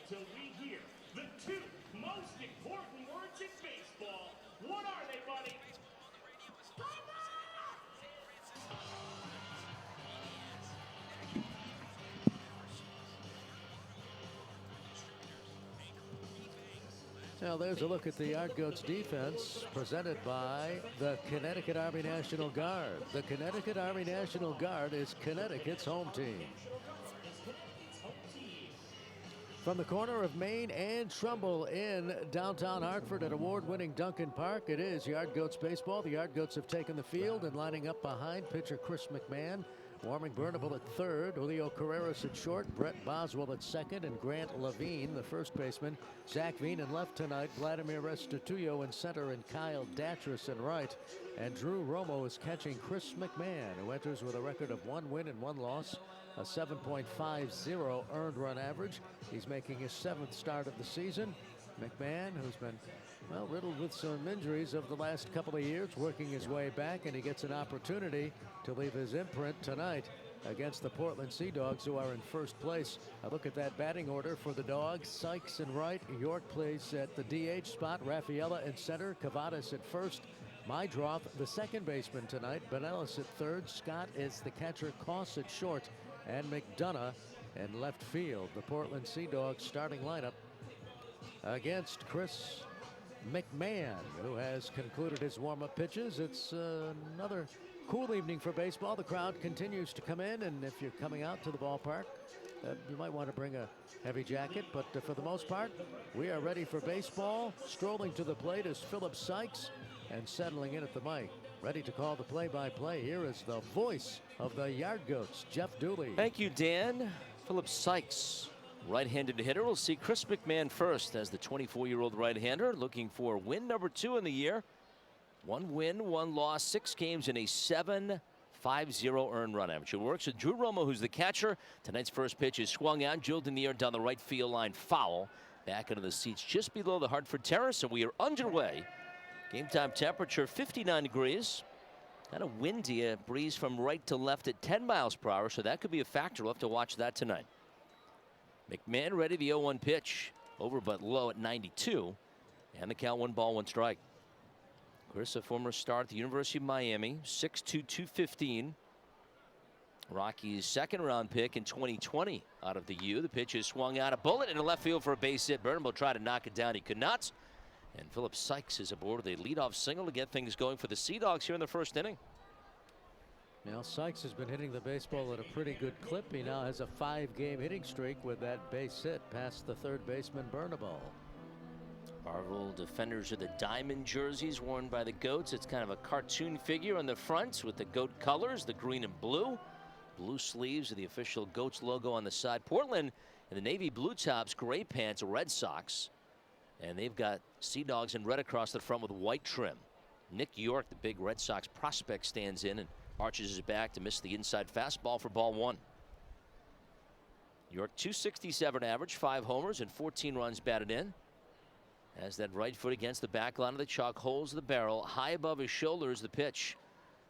until we hear the two most important words in baseball. What are they, buddy? Now there's a look at the Yard Goats defense presented by the Connecticut Army National Guard. The Connecticut Army National Guard is Connecticut's home team. From the corner of Main and Trumbull in downtown Hartford at award-winning Duncan Park, it is Yard Goats baseball. The Yard Goats have taken the field and lining up behind pitcher Chris McMahon. Warming Burnable at third, Julio Carreras at short, Brett Boswell at second, and Grant Levine, the first baseman. Zach Veen in left tonight, Vladimir Restituyo in center, and Kyle Datras in right. And Drew Romo is catching Chris McMahon, who enters with a record of 1 win and 1 loss, a 7.50 earned run average. He's making his 7th start of the season. McMahon, who's been, well, riddled with some injuries over the last couple of years, working his way back, and he gets an opportunity to leave his imprint tonight against the Portland Sea Dogs, who are in first place. A look at that batting order for the Dogs. Sykes in right, York plays at the DH spot, Raffaella in center, Cavadas at first, Mydroth, the second baseman tonight, Benelis at third, Scott is the catcher, Koss at short, and McDonough in left field. The Portland Sea Dogs starting lineup against Chris McMahon, who has concluded his warm-up pitches. It's another cool evening for baseball. The crowd continues to come in, and if you're coming out to the ballpark, you might want to bring a heavy jacket, but for the most part, we are ready for baseball. Strolling to the plate is Philip Sykes, and settling in at the mic, ready to call the play-by-play. Here is the voice of the Yard Goats, Jeff Dooley. Thank you, Dan. Philip Sykes, right-handed hitter. We'll see Chris McMahon first as the 24-year-old right-hander looking for win number 2 in the year. 1 win, 1 loss, 6 games, and a 7.50 earned run average. It works with Drew Romo, who's the catcher. Tonight's first pitch is swung out, drilled in the air down the right field line, foul. Back into the seats just below the Hartford Terrace, and we are underway. Game time temperature 59 degrees. Kind of windy, a breeze from right to left at 10 miles per hour, so that could be a factor. We'll have to watch that tonight. McMahon ready, the 0-1 pitch. Over but low at 92. And the count, 1 ball, 1 strike. Chris, a former star at the University of Miami, 6'2", 215. Rocky's second-round pick in 2020 out of the U. The pitch is swung out, a bullet in the left field for a base hit. Burnham will try to knock it down. He could not. And Philip Sykes is aboard with a leadoff single to get things going for the Sea Dogs here in the first inning. Now Sykes has been hitting the baseball at a pretty good clip. He now has a 5-game hitting streak with that base hit past the third baseman Burnable. Marvel defenders are the diamond jerseys worn by the Goats. It's kind of a cartoon figure on the front with the Goat colors, the green and blue. Blue sleeves with the official Goats logo on the side. Portland in the navy blue tops, gray pants, Red Sox. And they've got Sea Dogs in red across the front with white trim. Nick York, the big Red Sox prospect, stands in and arches his back to miss the inside fastball for ball 1. York, 267 average, 5 homers and 14 runs batted in. As that right foot against the back line of the chalk, holds the barrel high above his shoulders. The pitch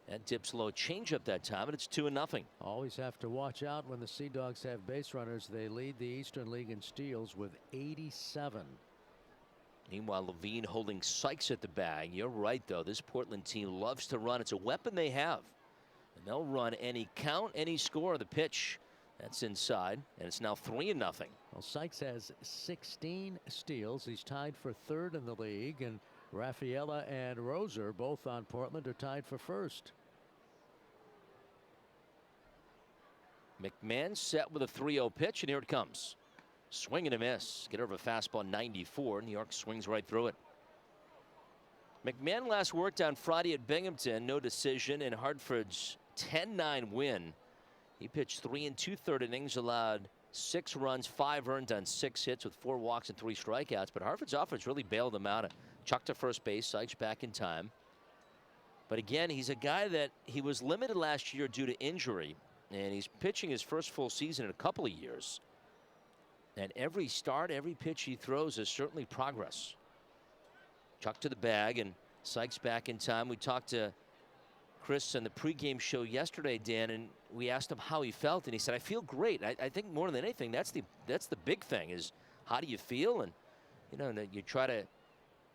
that dips low, changeup that time, and it's 2-0. Always have to watch out when the Sea Dogs have base runners. They lead the Eastern League in steals with 87. Meanwhile, Levine holding Sykes at the bag. You're right, though. This Portland team loves to run. It's a weapon they have. And they'll run any count, any score. The pitch, that's inside, and it's now 3-0. Well, Sykes has 16 steals. He's tied for 3rd in the league, and Raffaella and Roser, both on Portland, are tied for 1st. McMahon set with a 3-0 pitch, and here it comes. Swing and a miss. Get over a fastball, 94. New York swings right through it. McMahon last worked on Friday at Binghamton. No decision in Hartford's 10-9 win. He pitched 3 2/3 innings, allowed 6 runs, 5 earned on 6 hits with 4 walks and 3 strikeouts. But Hartford's offense really bailed him out. Chucked to first base. Sykes back in time. But again, he's a guy that he was limited last year due to injury. And he's pitching his first full season in a couple of years. And every start, every pitch he throws is certainly progress. Chuck to the bag, and Sykes back in time. We talked to Chris on the pregame show yesterday, Dan, and we asked him how he felt, and he said, "I feel great. I think more than anything, that's the big thing is how do you feel? And, you try to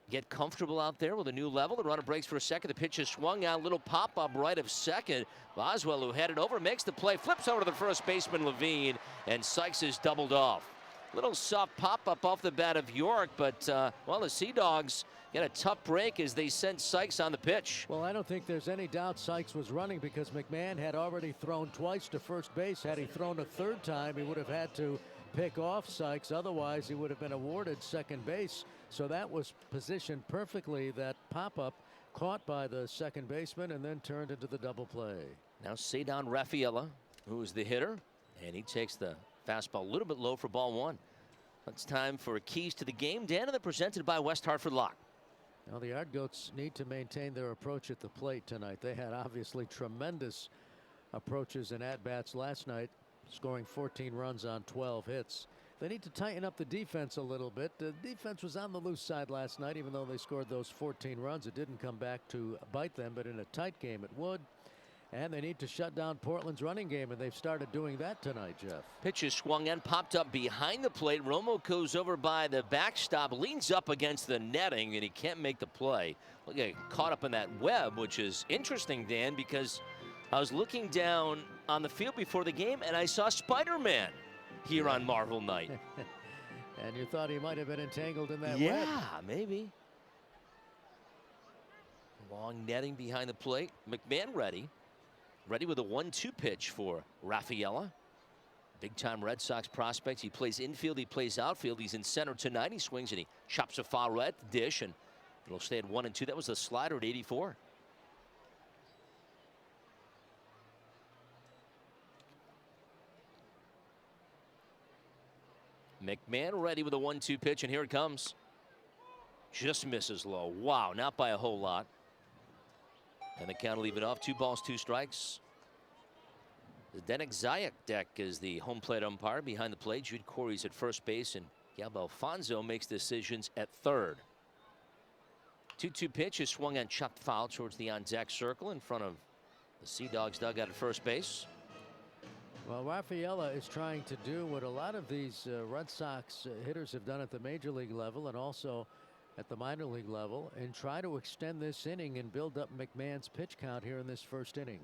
get comfortable out there with a new level. The runner breaks for a second. The pitch is swung out. Little pop-up right of second. Boswell, who had it over, makes the play. Flips over to the first baseman, Levine. And Sykes is doubled off. Little soft pop-up off the bat of York. But, the Sea Dogs get a tough break as they send Sykes on the pitch. Well, I don't think there's any doubt Sykes was running because McMahon had already thrown twice to first base. Had he thrown a third time, he would have had to pick off Sykes. Otherwise, he would have been awarded second base. So that was positioned perfectly, that pop-up caught by the second baseman and then turned into the double play. Now Cedon Rafaela, who is the hitter, and he takes the fastball a little bit low for ball one. It's time for keys to the game. Dan, and they're presented by West Hartford Lock. Now the Yard Goats need to maintain their approach at the plate tonight. They had obviously tremendous approaches and at-bats last night, scoring 14 runs on 12 hits. They need to tighten up the defense a little bit. The defense was on the loose side last night. Even though they scored those 14 runs, it didn't come back to bite them, but in a tight game it would. And they need to shut down Portland's running game, and they've started doing that tonight, Jeff. Pitch is swung and popped up behind the plate. Romo goes over by the backstop, leans up against the netting, and he can't make the play. Look at caught up in that web, which is interesting, Dan, because I was looking down on the field before the game, and I saw Spider-Man here on Marvel Night. And you thought he might have been entangled in that web? Yeah, maybe. Long netting behind the plate. McMahon ready. Ready with a 1-2 pitch for Rafaela. Big-time Red Sox prospect. He plays infield, he plays outfield. He's in center tonight. He swings and he chops a foul right at the dish, and it'll stay at 1-2. That was the slider at 84. McMahon ready with a 1-2 pitch, and here it comes. Just misses low. Wow, not by a whole lot. And the count will leave it off. 2 balls, 2 strikes. Zdenek Zayek is the home plate umpire. Behind the plate, Jude Corey's at first base, and Gab Alfonso makes decisions at third. 2-2 pitch is swung and chopped foul towards the on-deck circle in front of the Sea Dogs dugout at first base. Well, Rafaela is trying to do what a lot of these Red Sox hitters have done at the major league level and also at the minor league level, and try to extend this inning and build up McMahon's pitch count here in this first inning.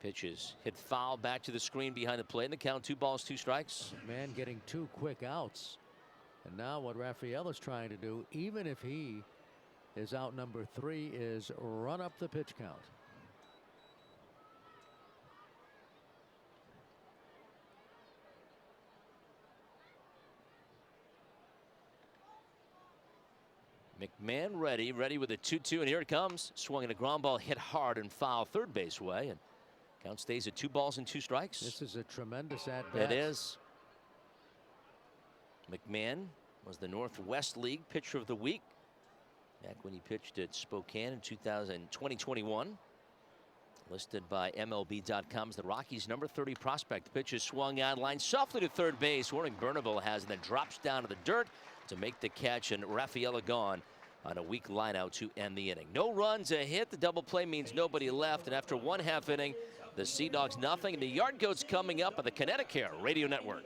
Pitches hit foul back to the screen behind the plate, and the count 2 balls, 2 strikes. McMahon getting 2 quick outs. And now what Rafaela's trying to do, even if he is out number 3, is run up the pitch count. McMahon ready with a 2-2, and here it comes. Swung in a ground ball, hit hard and foul third base way, and count stays at 2 balls and 2 strikes. This is a tremendous at-bat. It is. McMahon was the Northwest League Pitcher of the Week back when he pitched at Spokane in 2021. Listed by MLB.com as the Rockies' number 30 prospect. The pitch is swung on, line softly to third base. Warren Bernabel has, and then drops down to the dirt to make the catch, and Rafaela gone on a weak line out to end the inning. No runs, a hit. The double play means nobody left, and after 1/2 inning, the Sea Dogs nothing, and the Yard Goats coming up on the Connecticut Radio Network.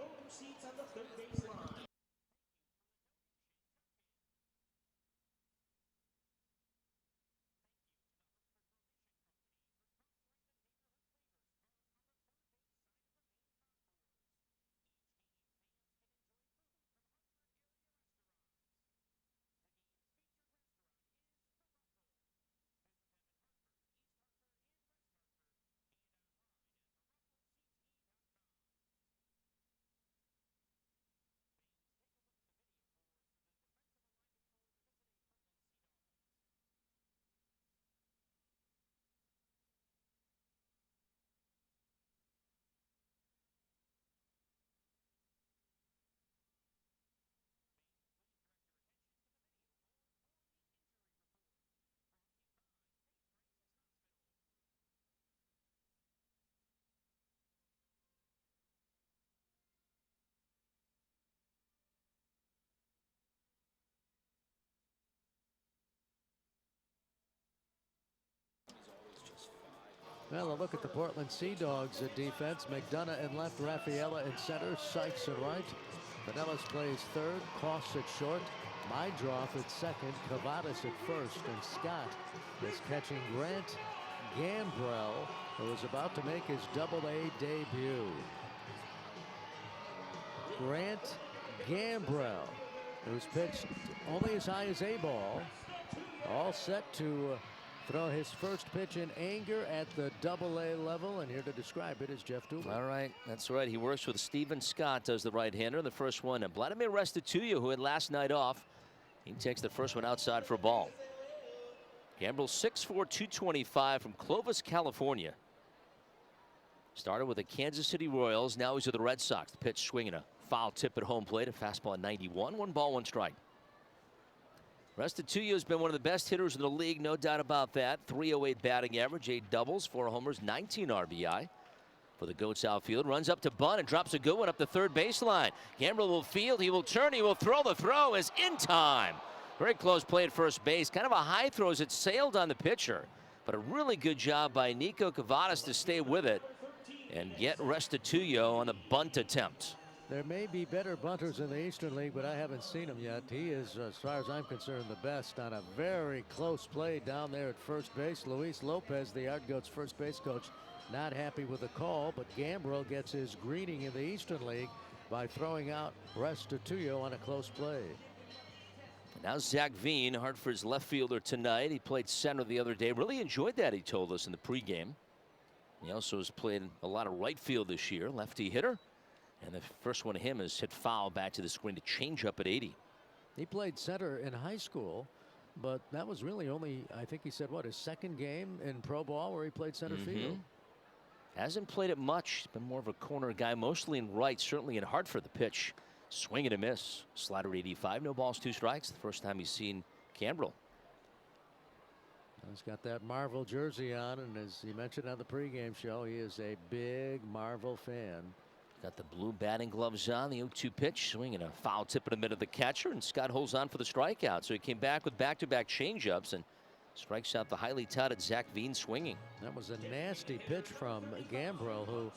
Well, a look at the Portland Sea Dogs at defense. McDonough in left, Rafaela in center, Sykes in right. Pinellas plays third, costs it short. Mydroth at second, Cavadas at first, and Scott is catching Grant Gambrell, who is about to make his Double-A debut. Grant Gambrell, who's pitched only as high as A ball, all set to throw his first pitch in anger at the Double-A level, and here to describe it is Jeff Dooley. All right, that's right. He works with Steven Scott, does the right-hander. The first one, and Vladimir Restituyo, who had last night off, he takes the first one outside for a ball. Gambrell 6'4", 225 from Clovis, California. Started with the Kansas City Royals. Now he's with the Red Sox. The pitch swinging a foul tip at home plate. A fastball at 91. 1 ball, 1 strike. Restituyo has been one of the best hitters in the league, no doubt about that. 308 batting average, 8 doubles, 4 homers, 19 RBI. For the Goats outfield, runs up to bunt and drops a good one up the third baseline. Gambrell will field, he will turn, he will throw. The throw is in time. Very close play at first base. Kind of a high throw as it sailed on the pitcher. But a really good job by Nico Cavadas to stay with it and get Restituyo on the bunt attempt. There may be better bunters in the Eastern League, but I haven't seen him yet. He is, as far as I'm concerned, the best on a very close play down there at first base. Luis Lopez, the Yard Goats first base coach, not happy with the call, but Gambrell gets his greeting in the Eastern League by throwing out Restituyo on a close play. Now Zach Veen, Hartford's left fielder tonight. He played center the other day. Really enjoyed that, he told us in the pregame. He also has played a lot of right field this year, lefty hitter. And the first one to him is hit foul back to the screen to change up at 80. He played center in high school, but that was really only, I think he said, what, his second game in pro ball where he played center field. Hasn't played it much. He's been more of a corner guy, mostly in right, certainly in Hartford. The pitch, swing and a miss. Slider 85, no balls, 2 strikes. The first time he's seen Gambrell. He's got that Marvel jersey on, and as he mentioned on the pregame show, he is a big Marvel fan. Got the blue batting gloves on. The 0-2 pitch, swinging a foul tip in the middle of the catcher, and Scott holds on for the strikeout. So he came back with back-to-back changeups and strikes out the highly touted Zach Veen swinging. That was a nasty pitch from Gambrell, who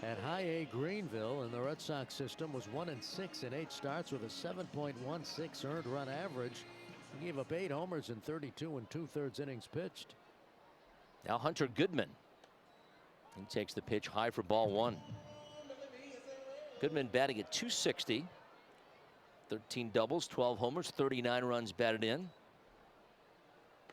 at High A Greenville in the Red Sox system was 1-6 in 8 starts with a 7.16 earned run average. He gave up 8 homers in 32 2/3 innings pitched. Now Hunter Goodman. He takes the pitch high for ball 1. Goodman batting at 260. 13 doubles, 12 homers, 39 runs batted in.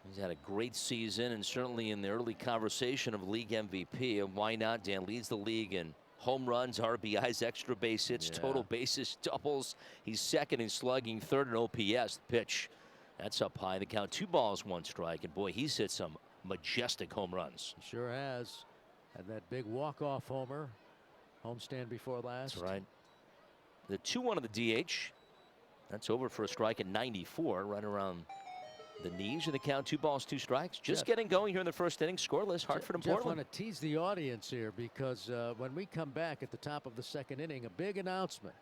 He's had a great season and certainly in the early conversation of league MVP. And why not? Dan leads the league in home runs, RBIs, extra base hits, total bases, doubles. He's second in slugging, third in OPS. The pitch, that's up high. The count, 2 balls, 1 strike. And boy, he's hit some majestic home runs. He sure has. Had that big walk-off homer. Homestand before last. That's right. The 2-1 of the DH. That's over for a strike at 94, right around the knees. And the count, 2 balls, 2 strikes. Just getting going here in the first inning. Scoreless, Hartford and Portland. I want to tease the audience here because when we come back at the top of the second inning, a big announcement.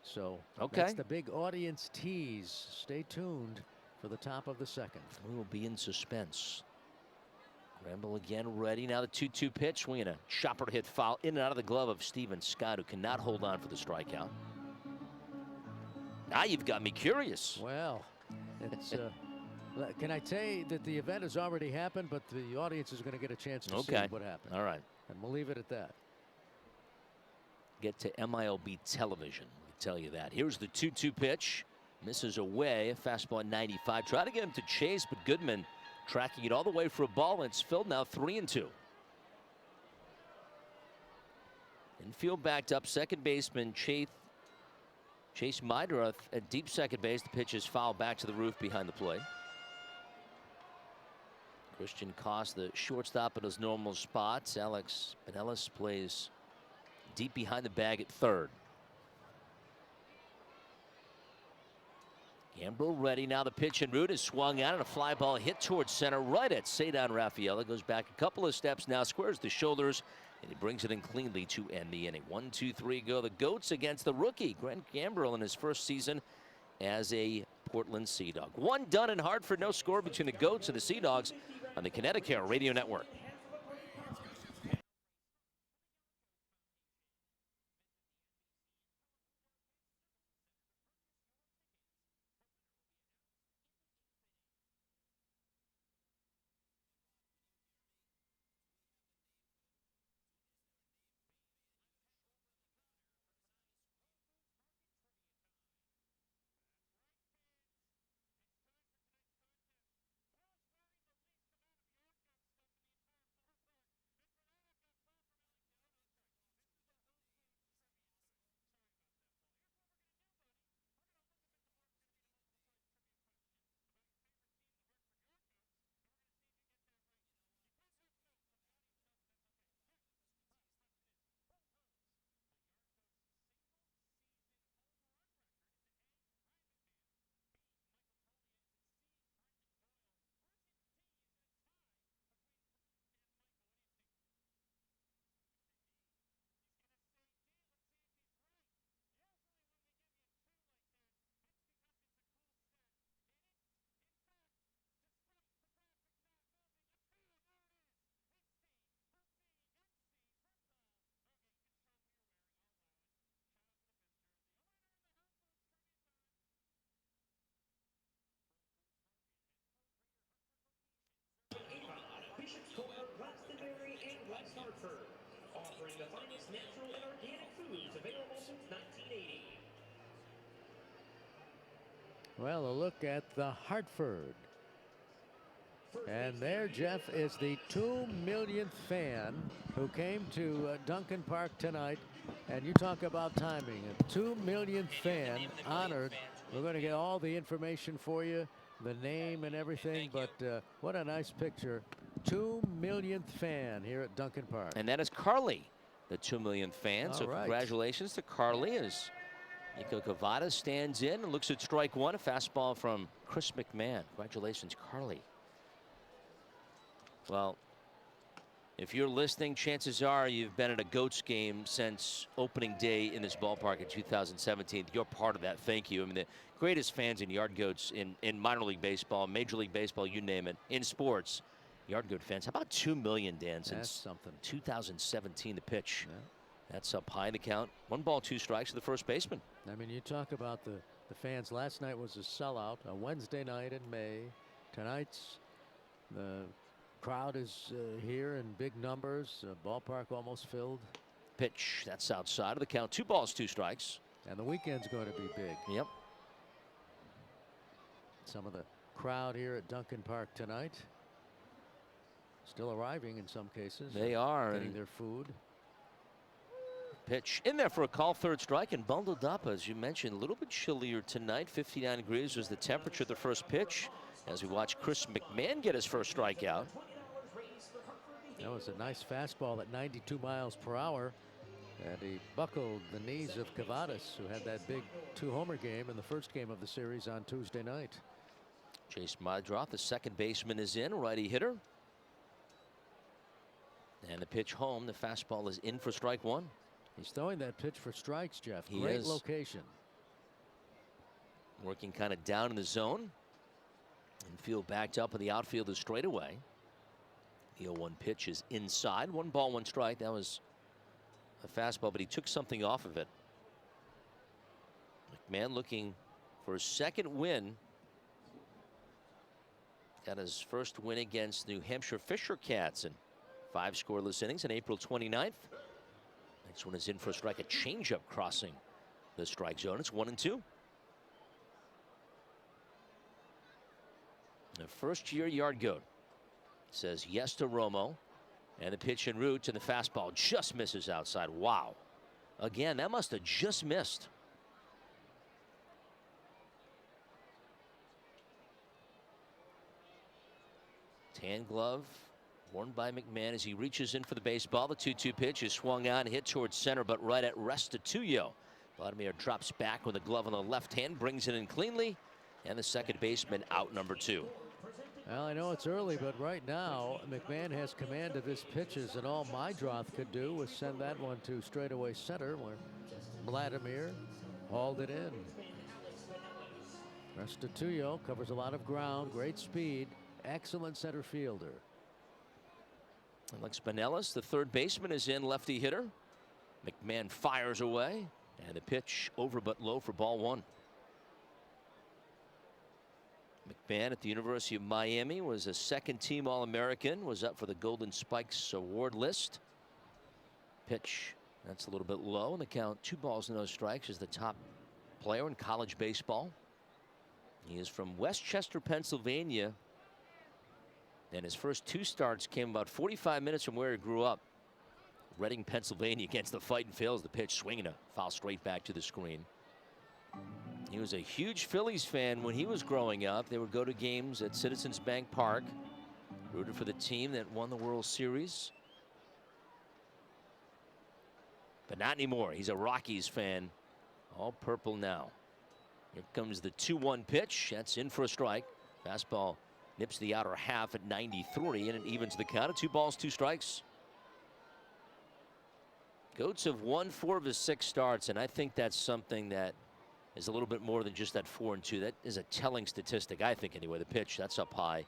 So that's the big audience tease. Stay tuned for the top of the second. We will be in suspense. Ramble again ready. Now the 2-2 pitch, swinging a chopper to hit foul in and out of the glove of Steven Scott, who cannot hold on for the strikeout. Now you've got me curious. Well, it's can I say that the event has already happened, but the audience is going to get a chance to see what happened. All right. And we'll leave it at that. Get to MILB television, I tell you that. Here's the 2-2 pitch. Misses away, a fastball at 95. Try to get him to chase, but Goodman tracking it all the way for a ball, and it's filled now 3-2. Infield backed up, second baseman Chase Mydroth at deep second base. The pitch is fouled back to the roof behind the plate. Christian Koss, the shortstop, in his normal spots. Alex Pinellas plays deep behind the bag at third. Gambrell ready. Now the pitch en route is swung out, and a fly ball hit towards center right at Cedar Rafaela. Goes back a couple of steps now, squares the shoulders, and he brings it in cleanly to end the inning. 1-2-3 go. The Goats against the rookie Grant Gambrell in his first season as a Portland Sea Dog. 1 done in Hartford. No score between the Goats and the Sea Dogs on the Connecticut Radio Network. Hartford, offering the finest natural and organic foods available since 1980. Well, a look at the Hartford. And there, Jeff, is the 2 millionth fan who came to Duncan Park tonight. And you talk about timing. A 2 millionth fan honored. We're going to get all the information for you, the name and everything. But what a nice picture. 2 millionth fan here at Duncan Park. And that is Carly, the 2 millionth fan. So congratulations to Carly as Nico Cavada stands in and looks at strike one. A fastball from Chris McMahon. Congratulations, Carly. Well, if you're listening, chances are you've been at a Goats game since opening day in this ballpark in 2017. You're part of that. Thank you. I mean, the greatest fans in Yard Goats in minor league baseball, Major League Baseball, you name it, in sports. Yard Goat fans. How about 2 million, Dan, since 2017, the pitch. Yeah. That's up high in the count. 1 ball, 2 strikes to the first baseman. I mean, you talk about the fans. Last night was a sellout, a Wednesday night in May. Tonight's the crowd is here in big numbers. Ballpark almost filled. Pitch. That's outside of the count. 2 balls, 2 strikes. And the weekend's going to be big. Yep. Some of the crowd here at Duncan Park tonight still arriving in some cases. They are. Getting their food. Pitch in there for a call, 3rd strike, and bundled up, as you mentioned, a little bit chillier tonight. 59 degrees was the temperature of the first pitch as we watch Chris McMahon get his first strikeout. That was a nice fastball at 92 miles per hour. And he buckled the knees of Cavadas, who had that big 2-homer game in the first game of the series on Tuesday night. Chase Madroth, the second baseman, is in, righty hitter. And the pitch home, the fastball is in for strike 1. He's throwing that pitch for strikes, Jeff. He Great is. Location. Working kind of down in the zone. Infield backed up in the outfield is straight away. The 0-1 pitch is inside. 1 ball, 1 strike. That was a fastball, but he took something off of it. McMahon looking for his second win. Got his first win against New Hampshire Fisher Cats in 5 scoreless innings on April 29th. Next one is in for a strike. A changeup crossing the strike zone. It's 1-2. The first-year Yard Goat says yes to Romo. And the pitch en route, and the fastball just misses outside. Wow. Again, that must have just missed. Tan glove worn by McMahon as he reaches in for the baseball. The 2-2 pitch is swung on, hit towards center, but right at Restituyo. Vladimir drops back with a glove on the left hand, brings it in cleanly, and the second baseman out, number 2. Well, I know it's early, but right now McMahon has command of his pitches, and all Madroth could do was send that one to straightaway center, where Vladimir hauled it in. Restituyo covers a lot of ground, great speed, excellent center fielder. Alex Spinellis, the third baseman, is in, lefty hitter. McMahon fires away, and the pitch over but low for ball 1. McMahon at the University of Miami was a second-team All-American, was up for the Golden Spikes award list. Pitch, that's a little bit low, and the count 2 balls, no strikes, is the top player in college baseball. He is from Westchester, Pennsylvania, and his first 2 starts came about 45 minutes from where he grew up. Reading, Pennsylvania, against the Fightin' Phils. The pitch swinging a foul straight back to the screen. He was a huge Phillies fan when he was growing up. They would go to games at Citizens Bank Park. Rooted for the team that won the World Series. But not anymore. He's a Rockies fan. All purple now. Here comes the 2-1 pitch. That's in for a strike. Fastball nips the outer half at 93, and it evens the count of 2 balls, 2 strikes. Goats have won 4 of his 6 starts, and I think that's something that is a little bit more than just that 4-2. That is a telling statistic, I think, anyway. The pitch, that's up high,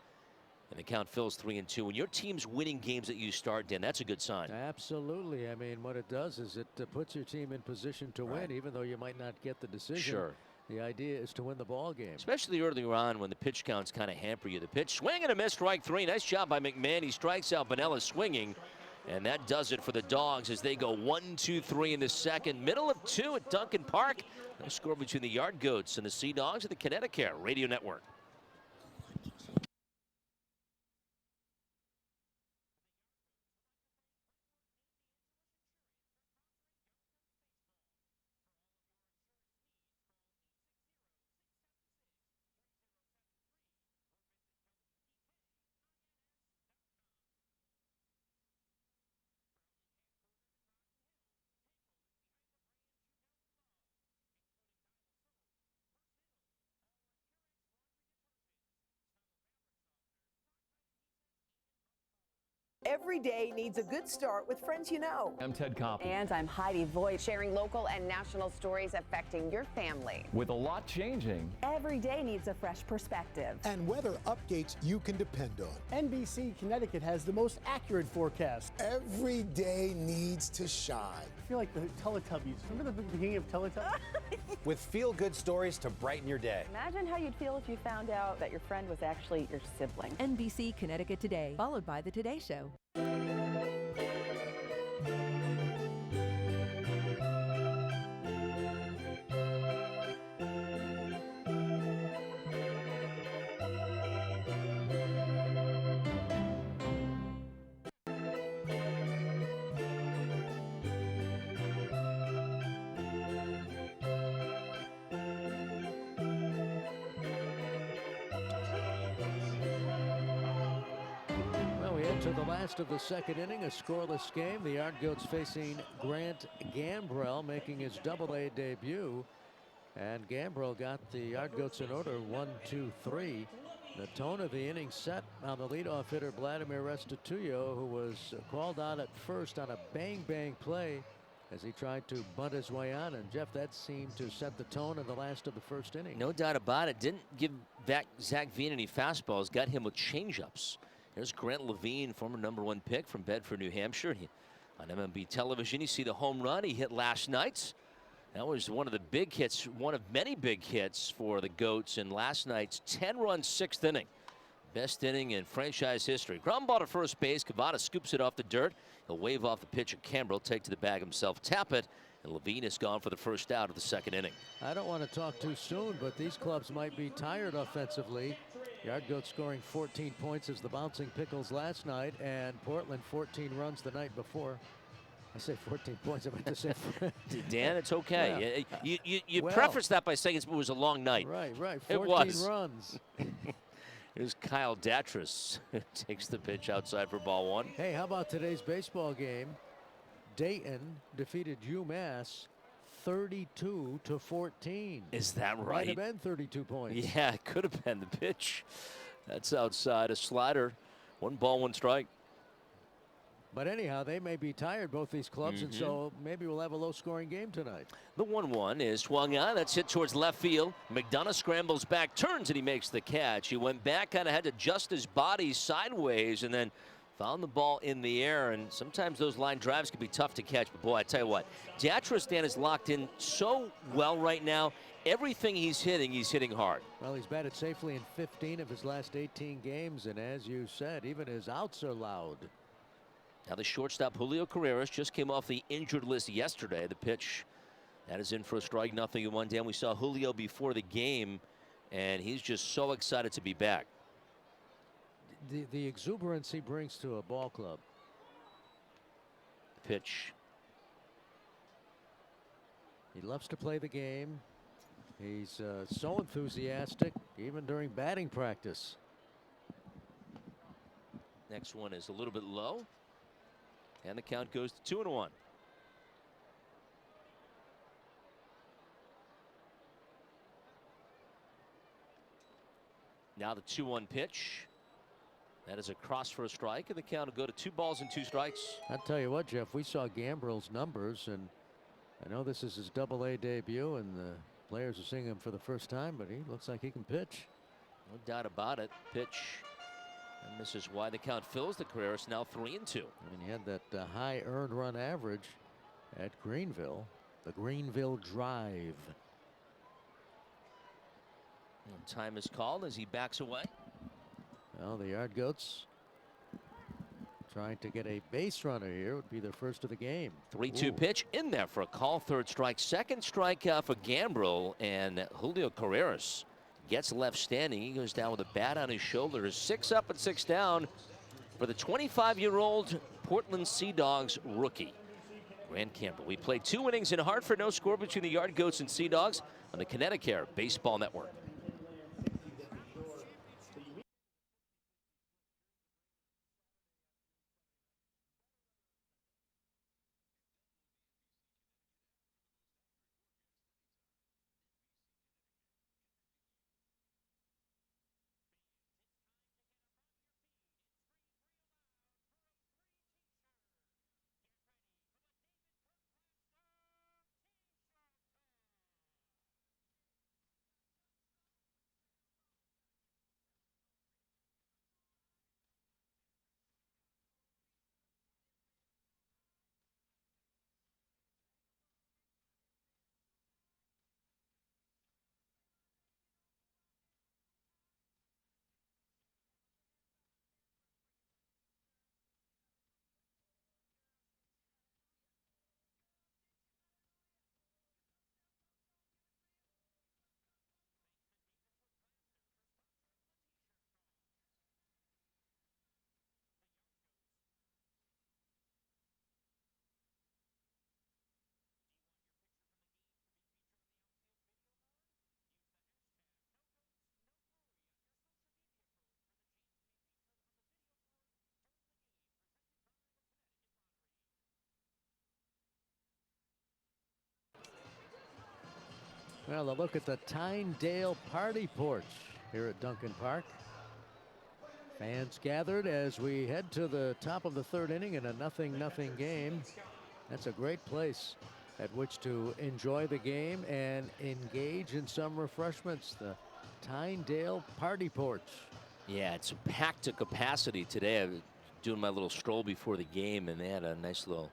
and the count fills 3-2. When your team's winning games that you start, Dan, that's a good sign. Absolutely. I mean, what it does is it puts your team in position to win, even though you might not get the decision. Sure. The idea is to win the ball game. Especially earlier on when the pitch counts kind of hamper you. The pitch, swing and a miss, strike 3. Nice job by McMahon. He strikes out Pinella swinging. And that does it for the Dogs as they go 1-2-3 in the second. Middle of 2 at Duncan Park. No score between the Yard Goats and the Sea Dogs at the Connecticut Radio Network. Every day needs a good start with friends you know. I'm Ted Koppel. And I'm Heidi Voigt, sharing local and national stories affecting your family. With a lot changing, Every day needs a fresh perspective. And weather updates you can depend on. NBC Connecticut has the most accurate forecast. Every day needs to shine. I feel like the Teletubbies. Remember the beginning of Teletubbies? With feel-good stories to brighten your day. Imagine how you'd feel if you found out that your friend was actually your sibling. NBC Connecticut Today, followed by The Today Show. To the last of the second inning, a scoreless game. The Yard Goats facing Grant Gambrell, making his Double-A debut. And Gambrell got the Yard Goats in order, 1-2-3. The tone of the inning set on the leadoff hitter Vladimir Restituyo, who was called out at first on a bang-bang play as he tried to bunt his way on. And Jeff, that seemed to set the tone in the last of the first inning. No doubt about it. Didn't give back Zach Veen any fastballs. Got him with changeups. There's Grant Levine, former #1 pick from Bedford, New Hampshire. On MLB television, you see the home run he hit last night. That was one of the big hits, one of many big hits for the Goats in last night's 10-run 6th inning. Best inning in franchise history. Ground ball to first base. Cavada scoops it off the dirt. He'll wave off the pitch at Cambrell, take to the bag himself, tap it, and Levine is gone for the first out of the second inning. I don't want to talk too soon, but these clubs might be tired offensively. Yard Goats scoring 14 points as the bouncing Pickles last night, and Portland 14 runs the night before. I say 14 points. I meant to say. Dan, it's okay. Yeah. You preface that by saying it was a long night. Right. 14 It was. runs. Here's Kyle Datras. Takes the pitch outside for ball 1. Hey, how about today's baseball game? Dayton defeated UMass 32-14. Is that right? Might have been 32 points. Yeah, it could have been the pitch. That's outside, a slider. 1 ball, 1 strike. But anyhow, they may be tired, both these clubs, and so maybe we'll have a low-scoring game tonight. The 1-1 is swung on. That's hit towards left field. McDonough scrambles back, turns, and he makes the catch. He went back, kind of had to adjust his body sideways, and then found the ball in the air. And sometimes those line drives can be tough to catch. But boy, I tell you what, Datras, Dan, is locked in so well right now. Everything he's hitting hard. Well, he's batted safely in 15 of his last 18 games, and as you said, even his outs are loud. Now the shortstop Julio Carreras just came off the injured list yesterday. The pitch that is in for a strike, 0-1 down. We saw Julio before the game, and he's just so excited to be back. The exuberance he brings to a ball club. Pitch. He loves to play the game. He's so enthusiastic, even during batting practice. Next one is a little bit low. And the count goes to 2-1. Now the 2-1 pitch. That is a cross for a strike, and the count will go to 2 balls and 2 strikes. I'll tell you what, Jeff, we saw Gambrell's numbers, and I know this is his Double-A debut, and the players are seeing him for the first time, but he looks like he can pitch. No doubt about it. Pitch. And this is why the count fills. The Carreras now 3-2. I mean, he had that high earned run average at Greenville, the Greenville Drive. And time is called as he backs away. Well, the Yard Goats trying to get a base runner here. Would be their first of the game. 3-2 pitch in there for a call. Third strike. Second strike for Gambrel, and Julio Carreras gets left standing. He goes down with a bat on his shoulder. 6 up and 6 down for the 25-year-old Portland Sea Dogs rookie, Grant Campbell. We played 2 innings in Hartford. No score between the Yard Goats and Sea Dogs on the Connecticut Baseball Network. Well, a look at the Tyndale Party Porch here at Duncan Park. Fans gathered as we head to the top of the 3rd inning in a 0-0 game. That's a great place at which to enjoy the game and engage in some refreshments. The Tyndale Party Porch. Yeah, it's packed to capacity today. I was doing my little stroll before the game, and they had a nice little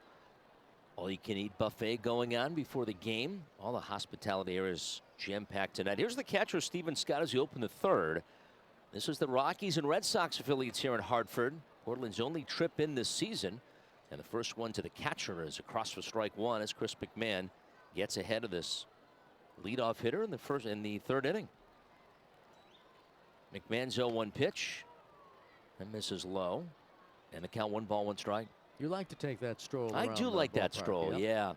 all-you-can-eat buffet going on before the game. All the hospitality areas jam-packed tonight. Here's the catcher, Stephen Scott, as he opened the 3rd. This is the Rockies and Red Sox affiliates here in Hartford. Portland's only trip in this season. And the first one to the catcher is across for strike 1 as Chris McMahon gets ahead of this leadoff hitter in the 3rd inning. McMahon's 0-1 pitch and misses low. And the count 1 ball, 1 strike. You like to take that stroll I around do like that ballpark, stroll, yep. yeah.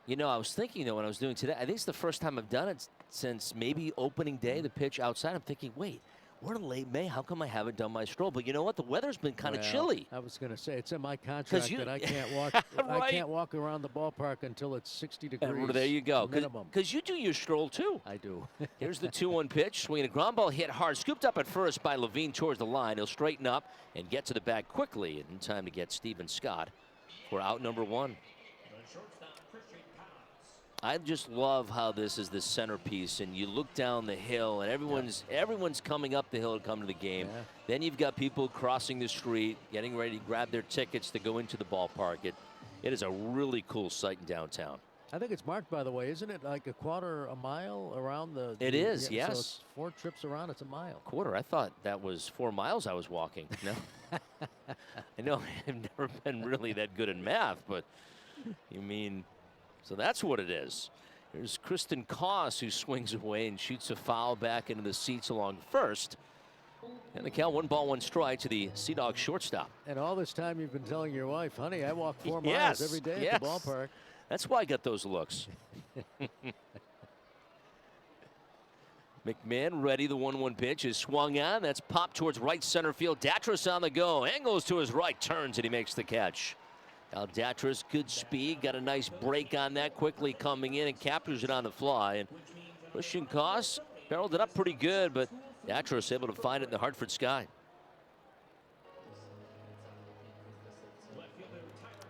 You know, I was thinking, though, when I was doing today, I think it's the first time I've done it since maybe opening day, the pitch outside. I'm thinking, wait, we're in late May. How come I haven't done my stroll? But you know what? The weather's been kind of chilly. I was going to say, it's in my contract that I can't walk. Right. I can't walk around the ballpark until it's 60 degrees. And there you go. Minimum. Because you do your stroll, too. I do. Here's the 2-1 pitch. Swinging a ground ball hit hard. Scooped up at first by Levine towards the line. He'll straighten up and get to the bag quickly in time to get Stephen Scott for out number 1. I just love how this is the centerpiece, and you look down the hill, and everyone's coming up the hill to come to the game. Yeah. Then you've got people crossing the street, getting ready to grab their tickets to go into the ballpark. It is a really cool sight in downtown. I think it's marked, by the way, isn't it? Like a mile around the. It is, yeah, yes. So it's 4 trips around. It's a mile. Quarter. I thought that was 4 miles I was walking. No, I know I've never been really that good in math, but you mean. So that's what it is. Here's Kristen Koss, who swings away and shoots a foul back into the seats along first. And the count 1 ball, 1 strike to the Sea Dogs shortstop. And all this time you've been telling your wife, honey, I walk 4 miles Yes, every day yes. at the ballpark. That's why I got those looks. McMahon ready. The 1-1 pitch is swung on. That's popped towards right center field. Datras on the go. Angles to his right. Turns and he makes the catch. Now Datras, good speed. Got a nice break on that. Quickly coming in and captures it on the fly. And Christian Koss barreled it up pretty good, but Datras able to find it in the Hartford sky.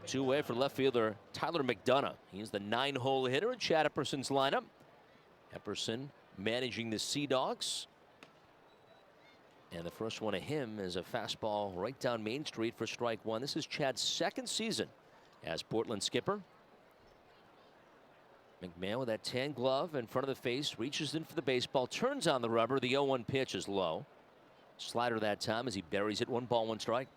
2 away for left fielder Tyler McDonough. He's the 9-hole hitter in Chad Epperson's lineup. Epperson managing the Sea Dogs. And the first one of him is a fastball right down Main Street for strike 1. This is Chad's 2nd season as Portland skipper. McMahon with that tan glove in front of the face, reaches in for the baseball, turns on the rubber. The 0-1 pitch is low. Slider that time as he buries it. 1 ball, 1 strike.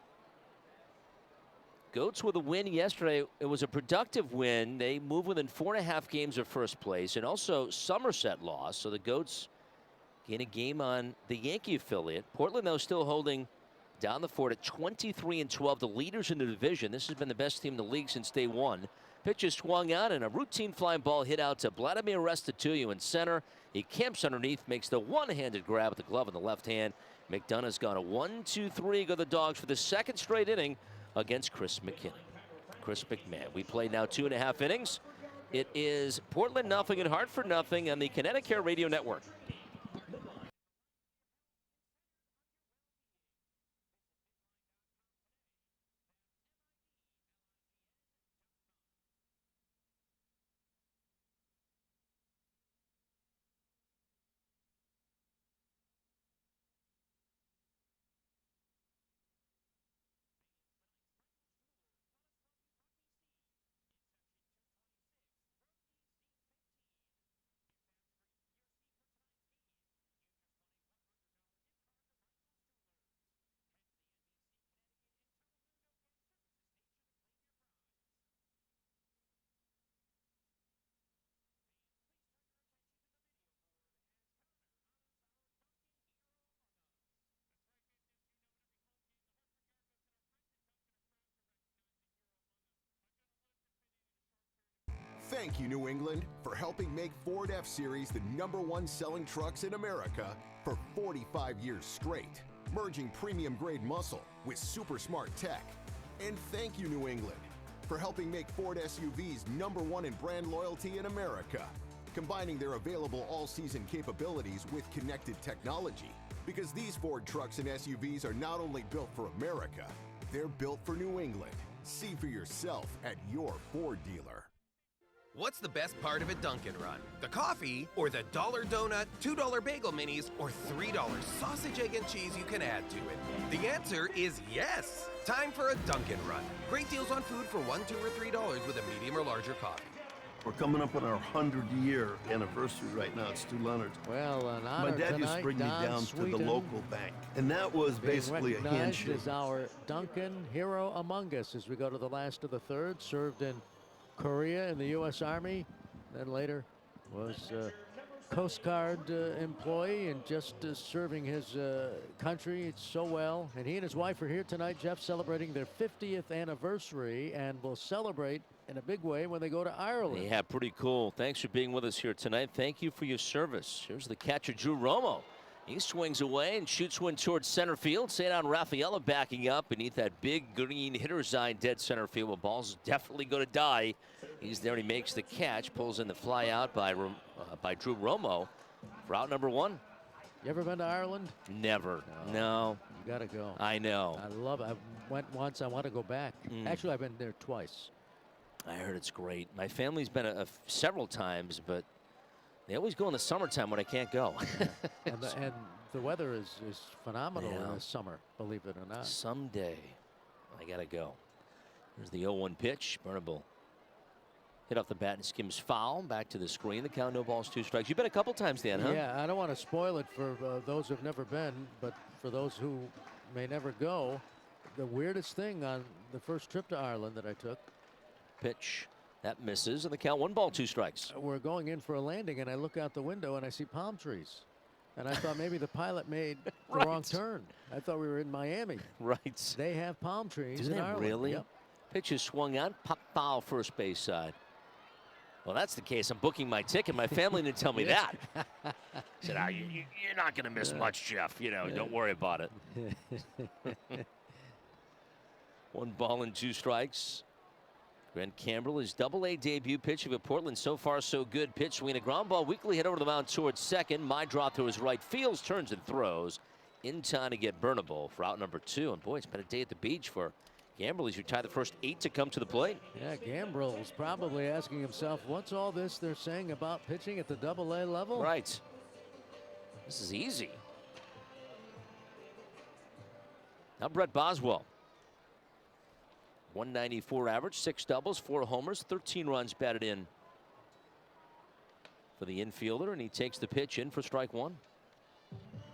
Goats with a win yesterday. It was a productive win. They move within 4.5 games of first place, and also Somerset lost. So the Goats gain a game on the Yankee affiliate. Portland, though, still holding down the fort at 23-12, the leaders in the division. This has been the best team in the league since day one. Pitch is swung out, and a routine flying ball hit out to Vladimir Restituyo in center. He camps underneath, makes the one-handed grab with the glove in the left hand. McDonough's gone a 1-2-3. Go the Dogs for the 2nd straight inning against Chris McMahon. We play now 2.5 innings. It is Portland nothing and Hartford nothing on the Connecticut Radio Network. Thank you, New England, for helping make Ford F-Series the #1 selling trucks in America for 45 years straight, merging premium grade muscle with super smart tech. And thank you, New England, for helping make Ford SUVs #1 in brand loyalty in America, combining their available all-season capabilities with connected technology. Because these Ford trucks and SUVs are not only built for America, they're built for New England. See for yourself at your Ford dealer. What's the best part of a Dunkin' Run? The coffee, or the $1 donut, $2 bagel minis, or $3 sausage, egg, and cheese you can add to it? The answer is yes! Time for a Dunkin' Run. Great deals on food for $1, $2, or $3 with a medium or larger coffee. We're coming up on our 100-year anniversary right now at Stu Leonard's. Well, an honor My dad tonight, used to bring me Don down Sweden, to the local bank, and that was basically a recognized handshake. as our Duncan hero among us as we go to the last of the third. Served in Korea in the U.S. Army, then later was Coast Guard employee and just serving his country so well. And he and his wife are here tonight, Jeff, celebrating their 50th anniversary, and will celebrate in a big way when they go to Ireland. Yeah, pretty cool. Thanks for being with us here tonight. Thank you for your service. Here's the catcher, Drew Romo. He swings away and shoots one towards center field. Cedar Rafaela backing up beneath that big green hitter's eye, dead center field. The ball's definitely going to die. He's there and he makes the catch, pulls in the fly out by Drew Romo for out number 1. You ever been to Ireland? Never. No. You got to go. I know. I love it. I went once. I want to go back. Actually, I've been there twice. I heard it's great. My family's been several times, but they always go in the summertime when I can't go. and the weather is phenomenal in the summer, believe it or not. Someday I got to go. Here's the 0-1 pitch. Burnable hit off the bat and skims foul. Back to the screen. The count, no balls, 2 strikes. You've been a couple times, Dan, huh? Yeah, I don't want to spoil it for those who've never been, but for those who may never go, the weirdest thing on the first trip to Ireland that I took. Pitch. That misses, and the count 1 ball, 2 strikes. We're going in for a landing, and I look out the window, and I see palm trees. And I thought maybe the pilot made the wrong turn. I thought we were in Miami. Right. They have palm trees in Ireland. Ireland. Really? Yep. Pitch is swung on, pop foul first base side. Well, that's the case. I'm booking my ticket. My family didn't tell me that. Said, you're not going to miss much, Jeff. You know, don't worry about it. 1 ball and 2 strikes. Grant Campbell, his Double-A debut pitch of a Portland. So far, so good. Pitch swing, a ground ball weakly hit over the mound towards second. My drop to his right, fields, turns and throws in time to get Burnable for out number 2. And boy, it's been a day at the beach for Gambrell. He's retired the first 8 to come to the plate. Yeah, Gambrell's probably asking himself, what's all this they're saying about pitching at the Double-A level? Right. This is easy. Now Brett Boswell. 194 average, 6 doubles, 4 homers, 13 runs batted in for the infielder, and he takes the pitch in for strike 1.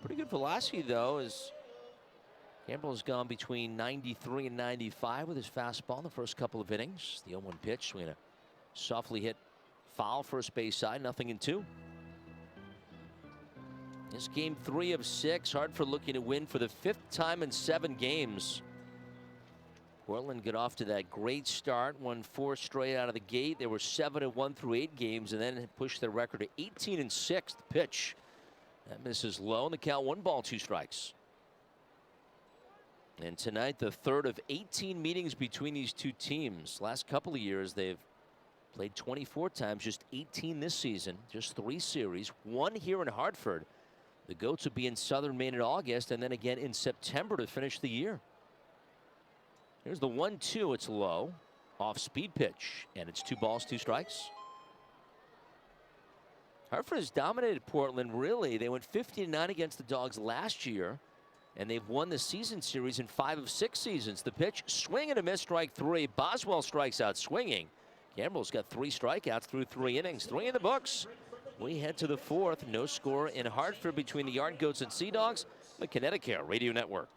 Pretty good velocity, though, as Campbell's gone between 93 and 95 with his fastball in the first couple of innings. The 0-1 pitch, swinging a softly hit foul first base side, 0-2. This game 3 of 6. Hartford looking to win for the 5th time in 7 games. Portland got off to that great start, won 4 straight out of the gate. They were 7-1 through 8 games, and then pushed their record to 18-6. The pitch that misses low, and the count 1 ball 2 strikes. And tonight, the 3rd of 18 meetings between these two teams. Last couple of years, they've played 24 times, just 18 this season, just 3 series, 1 here in Hartford. The Goats will be in Southern Maine in August, and then again in September to finish the year. Here's the 1-2. It's low, off speed pitch, and it's 2 balls 2 strikes. Hartford has dominated Portland, really. They went 50-9 against the Dogs last year, and they've won the season series in 5 of 6 seasons. The pitch, swing and a miss, strike 3. Boswell strikes out swinging. Campbell's got 3 strikeouts through 3 innings. 3 in the books. We head to the 4th. No score in Hartford between the Yard Goats and Sea Dogs. The Connecticut Radio Network.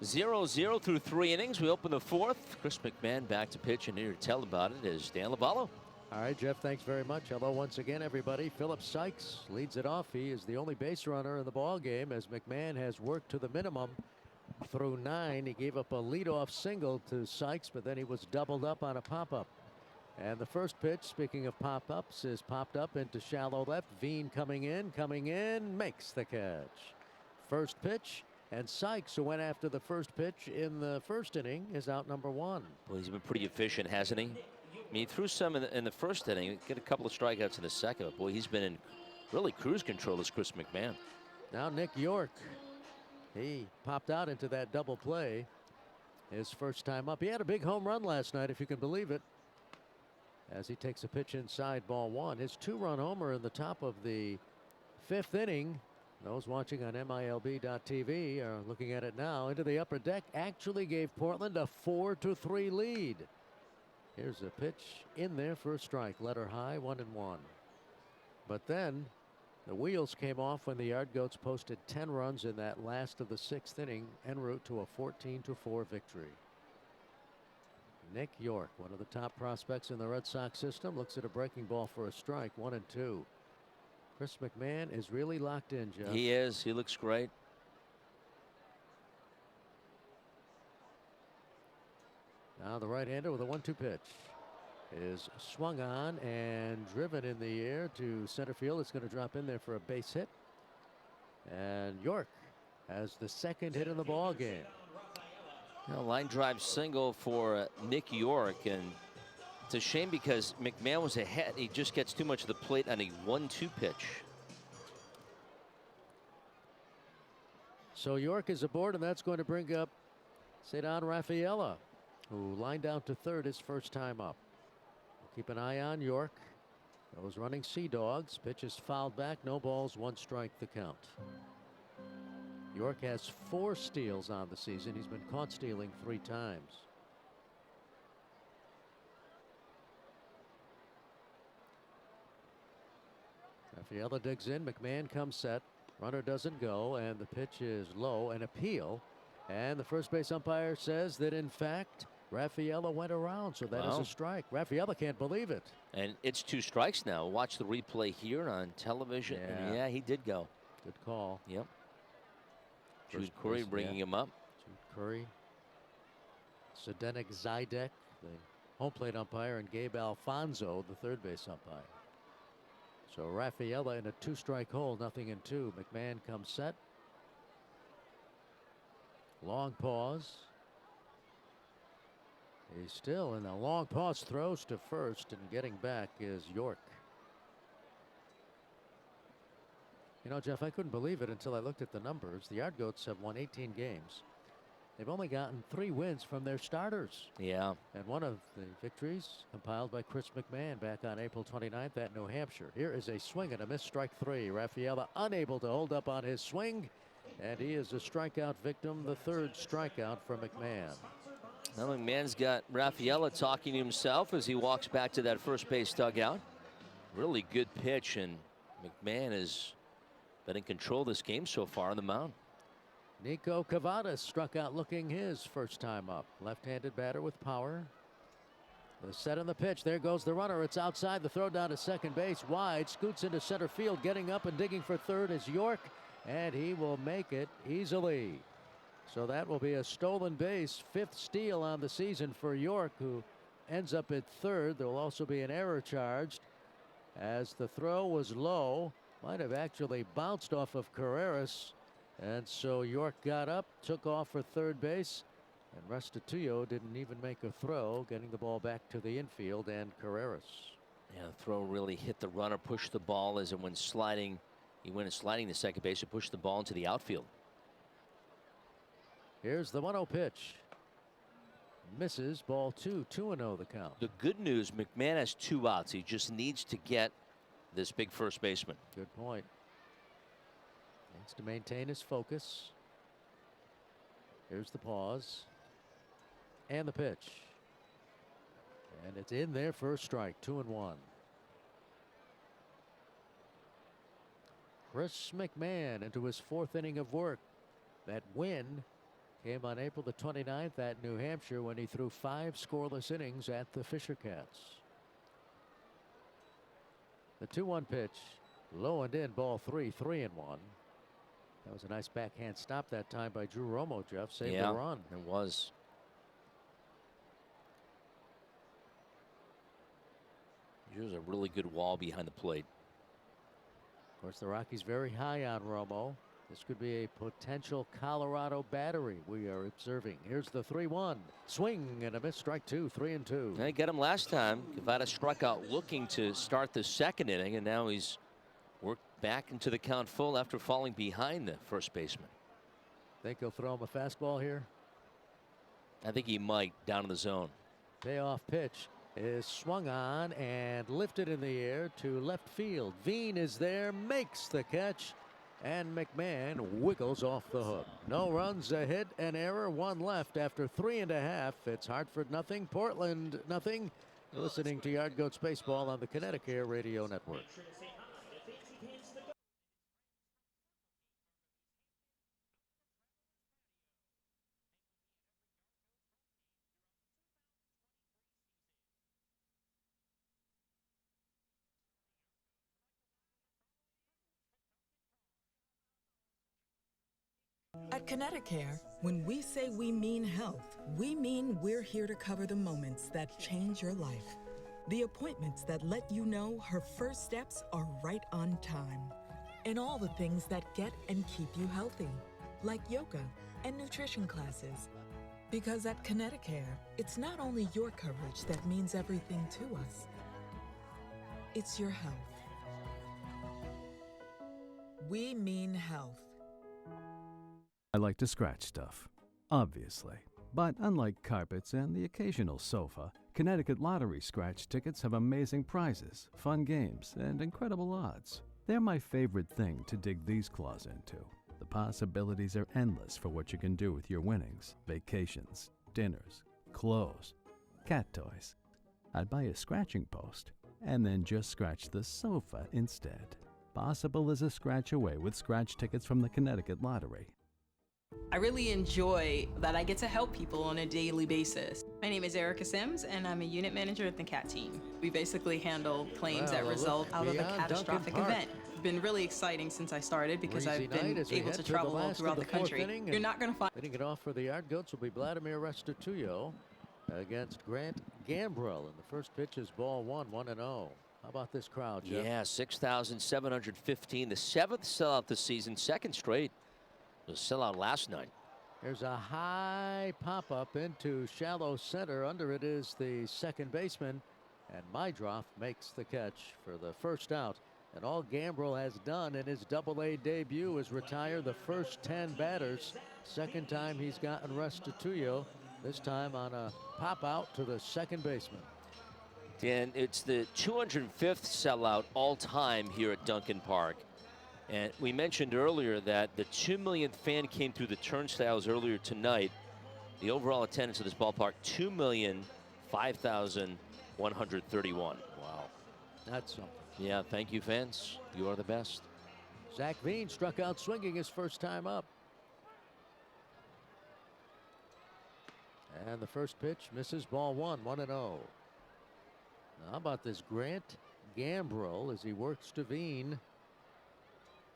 Zero through 3 innings. We open the 4th. Chris McMahon back to pitch, and here to tell about it is Dan Lovallo. All right, Jeff, thanks very much. Hello once again, everybody. Philip Sykes leads it off. He is the only base runner in the ball game as McMahon has worked to the minimum through 9. He gave up a leadoff single to Sykes, but then he was doubled up on a pop-up. And the first pitch, speaking of pop-ups, is popped up into shallow left. Veen coming in, makes the catch. First pitch. And Sykes, who went after the first pitch in the first inning, is out number 1. Well, he's been pretty efficient, hasn't he? I mean, he threw some in the first inning, get a couple of strikeouts in the second. But boy, he's been in really cruise control as Chris McMahon. Now Nick York. He popped out into that double play his first time up. He had a big home run last night, if you can believe it, as he takes a pitch inside, ball 1. His 2-run homer in the top of the 5th inning. Those watching on MILB.TV are looking at it now. Into the upper deck, actually gave Portland a 4-3 lead. Here's a pitch in there for a strike. Letter high, 1-1. But then the wheels came off when the Yard Goats posted 10 runs in that last of the 6th inning, en route to a 14-4 victory. Nick York, one of the top prospects in the Red Sox system, looks at a breaking ball for a strike, 1-2. Chris McMahon is really locked in, Jeff. He is. He looks great. Now the right-hander with a 1-2 pitch is swung on and driven in the air to center field. It's going to drop in there for a base hit. And York has the 2nd hit in the ball game. Line drive single for Nick York, and it's a shame because McMahon was ahead. He just gets too much of the plate on a 1-2 pitch. So York is aboard, and that's going to bring up Cedar Rafaela, who lined down to third his first time up. Keep an eye on York. Those running Sea Dogs. Pitch is fouled back. No balls, 1 strike the count. York has 4 steals on the season. He's been caught stealing 3 times. Rafaela digs in. McMahon comes set. Runner doesn't go, and the pitch is low. An appeal. And the first base umpire says that, in fact, Rafaela went around, so that is a strike. Rafaela can't believe it. And it's 2 strikes now. Watch the replay here on television. Yeah, And yeah, he did go. Good call. Yep. Jude Curry bringing him up. Jude Curry. Zdenek Zidek, the home plate umpire, and Gabe Alfonso, the third base umpire. So Rafaela in a 2-strike hole, 0-2. McMahon comes set. Long pause. He's still in a long pause, throws to first, and getting back is York. You know, Jeff, I couldn't believe it until I looked at the numbers. The Yard Goats have won 18 games. They've only gotten 3 wins from their starters. Yeah. And one of the victories compiled by Chris McMahon back on April 29th at New Hampshire. Here is a swing and a miss, strike 3. Rafaela unable to hold up on his swing, and he is a strikeout victim, the 3rd strikeout for McMahon. Now McMahon's got Rafaela talking to himself as he walks back to that first base dugout. Really good pitch, and McMahon has been in control of this game so far on the mound. Nico Cavadas struck out looking his first time up. Left-handed batter with power. The set on the pitch. There goes the runner. It's outside. The throw down to second base. Wide. Scoots into center field. Getting up and digging for third is York. And he will make it easily. So that will be a stolen base. 5th steal on the season for York, who ends up at third. There will also be an error charged as the throw was low. Might have actually bounced off of Carreras. And so York got up, took off for third base, and Restituyo didn't even make a throw, getting the ball back to the infield and Carreras. Yeah, the throw really hit the runner, pushed the ball as it went sliding. He went sliding to second base and pushed the ball into the outfield. Here's the 1-0 pitch. Misses, ball 2, 2-0 the count. The good news, McMahon has 2 outs. He just needs to get this big first baseman. Good point. Needs to maintain his focus. Here's the pause. And the pitch. And it's in there for a strike, 2-1. Chris McMahon into his 4th inning of work. That win came on April the 29th at New Hampshire when he threw 5 scoreless innings at the Fisher Cats. The 2-1 pitch, low and in, ball 3, 3-1. That was a nice backhand stop that time by Drew Romo, Jeff. Saved the run. It was. There's a really good wall behind the plate. Of course, the Rockies very high on Romo. This could be a potential Colorado battery we are observing. Here's the 3-1. Swing and a miss, strike 2, 3-2. They got him last time. Cavada struck out looking to start the 2nd inning, and now he's worked back into the count full after falling behind the first baseman. Think he'll throw him a fastball here? I think he might, down in the zone. Payoff pitch is swung on and lifted in the air to left field. Veen is there, makes the catch, and McMahon wiggles off the hook. No runs, a hit, an error, 1 left after 3.5. It's Hartford nothing, Portland nothing. Listening to Yard Goats Baseball on the Connecticut Radio Network. At Connecticut, when we say we mean health, we mean we're here to cover the moments that change your life. The appointments that let you know her first steps are right on time. And all the things that get and keep you healthy, like yoga and nutrition classes. Because at Connecticut, it's not only your coverage that means everything to us. It's your health. We mean health. I like to scratch stuff, obviously. But unlike carpets and the occasional sofa, Connecticut Lottery scratch tickets have amazing prizes, fun games, and incredible odds. They're my favorite thing to dig these claws into. The possibilities are endless for what you can do with your winnings: vacations, dinners, clothes, cat toys. I'd buy a scratching post and then just scratch the sofa instead. Possible is a scratch away with scratch tickets from the Connecticut Lottery. I really enjoy that I get to help people on a daily basis. My name is Erica Sims, and I'm a unit manager at the CAT team. We basically handle claims that result out of a catastrophic event. It's been really exciting since I started because I've been able to travel all throughout the country. You're not going to find... Hitting it off for the Yard Goats will be Vladimir Restituyo against Grant Gambrell. And the first pitch is ball one, 1-0. How about this crowd, Jeff? Yeah, 6,715. The seventh sellout this season, second straight. It was a sellout last night. There's a high pop-up into shallow center. Under it is the second baseman. And Mydroff makes the catch for the first out. And all Gambrell has done in his Double-A debut is retire the first 10 batters. Second time he's gotten Restituyo, this time on a pop-out to the second baseman. And it's the 205th sellout all-time here at Duncan Park. And we mentioned earlier that the 2 millionth fan came through the turnstiles earlier tonight. The overall attendance of this ballpark, 2,005,131. Wow. That's something. Yeah, thank you, fans. You are the best. Zach Veen struck out swinging his first time up. And the first pitch misses, ball one, 1-0. Now, how about this Grant Gambrell as he works to Veen?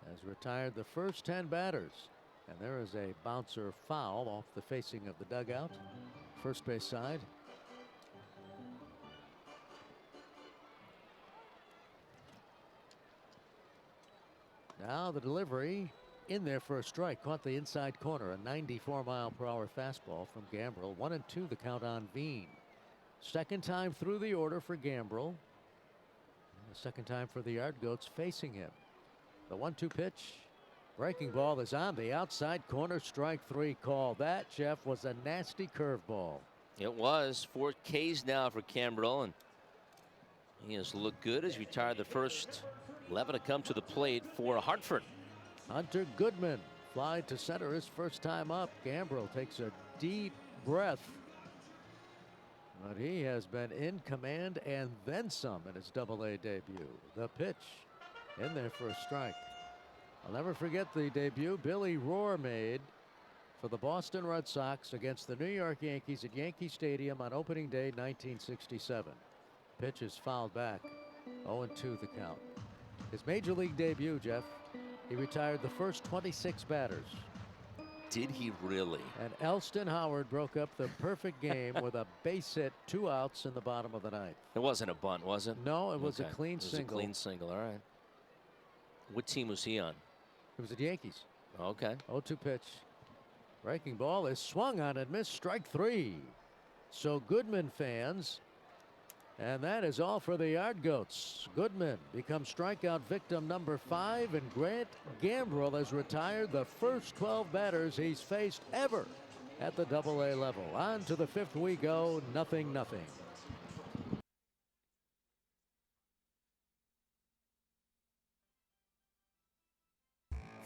Has retired the first 10 batters. And there is a bouncer foul off the facing of the dugout. First base side. Now the delivery in there for a strike. Caught the inside corner. A 94-mile-per-hour fastball from Gambrell. 1-2 the count on Veen. Second time through the order for Gambrell. And the second time for the Yard Goats facing him. The 1-2 pitch. Breaking ball is on the outside corner. Strike three call. That, Jeff, was a nasty curveball. It was. 4 Ks now for Gambrell, and he has looked good as he retired the first 11 to come to the plate for Hartford. Hunter Goodman fly to center his first time up. Gambrell takes a deep breath. But he has been in command and then some in his Double-A debut. The pitch in there for a strike. I'll never forget the debut Billy Rohr made for the Boston Red Sox against the New York Yankees at Yankee Stadium on opening day 1967. Pitch is fouled back. 0-2 the count. His major league debut, Jeff, he retired the first 26 batters. Did he really? And Elston Howard broke up the perfect game with a base hit, 2 outs in the bottom of the ninth. It wasn't a bunt, was it? No, it was Okay. a clean It was single. a clean single, all right. What team was he on? It was the Yankees. Okay. 0-2 pitch. Breaking ball is swung on and missed. Strike three. So Goodman fans. And that is all for the Yard Goats. Goodman becomes strikeout victim number 5, and Grant Gambrell has retired the first 12 batters he's faced ever at the Double-A level. On to the 5th we go. 0-0.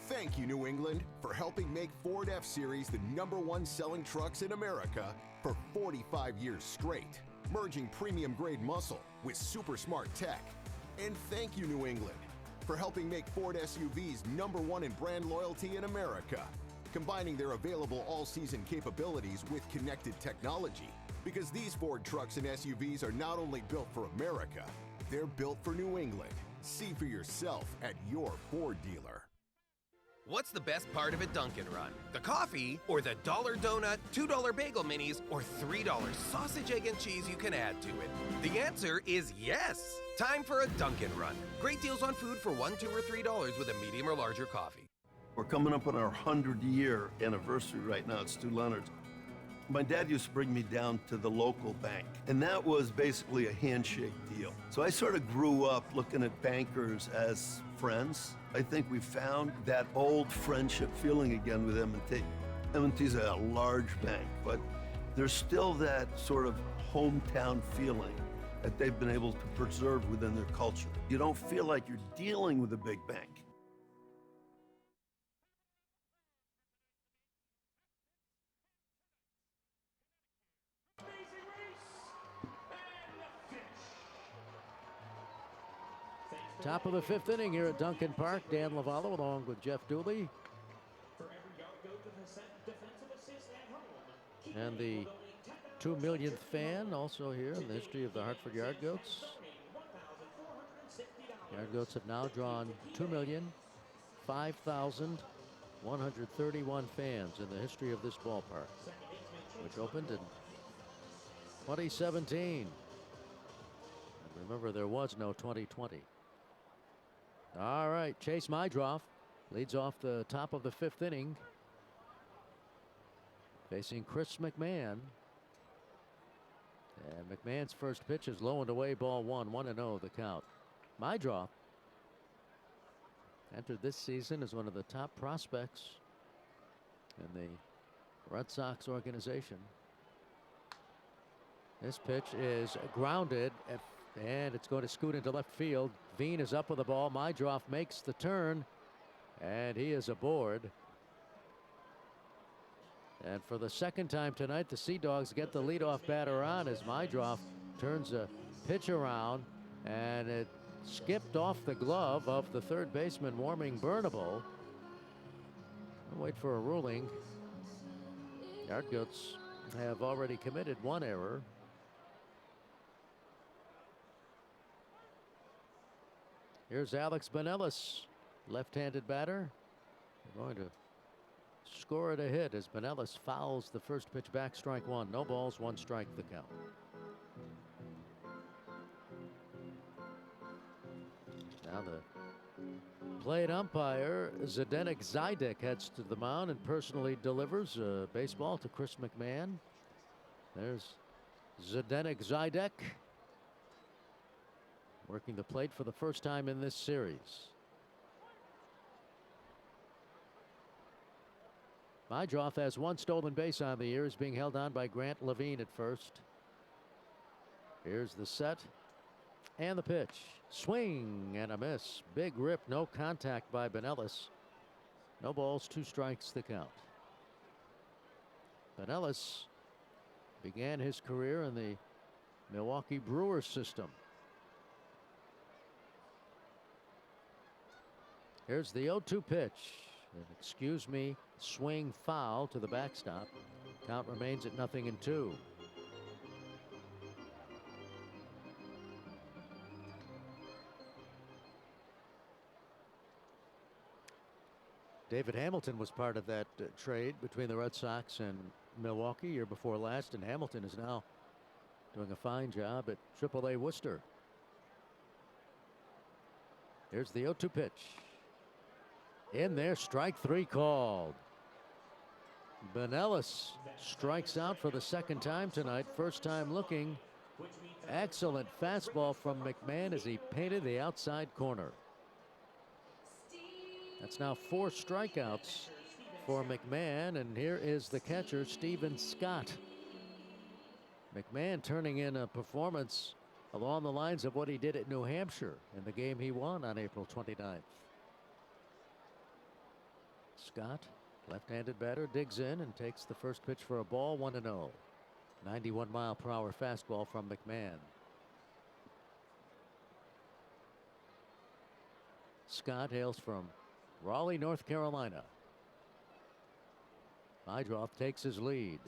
Thank you, New England, for helping make Ford F-Series the #1 selling trucks in America for 45 years straight. Merging premium grade muscle with super smart tech. And thank you, New England, for helping make Ford SUVs #1 in brand loyalty in America. Combining their available all-season capabilities with connected technology. Because these Ford trucks and SUVs are not only built for America, they're built for New England. See for yourself at your Ford dealer. What's the best part of a Dunkin' Run? The coffee, or the $1 donut, $2 bagel minis, or $3 sausage, egg, and cheese you can add to it? The answer is yes! Time for a Dunkin' Run. Great deals on food for $1, $2, or $3 with a medium or larger coffee. We're coming up on our 100-year anniversary right now at Stu Leonard's. My dad used to bring me down to the local bank, and that was basically a handshake deal. So I sort of grew up looking at bankers as friends. I think we found that old friendship feeling again with M&T. M&T's a large bank, but there's still that sort of hometown feeling that they've been able to preserve within their culture. You don't feel like you're dealing with a big bank. Top of the 5th inning here at Duncan Park. Dan Lavallo along with Jeff Dooley. And the 2 millionth fan also here in the history of the Hartford Yard Goats. Yard Goats have now drawn 2,005,131 fans in the history of this ballpark, which opened in 2017. And remember, there was no 2020. All right, Chase Mydroff leads off the top of the 5th inning, facing Chris McMahon. And McMahon's first pitch is low and away, ball 1-0 the count. Mydroff entered this season as one of the top prospects in the Red Sox organization. This pitch is grounded, and it's going to scoot into left field. Veen is up with the ball. Mydroff makes the turn, and he is aboard. And for the second time tonight, the Sea Dogs get the leadoff batter on as Mydroff turns a pitch around, and it skipped off the glove of the third baseman, Warming Burnable. We'll wait for a ruling. Yard Goats have already committed one error. Here's Alex Benelis, left-handed batter. They're going to score it a hit as Benelis fouls the first pitch back, strike one. No balls, 1 strike the count. Now the plate umpire, Zdeněk Zajdek, heads to the mound and personally delivers a baseball to Chris McMahon. There's Zdeněk Zajdek working the plate for the first time in this series. Mydroff has 1 stolen base on the year, is being held on by Grant Levine at first. Here's the set and the pitch. Swing and a miss. Big rip, no contact by Benelis. No balls, 2 strikes the count. Benelis began his career in the Milwaukee Brewers system. Here's the 0-2 pitch. An excuse me swing foul to the backstop. Count remains at 0-2. David Hamilton was part of that trade between the Red Sox and Milwaukee year before last, and Hamilton is now doing a fine job at AAA Worcester. Here's the 0-2 pitch. In there, strike 3 called. Benelis strikes out for the second time tonight. First time looking. Excellent fastball from McMahon as he painted the outside corner. That's now 4 strikeouts for McMahon, and here is the catcher, Stephen Scott. McMahon turning in a performance along the lines of what he did at New Hampshire in the game he won on April 29th. Scott, left-handed batter, digs in and takes the first pitch for a ball, 1-0. 91-mile-per-hour fastball from McMahon. Scott hails from Raleigh, North Carolina. Mydroff takes his lead.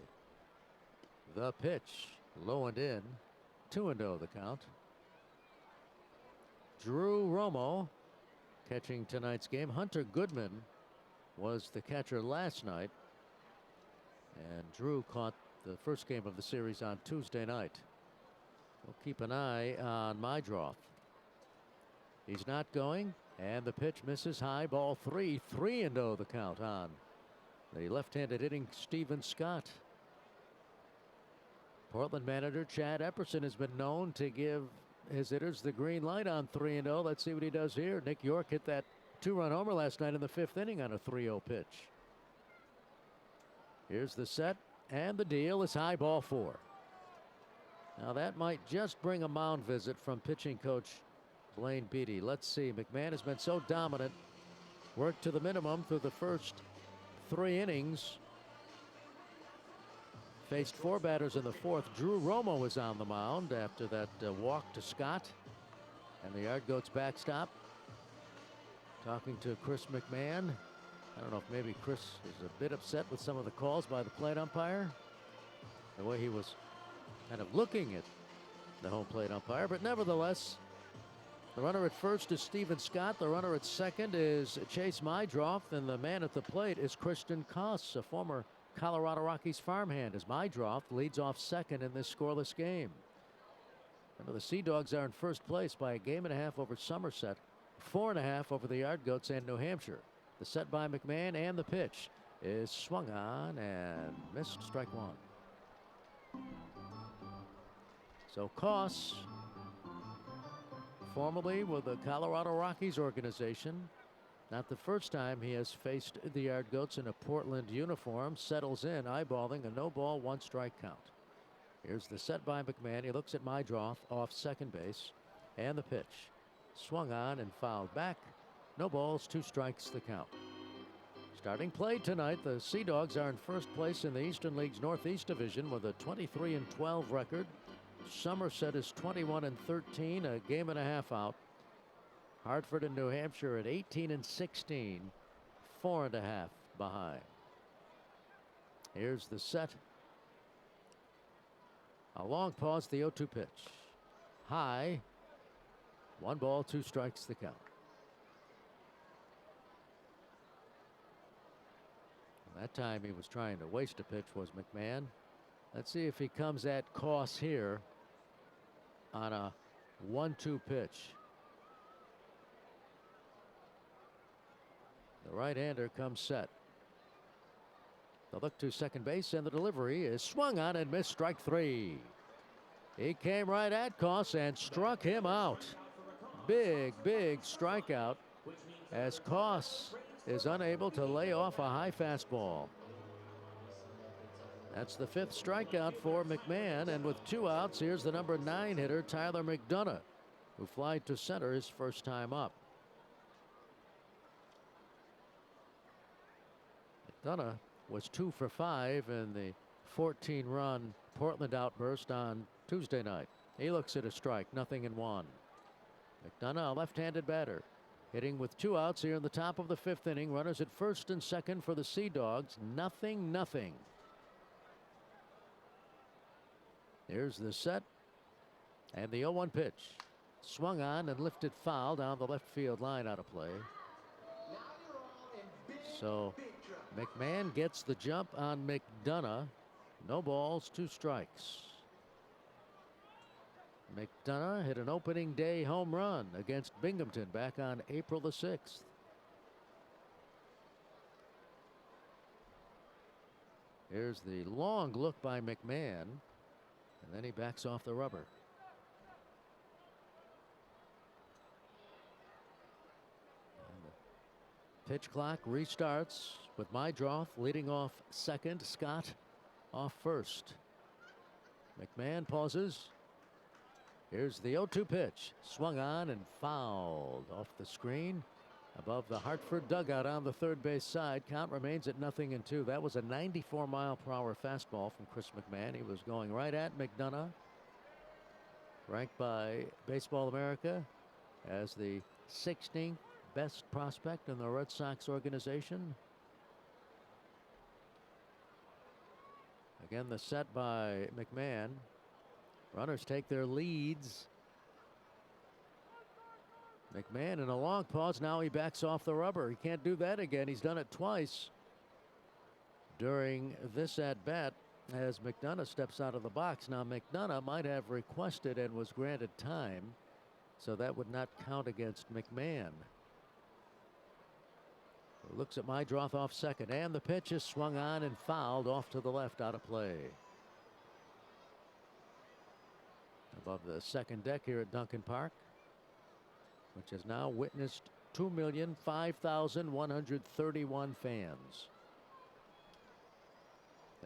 The pitch, low and in, 2-0 the count. Drew Romo catching tonight's game. Hunter Goodman was the catcher last night, and Drew caught the first game of the series on Tuesday night. We'll keep an eye on Mydroff. He's not going, and the pitch misses high, ball 3. 3-0 the count on the left-handed hitting Stephen Scott. Portland manager Chad Epperson has been known to give his hitters the green light on 3-0. Let's see what he does here. Nick York hit that 2-run homer last night in the 5th inning on a 3-0 pitch. Here's the set, and the deal is high, ball 4. Now that might just bring a mound visit from pitching coach Blaine Beatty. Let's see. McMahon has been so dominant. Worked to the minimum through the first 3 innings. Faced 4 batters in the 4th. Drew Romo was on the mound after that walk to Scott. And the Yard Goats backstop. Talking to Chris McMahon. I don't know if maybe Chris is a bit upset with some of the calls by the plate umpire. The way he was kind of looking at the home plate umpire. But nevertheless, the runner at first is Steven Scott. The runner at second is Chase Mydroff. And the man at the plate is Christian Koss, a former Colorado Rockies farmhand, as Mydroff leads off second in this scoreless game. Remember, the Sea Dogs are in first place by a game and a half over Somerset, 4.5 over the Yard Goats and New Hampshire. The set by McMahon, and the pitch is swung on and missed, strike 1. So Koss, formerly with the Colorado Rockies organization, not the first time he has faced the Yard Goats in a Portland uniform, settles in, eyeballing a no-ball, 1-strike count. Here's the set by McMahon. He looks at Mydroff off second base, and the pitch swung on and fouled back. No balls, 2 strikes, the count. Starting play tonight, the Sea Dogs are in first place in the Eastern League's Northeast Division with a 23-12 record. Somerset is 21-13, a game and a half out. Hartford and New Hampshire at 18-16, 4.5 behind. Here's the set. A long pause, the 0-2 pitch. High. 1 ball, 2 strikes, the count. That time he was trying to waste a pitch was McMahon. Let's see if he comes at Koss here on a 1-2 pitch. The right-hander comes set. The look to second base, and the delivery is swung on and missed, strike 3. He came right at Koss and struck him out. Big strikeout as Koss is unable to lay off a high fastball. That's the 5th strikeout for McMahon, and with 2 outs, here's the number 9 hitter, Tyler McDonough, who flied to center his first time up. McDonough was 2 for 5 in the 14-run Portland outburst on Tuesday night. He looks at a strike, 0-1. McDonough, a left-handed batter, hitting with 2 outs here in the top of the 5th inning. Runners at first and second for the Sea Dogs, 0-0. Here's the set, and the 0-1 pitch. Swung on and lifted foul down the left field line, out of play. So McMahon gets the jump on McDonough. No balls, 2 strikes. McDonough hit an opening day home run against Binghamton back on April the 6th. Here's the long look by McMahon, and then he backs off the rubber. And the pitch clock restarts with Mydroff leading off second, Scott off first. McMahon pauses. Here's the 0-2 pitch. Swung on and fouled off the screen above the Hartford dugout on the third base side. Count remains at 0-2. That was a 94-mile-per-hour fastball from Chris McMahon. He was going right at McDonough, ranked by Baseball America as the 16th best prospect in the Red Sox organization. Again, the set by McMahon. Runners take their leads. McMahon in a long pause. Now he backs off the rubber. He can't do that again. He's done it twice during this at bat as McDonough steps out of the box. Now McDonough might have requested and was granted time, so that would not count against McMahon. Looks at Mydroff off second, and the pitch is swung on and fouled off to the left, out of play. Above the second deck here at Duncan Park, which has now witnessed 2,005,131 fans.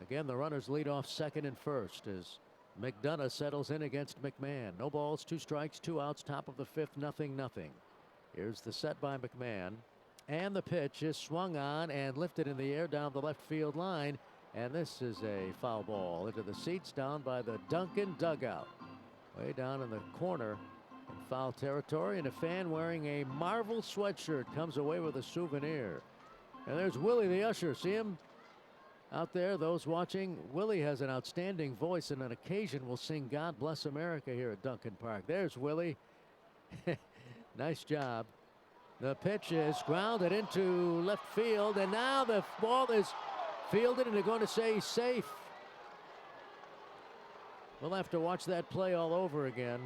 Again, the runners lead off second and first as McDonough settles in against McMahon. No balls, 2 strikes, 2 outs, top of the 5th, 0-0. Here's the set by McMahon. And the pitch is swung on and lifted in the air down the left field line. And this is a foul ball into the seats down by the Duncan dugout. Way down in the corner in foul territory. And a fan wearing a Marvel sweatshirt comes away with a souvenir. And there's Willie the usher. See him out there, those watching? Willie has an outstanding voice and on occasion will sing God Bless America here at Duncan Park. There's Willie. Nice job. The pitch is grounded into left field, and now the ball is fielded, and they're going to say safe. We'll have to watch that play all over again.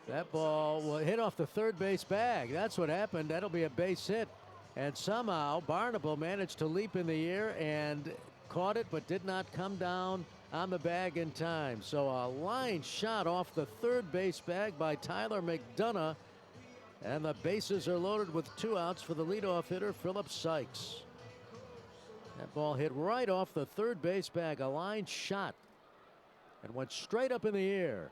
That ball will hit off the third base bag. That's what happened. That'll be a base hit. And somehow Barnable managed to leap in the air and caught it, but did not come down on the bag in time. So a line shot off the third base bag by Tyler McDonough. And the bases are loaded with 2 outs for the leadoff hitter, Philip Sykes. That ball hit right off the third base bag, a line shot, and went straight up in the air.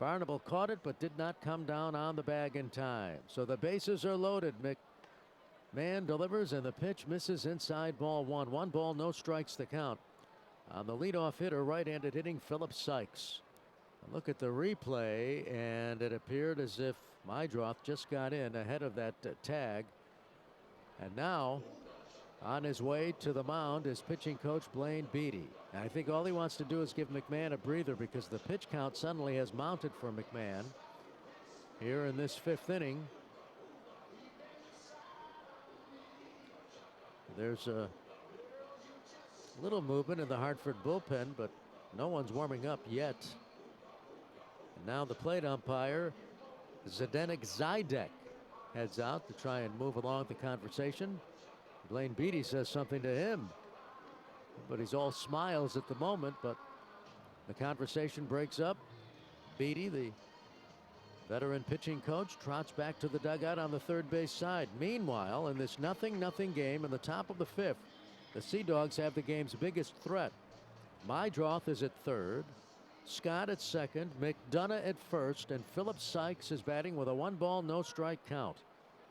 Barnable caught it, but did not come down on the bag in time. So the bases are loaded. McMahon delivers, and the pitch misses inside ball 1. 1 ball, no strikes to count on the leadoff hitter, right-handed hitting Philip Sykes. Look at the replay, and it appeared as if Mydroth just got in ahead of that tag. And now on his way to the mound is pitching coach Blaine Beatty. And I think all he wants to do is give McMahon a breather because the pitch count suddenly has mounted for McMahon here in this 5th inning. There's a little movement in the Hartford bullpen, but no one's warming up yet. And now the plate umpire, Zdenek Zidek, heads out to try and move along the conversation. Blaine Beatty says something to him, but he's all smiles at the moment. But the conversation breaks up. Beatty, the veteran pitching coach, trots back to the dugout on the third base side. Meanwhile, in this 0-0 game in the top of the 5th, the Sea Dogs have the game's biggest threat. Mydroth is at third, Scott at second, McDonough at first, and Philip Sykes is batting with a 1 ball, no strike count.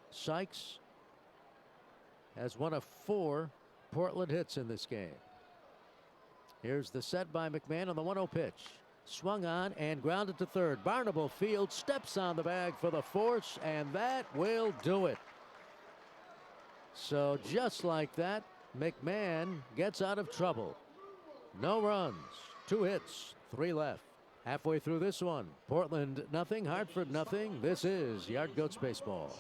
Sykes has one of 4 Portland hits in this game. Here's the set by McMahon on the 1-0 pitch. Swung on and grounded to third. Barnable Field steps on the bag for the force, and that will do it. So just like that, McMahon gets out of trouble. No runs, 2 hits, 3 left. Halfway through this one, Portland nothing, Hartford nothing. This is Yard Goats Baseball.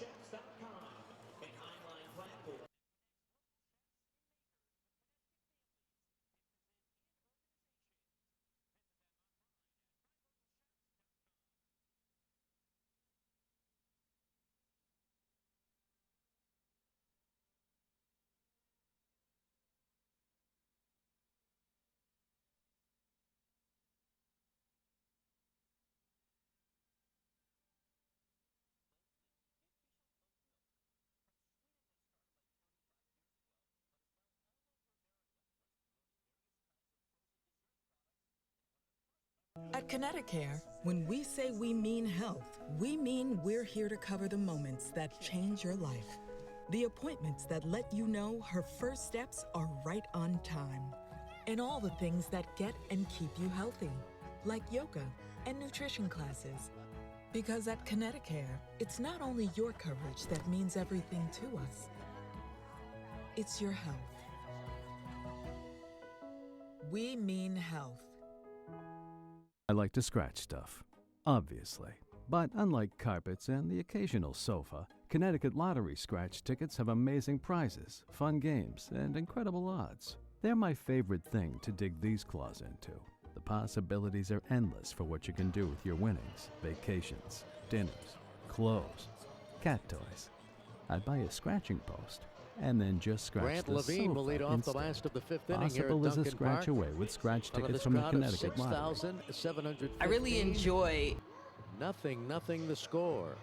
At ConnectiCare, when we say we mean health, we mean we're here to cover the moments that change your life. The appointments that let you know her first steps are right on time. And all the things that get and keep you healthy, like yoga and nutrition classes. Because at ConnectiCare, it's not only your coverage that means everything to us. It's your health. We mean health. I like to scratch stuff, obviously. But unlike carpets and the occasional sofa, Connecticut Lottery scratch tickets have amazing prizes, fun games, and incredible odds. They're my favorite thing to dig these claws into. The possibilities are endless for what you can do with your winnings. Vacations, dinners, clothes, cat toys. I'd buy a scratching post and then just scratch Grant the Levine sofa will lead off instead. the last of the 5th inning here Possible at as a Duncan scratch Park. away with scratch Front of tickets this from the crowd of Connecticut Lottery. 6,715. I really enjoy. 0-0 the score.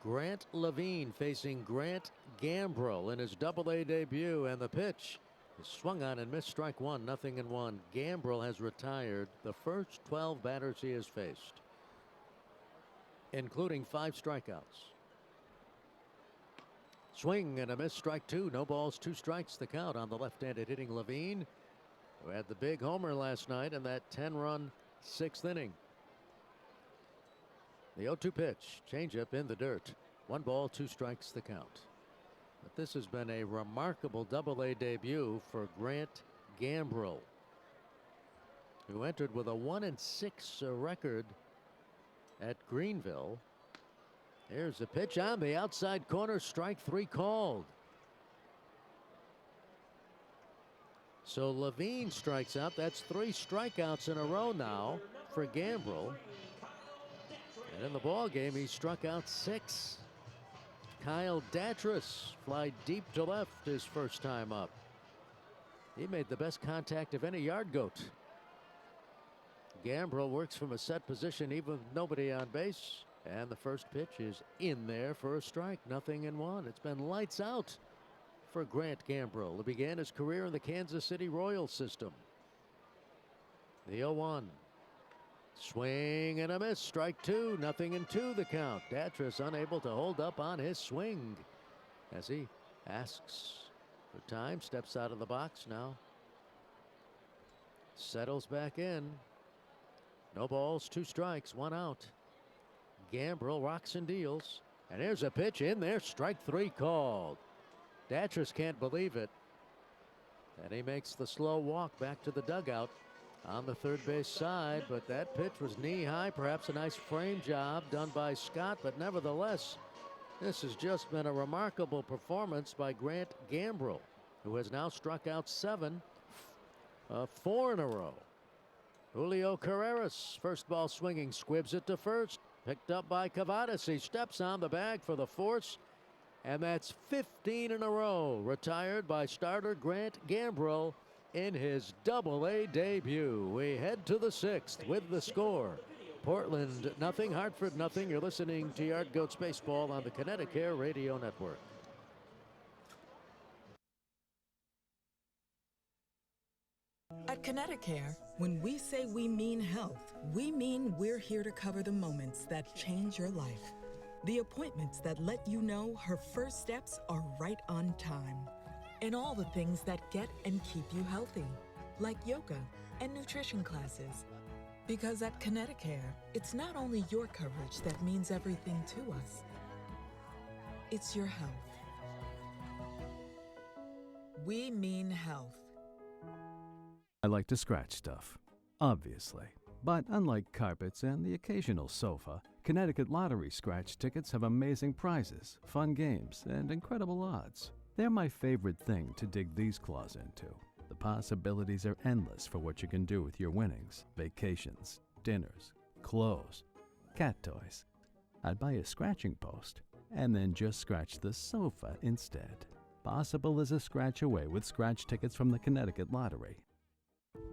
Grant Levine facing Grant Gambrell in his Double-A debut, and the pitch is swung on and missed. Strike one, 0-1. Gambrell has retired the first 12 batters he has faced, including 5 strikeouts. Swing and a miss. Strike two. No balls, 2 strikes the count on the left-handed hitting Levine, who had the big homer last night in that 10-run 6th inning. The 0-2 pitch, changeup in the dirt. 1 ball, 2 strikes the count. But this has been a remarkable Double-A debut for Grant Gambrell, who entered with a 1-6 record at Greenville. Here's a pitch on the outside corner. Strike 3 called. So Levine strikes out. That's 3 strikeouts in a row now for Gambrell. And in the ball game, he struck out 6. Kyle Datras fly deep to left his first time up. He made the best contact of any yard goat. Gambrell works from a set position even with nobody on base. And the first pitch is in there for a strike. 0-1. It's been lights out for Grant Gambrell, who began his career in the Kansas City Royals system. The 0-1. Swing and a miss. Strike two. 0-2 the count. Datras unable to hold up on his swing as he asks for time. Steps out of the box now. Settles back in. No balls, 2 strikes, 1 out. Gambrell rocks and deals. And here's a pitch in there. Strike 3 called. Datras can't believe it. And he makes the slow walk back to the dugout on the third base side, but that pitch was knee high. Perhaps a nice frame job done by Scott, but nevertheless, this has just been a remarkable performance by Grant Gambrell, who has now struck out 7, 4 in a row. Julio Carreras, first ball swinging, squibs it to first, picked up by Cavadas. He steps on the bag for the force, and that's 15 in a row retired by starter Grant Gambrell in his Double-A debut. We head to the 6th with the score. Portland 0, Hartford 0. You're listening to Yard Goats Baseball on the Connecticut Radio Network. At Connecticut, when we say we mean health, we mean we're here to cover the moments that change your life. The appointments that let you know her first steps are right on time. And all the things that get and keep you healthy, like yoga and nutrition classes. Because at Connecticut, it's not only your coverage that means everything to us. It's your health. We mean health. I like to scratch stuff, obviously. But unlike carpets and the occasional sofa, Connecticut Lottery scratch tickets have amazing prizes, fun games, and incredible odds. They're my favorite thing to dig these claws into. The possibilities are endless for what you can do with your winnings. Vacations, dinners, clothes, cat toys. I'd buy a scratching post and then just scratch the sofa instead. Possible as a scratch away with scratch tickets from the Connecticut Lottery.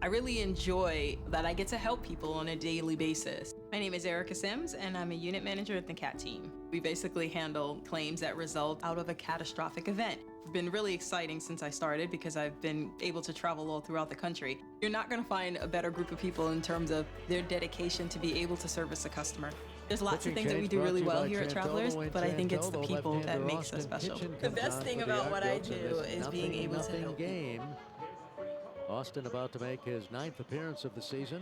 I really enjoy that I get to help people on a daily basis. My name is Erica Sims, and I'm a unit manager at the CAT team. We basically handle claims that result out of a catastrophic event. It's been really exciting since I started because I've been able to travel all throughout the country. You're not going to find a better group of people in terms of their dedication to be able to service a customer. There's lots of things that we do really well here at Travelers, but I think it's the people that makes us special. The best thing about what I do is being able to help people. Austin about to make his 9th appearance of the season.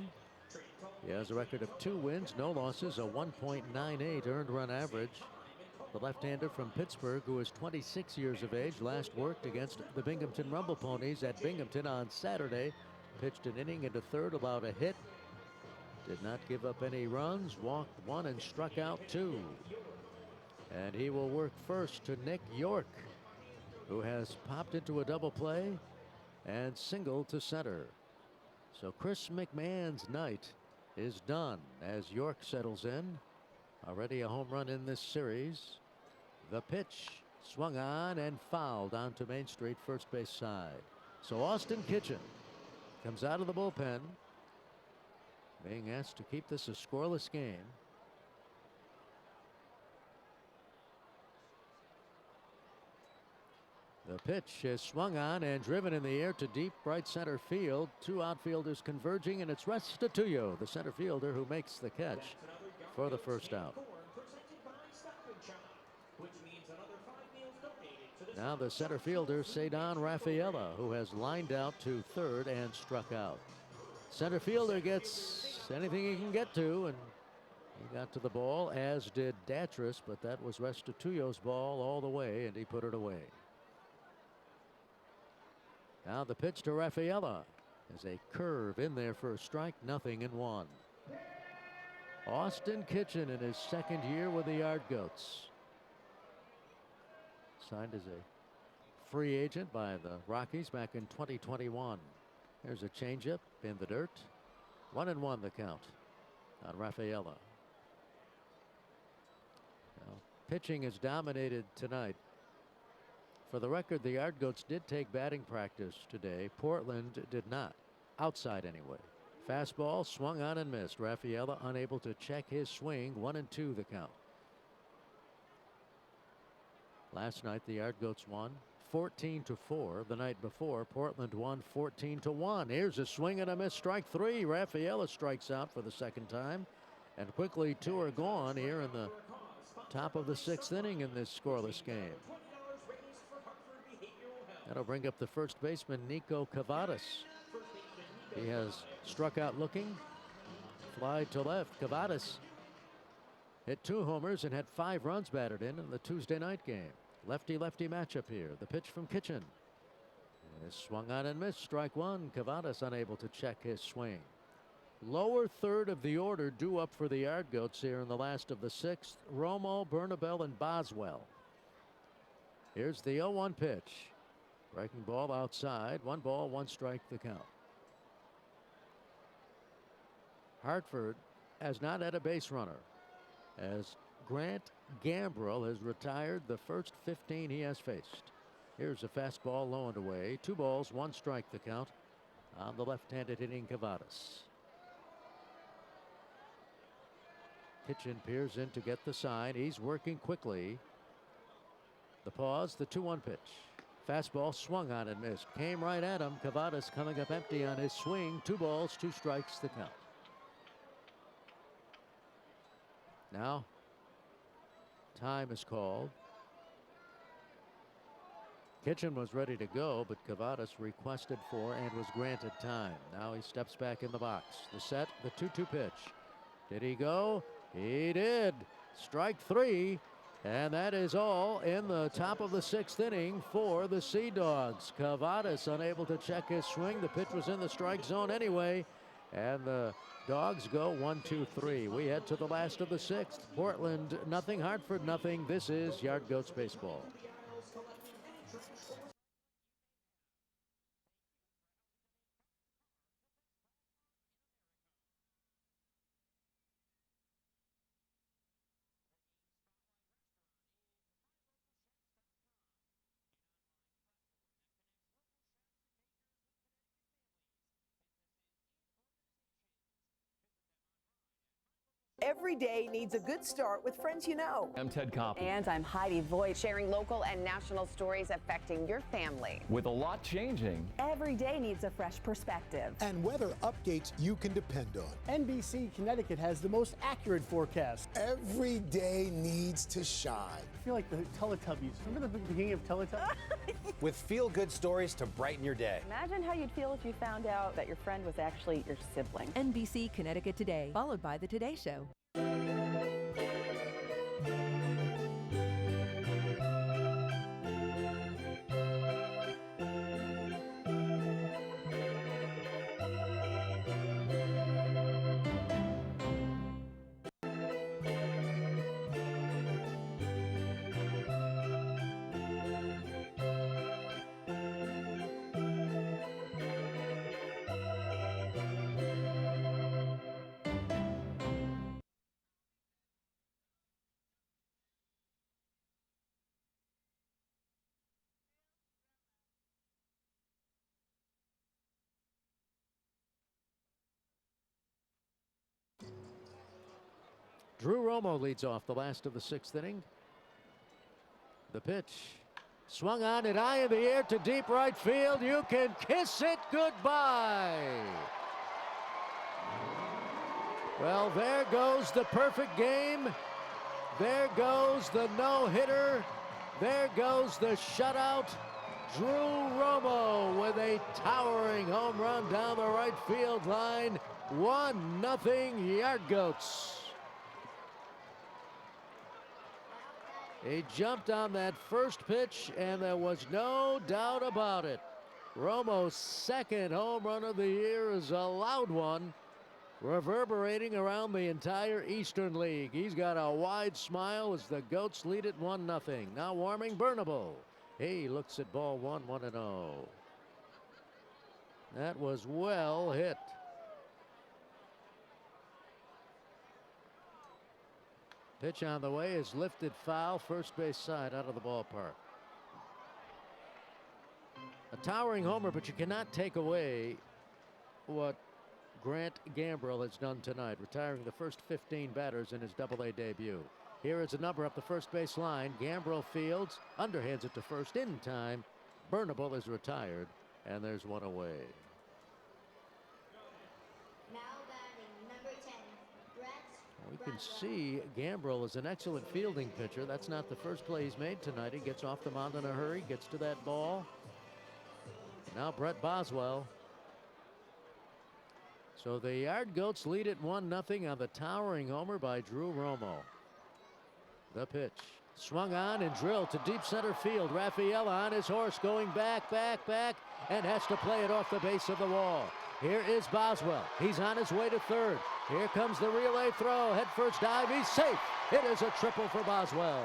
He has a record of 2 wins, no losses, a 1.98 earned run average. The left-hander from Pittsburgh, who is 26 years of age, last worked against the Binghamton Rumble Ponies at Binghamton on Saturday. Pitched an inning into third, allowed a hit. Did not give up any runs, walked 1 and struck out 2. And he will work first to Nick York, who has popped into a double play and single to center. So Chris McMahon's night is done as York settles in. Already a home run in this series. The pitch swung on and fouled onto Main Street, first base side. So Austin Kitchen comes out of the bullpen, being asked to keep this a scoreless game. The pitch is swung on and driven in the air to deep right center field. Two outfielders converging, and it's Restituyo, the center fielder, who makes the catch for the first out. Now the center fielder, Cedon Rafaela, who has lined out to third and struck out. Center fielder gets anything he can get to, and he got to the ball, as did Datris, but that was Restituyo's ball all the way, and he put it away. Now the pitch to Rafaela is a curve in there for a strike, 0-1. Austin Kitchen in his second year with the Yard Goats. Signed as a free agent by the Rockies back in 2021. There's a changeup in the dirt. 1-1 the count on Rafaela. Now, pitching is dominated tonight. For the record, the Yard Goats did take batting practice today. Portland did not. Outside anyway. Fastball swung on and missed. Rafaela unable to check his swing. 1-2 the count. Last night the Yard Goats won 14-4. The night before, Portland won 14-1. Here's a swing and a miss. Strike three. Rafaela strikes out for the second time. And quickly two are gone here in the top of the sixth inning in this scoreless game. That'll bring up the first baseman, Nico Cavadas. He has struck out looking. Fly to left. Cavadas hit 2 homers and had 5 runs batted in the Tuesday night game. Lefty-lefty matchup here. The pitch from Kitchen is swung on and missed. Strike one. Cavadas unable to check his swing. Lower third of the order due up for the Yard Goats here in the last of the sixth. Romo, Bernabel, and Boswell. Here's the 0-1 pitch. Breaking ball outside. 1 ball, 1 strike the count. Hartford has not had a base runner, as Grant Gambrell has retired the first 15 he has faced. Here's a fastball low and away. 2 balls, 1 strike the count on the left-handed hitting Cavadas. Kitchen peers in to get the sign. He's working quickly. The pause, the 2-1 pitch. Fastball swung on and missed. Came right at him. Cavadas coming up empty on his swing. 2 balls, 2 strikes the count. Now time is called. Kitchen was ready to go, but Cavadas requested for and was granted time. Now he steps back in the box. The set, the 2-2 pitch. Did he go? He did. Strike 3. And that is all in the top of the 6th inning for the Sea Dogs. Cavadas unable to check his swing. The pitch was in the strike zone anyway. And the Dogs go 1-2-3. We head to the last of the 6th. Portland nothing, Hartford nothing. This is Yard Goats baseball. Every day needs a good start with friends you know. I'm Ted Koppel. And I'm Heidi Voigt, sharing local and national stories affecting your family. With a lot changing, every day needs a fresh perspective. And weather updates you can depend on. NBC Connecticut has the most accurate forecast. Every day needs to shine. I feel like the Teletubbies. Remember the beginning of Teletubbies? With feel-good stories to brighten your day. Imagine how you'd feel if you found out that your friend was actually your sibling. NBC Connecticut Today, followed by The Today Show. Drew Romo leads off the last of the 6th inning. The pitch Swung on it high in the air to deep right field. You can kiss it goodbye. Well, there goes the perfect game. There goes the no-hitter. There goes the shutout. Drew Romo with a towering home run down the right field line. 1-0 Yard Goats. He jumped on that first pitch, and there was no doubt about it. Romo's second home run of the year is a loud one, reverberating around the entire Eastern League. He's got a wide smile as the Goats lead it 1-0. Now warming Burnable. He looks at ball 1-0. That was well hit. Pitch on the way is lifted foul, first base side out of the ballpark. A towering homer, but you cannot take away what Grant Gambrill has done tonight, retiring the first 15 batters in his Double-A debut. Here is a number up the first base line. Gambrill fields, underhands it to first in time. Burnable is retired, and there's one away. We can see Gambrill is an excellent fielding pitcher. That's not the first play he's made tonight. He gets off the mound in a hurry, gets to that ball. Now Brett Boswell. So the Yard Goats lead it 1-0 on the towering homer by Drew Romo. The pitch. Swung on and drilled to deep center field. Rafaela on his horse going back, and has to play it off the base of the wall. Here is Boswell. He's on his way to third. Here comes the relay throw. Head first dive. He's safe. It is a triple for Boswell.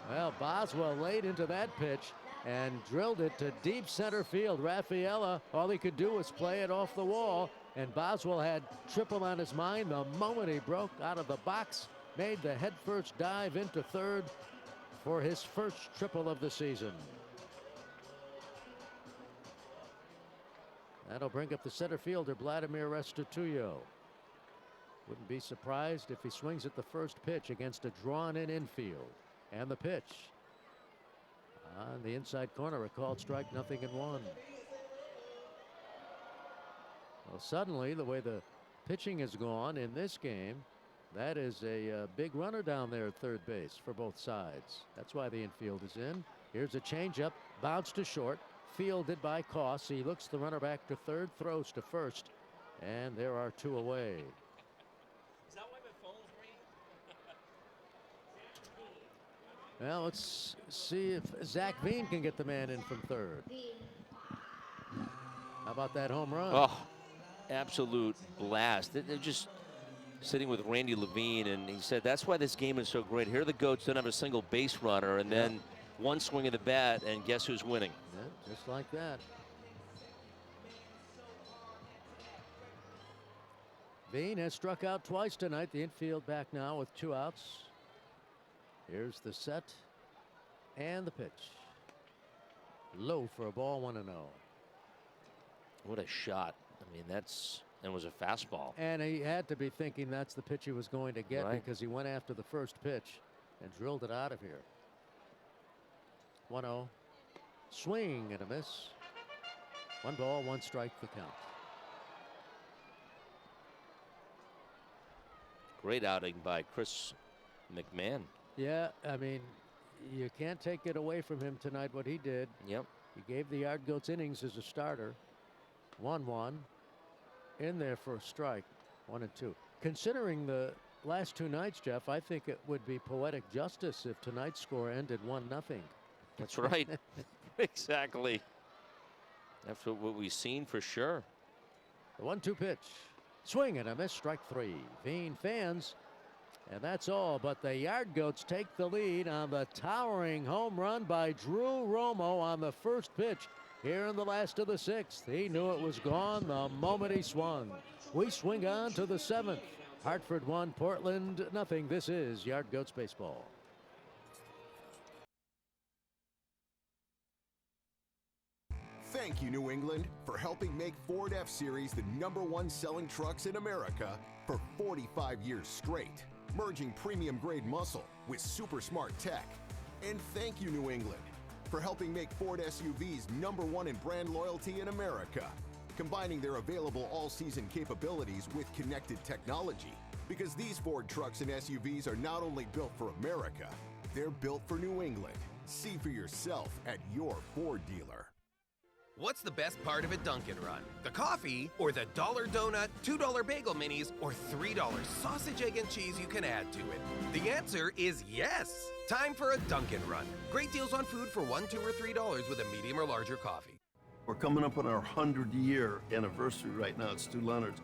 Well, Boswell laid into that pitch and drilled it to deep center field. Rafaela, all he could do was play it off the wall, and Boswell had triple on his mind the moment he broke out of the box, made the head first dive into third for his first triple of the season. That'll bring up the center fielder, Vladimir Restituyo. Wouldn't be surprised if he swings at the first pitch against a drawn-in infield. And the pitch. On the inside corner, a called strike, 0-1. Well, suddenly, the way the pitching has gone in this game, that is a big runner down there at third base for both sides. That's why the infield is in. Here's a changeup, bounce to short, fielded by Koss. He looks the runner back to third, throws to first, and there are two away. Is that why my phone's ringing? Well, let's see if Zach Veen can get the man in from third. How about that home run? Oh, absolute blast. They're just sitting with Randy Levine, and he said that's why this game is so great. Here the Goats don't have a single base runner, and then one swing of the bat, and guess who's winning? Yeah, just like that. Veen has struck out twice tonight. The infield back now with 2 outs. Here's the set and the pitch. Low for a ball, 1-0. What a shot. I mean, and was a fastball. And he had to be thinking that's the pitch he was going to get, because he went after the first pitch and drilled it out of here. 1-0. Swing and a miss. 1 ball, 1 strike, the count. Great outing by Chris McMahon. Yeah, I mean, you can't take it away from him tonight what he did. Yep. He gave the Yard Goats innings as a starter. 1-1. In there for a strike. 1-2. Considering the last 2 nights, Jeff, I think it would be poetic justice if tonight's score ended 1-0. That's right. Exactly. That's what we've seen for sure. The 1-2 pitch. Swing and a miss, strike 3. Veen fans. And that's all, but the Yard Goats take the lead on the towering home run by Drew Romo on the first pitch here in the last of the 6th. He knew it was gone the moment he swung. We swing on to the 7th. Hartford 1, Portland 0. This is Yard Goats baseball. thank you, New England, for helping make Ford F-Series the #1 selling trucks in America for 45 years straight, merging premium grade muscle with super smart tech. And thank you, New England, for helping make Ford SUVs #1 in brand loyalty in America, combining their available all-season capabilities with connected technology. Because these Ford trucks and SUVs are not only built for America, they're built for New England. See for yourself at your Ford dealer. What's the best part of a Dunkin' Run? The coffee, or the $1 donut, $2 bagel minis, or $3 sausage, egg, and cheese you can add to it? The answer is yes! Time for a Dunkin' Run. Great deals on food for $1, $2, or $3 with a medium or larger coffee. We're coming up on our 100-year anniversary right now at Stu Leonard's.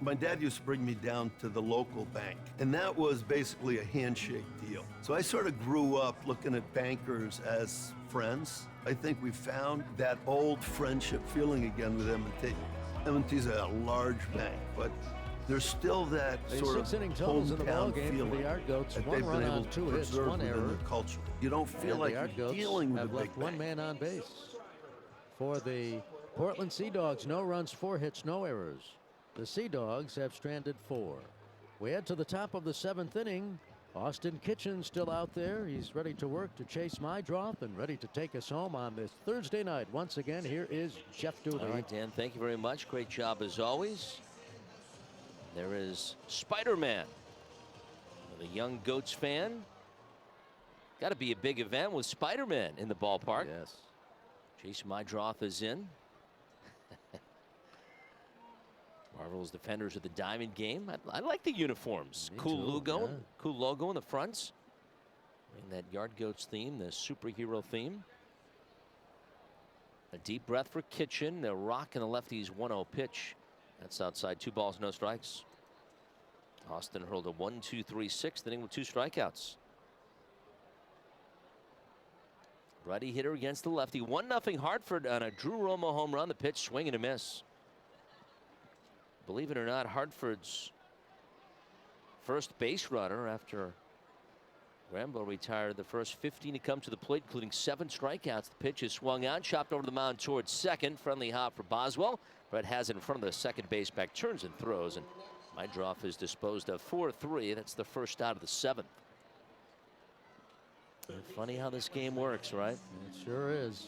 My dad used to bring me down to the local bank, and that was basically a handshake deal. So I sort of grew up looking at bankers as friends. I think we found that old friendship feeling again with M&T. M&T's a large bank, but there's still that sort of hometown feeling for the Yard Goats. that One they've run been on, able to 2 hits, preserve 1 within error. their culture. You don't feel And like the Yard you're Goats dealing with a have big left 1 bank. man on base. For the Portland Sea Dogs, no runs, 4 hits, no errors. The Sea Dogs have stranded 4. We head to the top of the 7th inning. Austin Kitchen still out there. He's ready to work to chase my drop and ready to take us home on this Thursday night. Once again, here is Jeff Dooley. All right, Dan, thank you very much. Great job as always. There is Spider-Man, the young Goats fan. Got to be a big event with Spider-Man in the ballpark. Yes. Chase Mydroth is in. Marvel's defenders of the Diamond game. I like the uniforms. Me Cool too, logo. yeah. Cool logo in the fronts. And that Yard Goats theme, the superhero theme. A deep breath for Kitchen. They're rocking the lefties 1-0 pitch. That's outside. 2 balls, no strikes. Austin hurled a 1-2-3 6th inning with 2 strikeouts. Righty hitter against the lefty. 1-0 Hartford on a Drew Romo home run. The pitch swing and a miss. Believe it or not, Hartford's first base runner after Rambo retired, the first 15 to come to the plate, including 7 strikeouts. The pitch is swung out, chopped over the mound towards second. Friendly hop for Boswell. Brett has it in front of the second base back, turns and throws, and Mydroth is disposed of 4-3. That's the first out of the 7th. Funny how this game works, right? It sure is.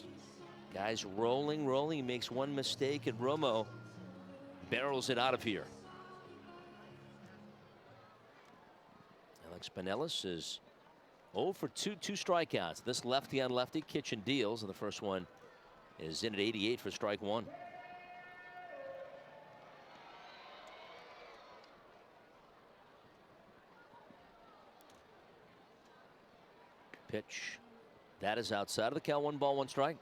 Guys rolling. He makes 1 mistake, and Romo barrels it out of here. Alex Pinellas is 0 for 2, 2 strikeouts. This lefty on lefty, Kitchen deals, and the first one is in at 88 for strike 1. Pitch. That is outside of the count. 1 ball, 1 strike.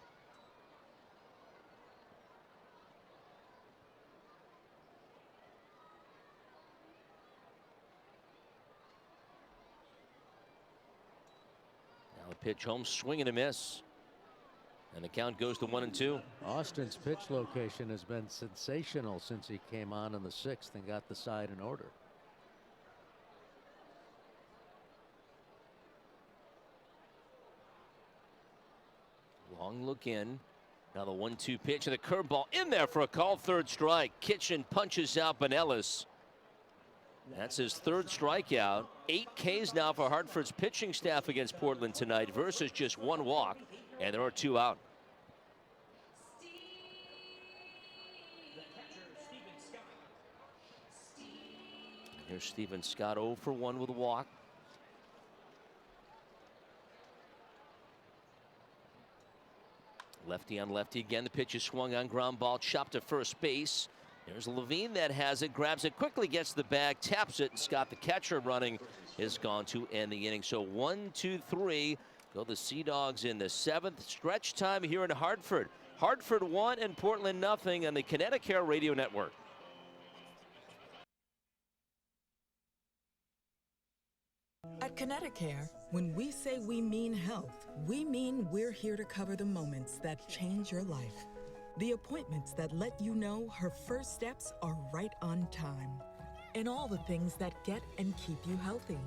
Now the pitch home, swing and a miss. And the count goes to 1-2. Austin's pitch location has been sensational since he came on in the 6th and got the side in order. Long look in. Now the 1-2 pitch and the curveball in there for a called 3rd strike. Kitchen punches out Pinellas. That's his 3rd strikeout. 8 Ks now for Hartford's pitching staff against Portland tonight versus just 1 walk. And there are 2 out. Here's Stephen Scott 0 for 1 with a walk. Lefty on lefty again. The pitch is swung on, ground ball, chopped to first base. There's Levine that has it, grabs it quickly, gets the bag, taps it. Scott, the catcher, running, is gone to end the inning. So 1, 2, 3 go the Sea Dogs in the 7th. Stretch time here in Hartford. Hartford 1 and Portland 0 on the Connecticut Radio Network. At Connecticut, when we say we mean health, we mean we're here to cover the moments that change your life. The appointments that let you know her first steps are right on time. And all the things that get and keep you healthy,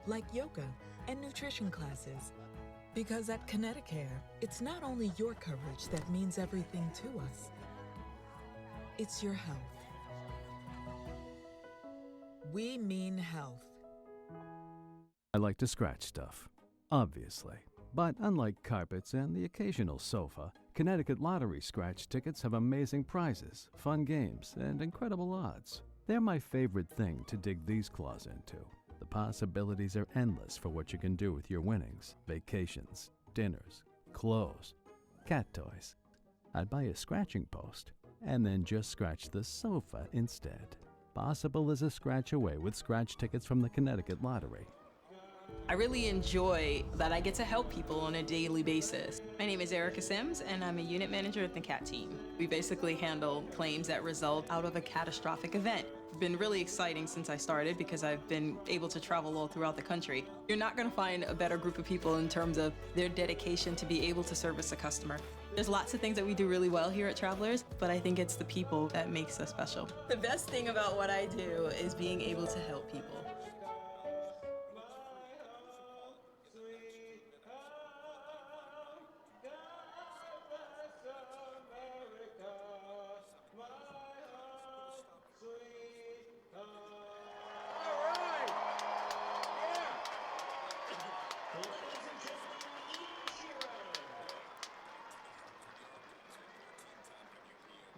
like yoga and nutrition classes. Because at Connecticut, it's not only your coverage that means everything to us, it's your health. We mean health. I like to scratch stuff, obviously. But unlike carpets and the occasional sofa, Connecticut Lottery scratch tickets have amazing prizes, fun games, and incredible odds. They're my favorite thing to dig these claws into. The possibilities are endless for what you can do with your winnings. Vacations, dinners, clothes, cat toys. I'd buy a scratching post and then just scratch the sofa instead. Possible is a scratch away with scratch tickets from the Connecticut Lottery. I really enjoy that I get to help people on a daily basis. My name is Erica Sims, and I'm a unit manager at the CAT team. We basically handle claims that result out of a catastrophic event. It's been really exciting since I started because I've been able to travel all throughout the country. You're not going to find a better group of people in terms of their dedication to be able to service a customer. There's lots of things that we do really well here at Travelers, but I think it's the people that makes us special. The best thing about what I do is being able to help people.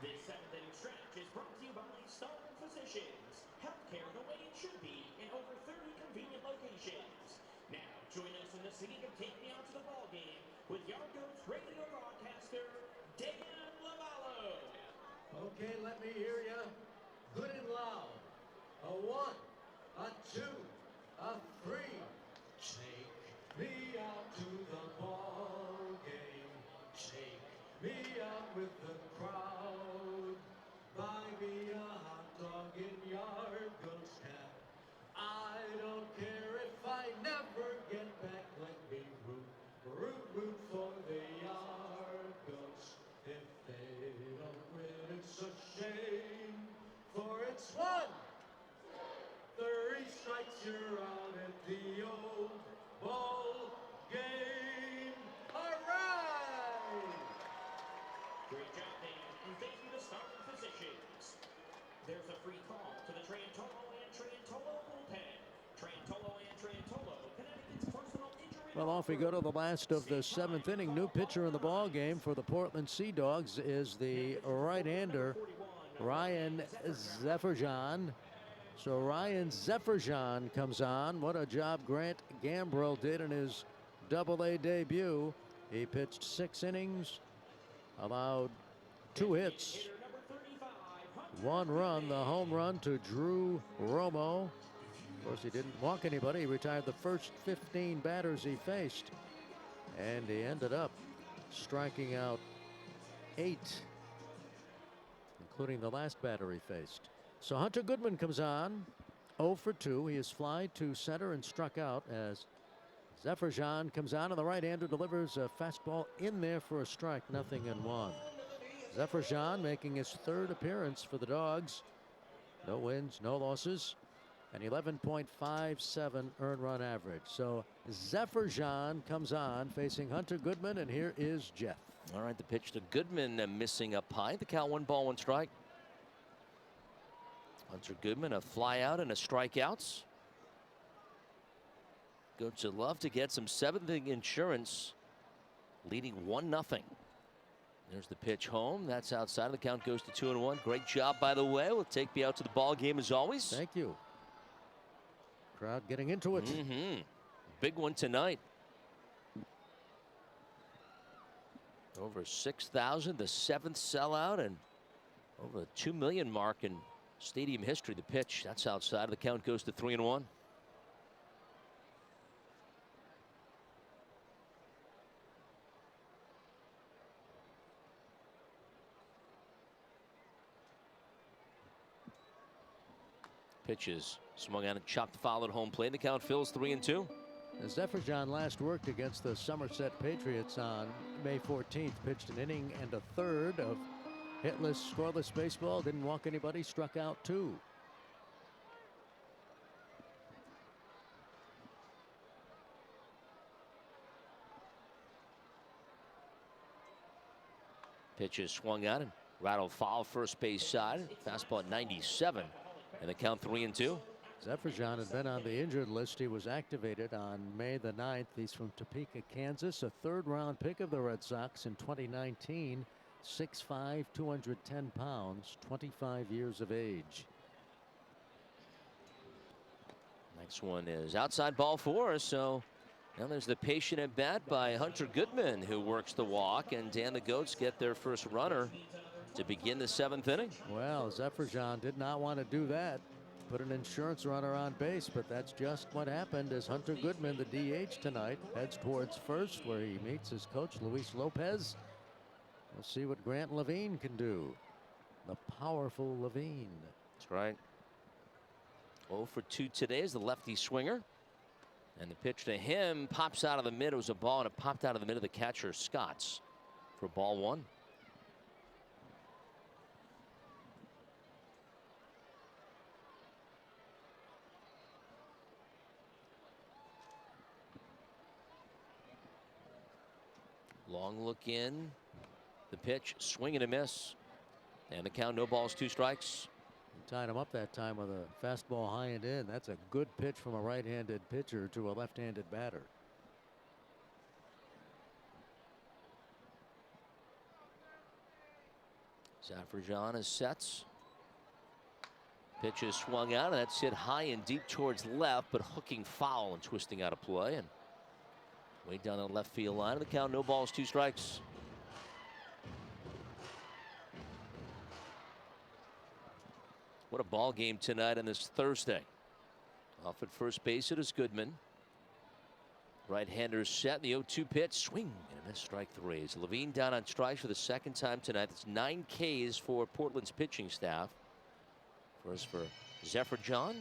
This seventh-inning stretch is brought to you by Star Physicians. Healthcare the way it should be in over 30 convenient locations. Now, join us in the singing of Take Me Out to the Ball Game with Yard Goats radio broadcaster, Dan Lavallo. Okay, let me hear you. Good and loud. A 1, a 2, a 3. Take me out to the ball game. Take me out with the crowd. Buy me a hot dog in Yard Goats cap. I don't care if I never get back. Let me root for the Yard Goats. If they don't win, it's a shame. For it's 1, 3 strikes, you're out at the old ball game. All right! Great job, Dan, and thank you to Star Physicians. There's a free call to the Trantolo and Trantolo bullpen. Trantolo and Trantolo, Connecticut's personal injury. Well, off we go to the last of the seventh inning. New pitcher in the ball game for the Portland Sea Dogs is the right-hander Ryan Zefferjan. So Ryan Zefferjan comes on. What a job Grant Gambrell did in his Double-A debut. He pitched 6 innings, allowed 2 hits, 1 run, the home run to Drew Romo. Of course, he didn't walk anybody. He retired the first 15 batters he faced, and he ended up striking out 8, including the last batter he faced. So Hunter Goodman comes on, 0 for 2. He is fly to center and struck out as Zefferjan comes on, and the right-hander delivers a fastball in there for a strike, 0-1. Zefferjan making his 3rd appearance for the Dogs. No wins, no losses, an 11.57 earned run average. So Zefferjan comes on facing Hunter Goodman, and here is Jeff. All right, the pitch to Goodman, missing up high. The count 1 ball, 1 strike. Hunter Goodman, a fly out and a strikeouts. Goats would love to get some 7th-inning insurance, leading 1-0. There's the pitch home. That's outside. The count goes to 2-1. Great job, by the way. We'll take me out to the ball game as always. Thank you. Crowd getting into it. Big one tonight. Over 6,000, the 7th sellout, and over the 2 million mark in stadium history. The pitch, that's outside. The count goes to 3-1. Pitch is swung on and chopped, followed home plate. The count fills 3-2. As Zefferjan last worked against the Somerset Patriots on May 14th, pitched an inning and a 1/3 of hitless, scoreless baseball. Didn't walk anybody, struck out 2. Pitch is swung out and rattled foul first base side. Fastball at 97. And the count 3-2. Zephyr had been on the injured list. He was activated on May the 9th. He's from Topeka, Kansas, a third-round pick of the Red Sox in 2019. 6'5", 210 pounds, 25 years of age. Next one is outside ball 4. So now there's the patient at bat by Hunter Goodman, who works the walk, and Dan the Goats get their first runner to begin the 7th inning. Well, Zephyr did not want to do that. Put an insurance runner on base, but that's just what happened as Hunter Goodman, the DH tonight, heads towards first where he meets his coach, Luis Lopez. We'll see what Grant Levine can do. The powerful Levine. That's right. 0 for 2 today is the lefty swinger. And the pitch to him pops out of the mid. It was a ball, and it popped out of the mid of the catcher, Scotts, for ball 1. Long look in. The pitch, swing and a miss. And the count, no balls, 2 strikes. Tied him up that time with a fastball high and in. That's a good pitch from a right-handed pitcher to a left-handed batter. Zafrajan is sets. Pitch is swung out, and that's hit high and deep towards left, but hooking foul and twisting out of play. And way down the left field line. The count, no balls, 2 strikes. What a ball game tonight on this Thursday. Off at first base, it is Goodman. Right-hander set. The 0-2 pitch. Swing and a miss. Strike 3. It's Levine down on strikes for the 2nd time tonight. That's 9 Ks for Portland's pitching staff. First for Zephyr John,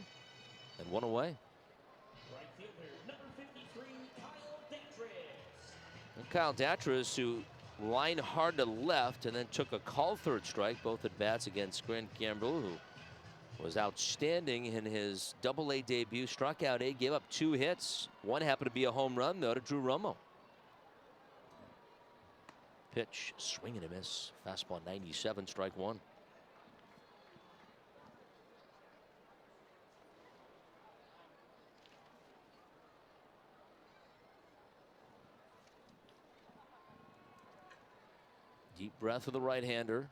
and 1 away. Right fielder, number 53, Kyle Datris. And Kyle Datris, who lined hard to left and then took a call third strike, both at bats against Grant Gamble, who was outstanding in his Double-A debut. Struck out 8, gave up 2 hits. One happened to be a home run, though, to Drew Romo. Pitch, swing and a miss. Fastball 97, strike 1. Deep breath of the right-hander.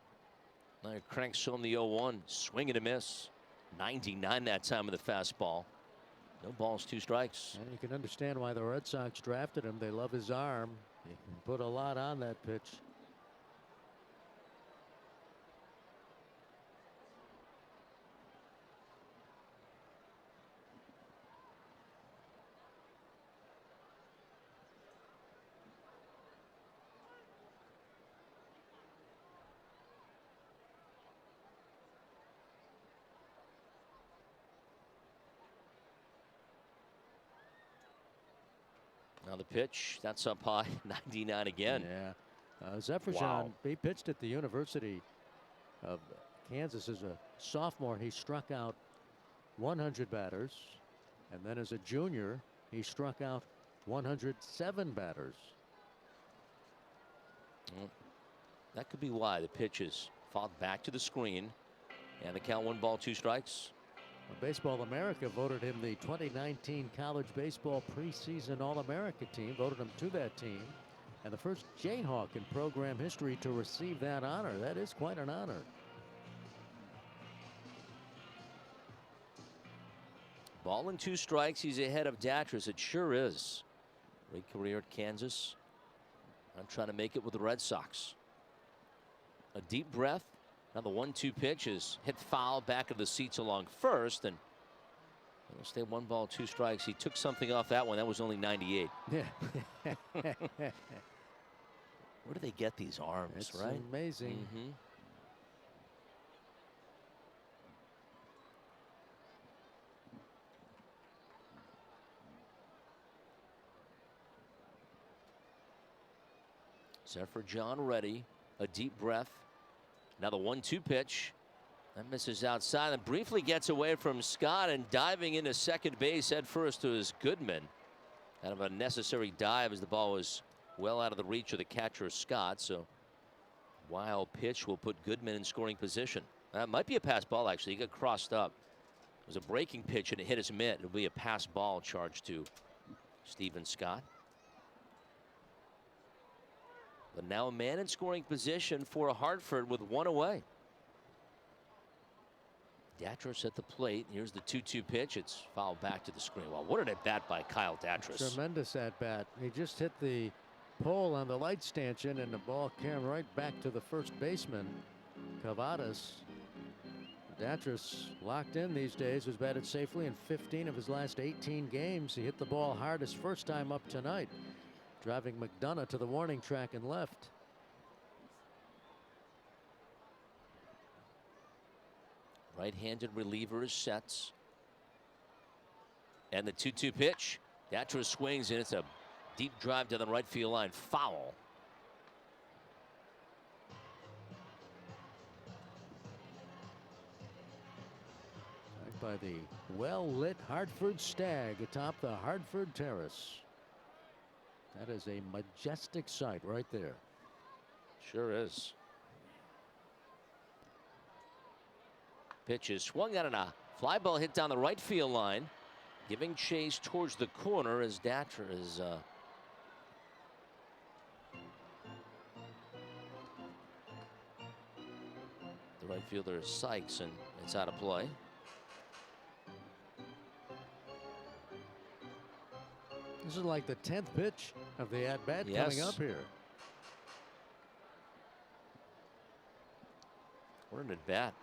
Now he cranks home the 0-1. Swing and a miss. 99 that time with the fastball. No balls, 2 strikes. And you can understand why the Red Sox drafted him. They love his arm. He can put a lot on that pitch. Now the pitch, that's up high, 99 again. Yeah. Zephyr he pitched at the University of Kansas as a sophomore. He struck out 100 batters. And then as a junior, he struck out 107 batters. Well, that could be why the pitch is fouled back to the screen. And the count, 1 ball, 2 strikes. Baseball America voted him the 2019 College Baseball Preseason All-America team, voted him to that team, and the first Jayhawk in program history to receive that honor. That is quite an honor. Ball and 2 strikes. He's ahead of Datris. It sure is. Great career at Kansas. I'm trying to make it with the Red Sox. A deep breath. Now the 1-2 pitch is hit foul back of the seats along first, and it'll stay 1 ball, 2 strikes. He took something off that one. That was only 98. Yeah. Where do they get these arms, it's right? Amazing. Zephyr John ready. A deep breath. Now the 1-2 pitch. That misses outside and briefly gets away from Scott, and diving into second base head first to his Goodman. Kind of a necessary dive as the ball was well out of the reach of the catcher, Scott. So Wild pitch will put Goodman in scoring position. That might be a pass ball, actually. He got crossed up. It was a breaking pitch and it hit his mitt. It'll be a pass ball charged to Stephen Scott. But now a man in scoring position for Hartford with one away. Datros at the plate. Here's the 2-2 pitch. It's fouled back to the screen. Well, what an at-bat by Kyle Datros. Tremendous at-bat. He just hit the pole on the light stanchion, and the ball came right back to the first baseman, Cavadas. Datros locked in these days, was batted safely in 15 of his last 18 games. He hit the ball hard his first time up tonight, driving McDonough to the warning track and left. Right-handed reliever sets. And the 2-2 pitch. Datros swings, and it's a deep drive to the right field line. Foul. By the well-lit Hartford Stag atop the Hartford Terrace. That is a majestic sight right there. Sure is. Pitch is swung out, and a fly ball hit down the right field line, giving chase towards the corner as Datros is the right fielder Sykes, and it's out of play. This is like the 10th pitch of the at-bat coming up here. What an at-bat.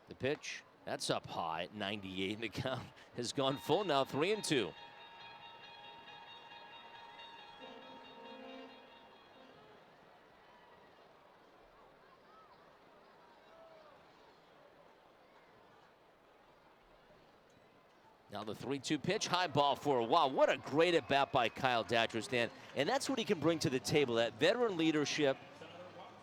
The pitch, that's up high at 98, and the count has gone full now, 3-2. Now the 3-2 pitch, high ball for a while. What a great at bat by Kyle Datros, Dan. And that's what he can bring to the table, that veteran leadership.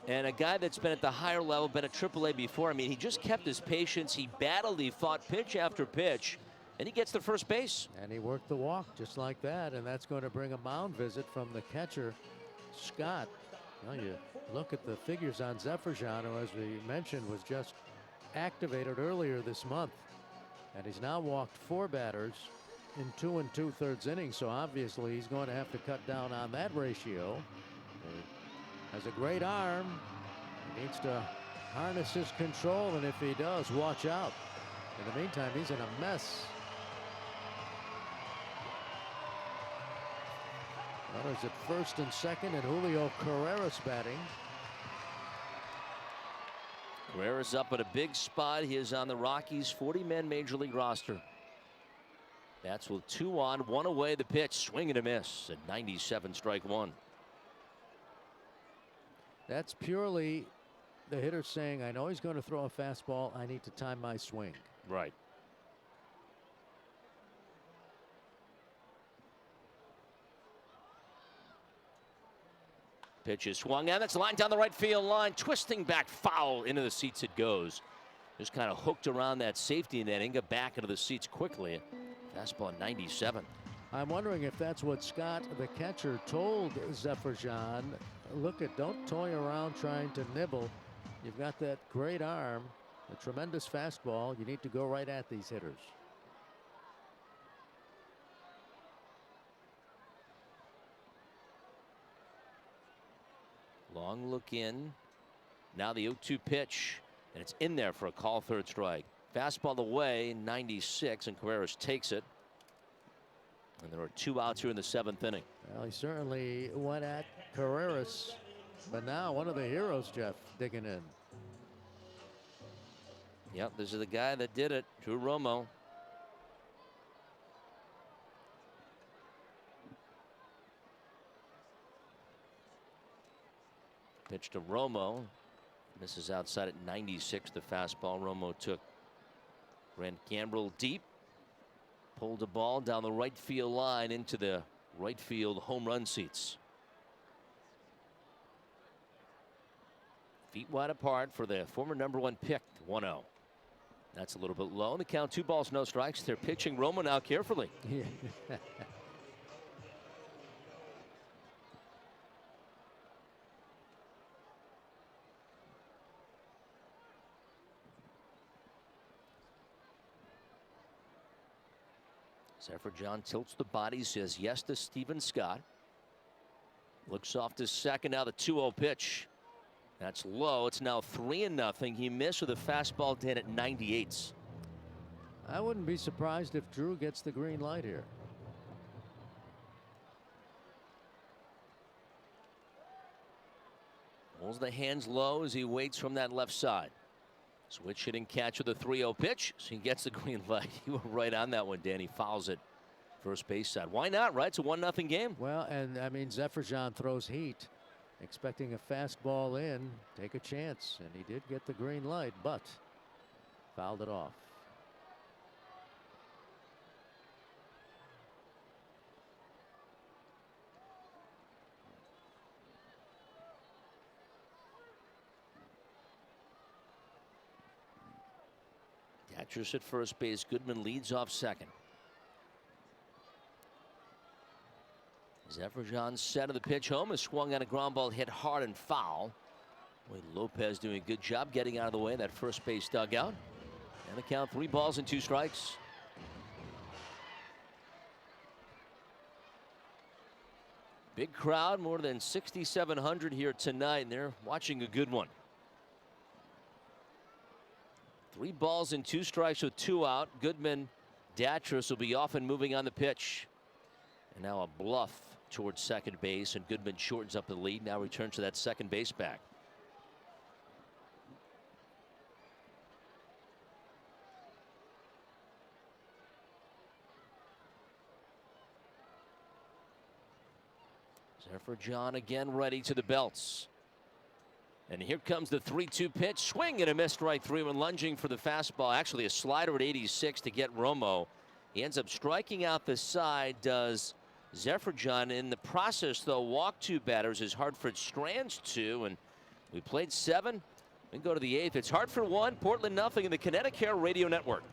And a guy that's been at the higher level, been at AAA before. I mean, he just kept his patience. He battled, he fought pitch after pitch, and he gets to first base. And he worked the walk just like that, and that's going to bring a mound visit from the catcher, Scott. Well, you look at the figures on Zephyrzan, who, as we mentioned, was just activated earlier this month. And he's now walked 4 batters in 2 2/3 innings, so obviously he's going to have to cut down on that ratio. He has a great arm. He needs to harness his control, and if he does, watch out. In the meantime, he's in a mess. Runners at first and second, and Julio Carreras batting. Carreras up at a big spot. He is on the Rockies' 40-man major league roster. That's with 2 on, 1 away. The pitch, swing and a miss at 97, strike 1. That's purely the hitter saying, I know he's going to throw a fastball. I need to time my swing. Right. Pitch is swung, and that's lined down the right field line. Twisting back, foul. Into the seats it goes. Just kind of hooked around that safety net and got back into the seats quickly. Fastball 97. I'm wondering if that's what Scott, the catcher, told Zephyrzan. Look, don't toy around trying to nibble. You've got that great arm, a tremendous fastball. You need to go right at these hitters. Long look in. Now the 0-2 pitch, and it's in there for a call, 3rd strike. Fastball away, 96, and Carreras takes it. And there are 2 outs here in the 7th inning. Well, he certainly went at Carreras, but now one of the heroes, Jeff, digging in. Yep, this is the guy that did it, Drew Romo. Pitch to Romo. Misses outside at 96. The fastball. Romo took Grant Gambrell deep. Pulled the ball down the right field line into the right field home run seats. Feet wide apart for the former #1 pick. 1-0. That's a little bit low. The count 2 balls, no strikes. They're pitching Romo now carefully. Yeah. Zephyr John tilts the body, says yes to Steven Scott. Looks off to second. Now the 2-0 pitch. That's low. It's now 3-0. He missed with a fastball down at 98. I wouldn't be surprised if Drew gets the green light here. Holds the hands low as he waits from that left side. Switch hitting catch with a 3-0 pitch. So he gets the green light. You were right on that one, Dan. He fouls it first base side. Why not, right? It's a 1-0 game. Well, and I mean, Zephyr John throws heat, expecting a fastball in, take a chance, and he did get the green light, but fouled it off. Catchers at first base. Goodman leads off second. Zephyr John set of the pitch home is swung on a ground ball, hit hard and foul. Wade Lopez doing a good job getting out of the way of that first base dugout. And the count 3 balls and 2 strikes. Big crowd, more than 6,700 here tonight, and they're watching a good one. 3 balls and 2 strikes with 2 out. Goodman, Datris will be off and moving on the pitch. And now a bluff towards second base, and Goodman shortens up the lead. Now returns to that second base back. Zephyr John again ready to the belts. And here comes the 3-2 pitch. Swing and a miss, strike 3 when lunging for the fastball. Actually a slider at 86 to get Romo. He ends up striking out the side, does Zephyr John. In the process, though, walked 2 batters as Hartford strands 2. And we played 7. We go to the 8th. It's Hartford 1, Portland 0 in the Connecticut Radio Network.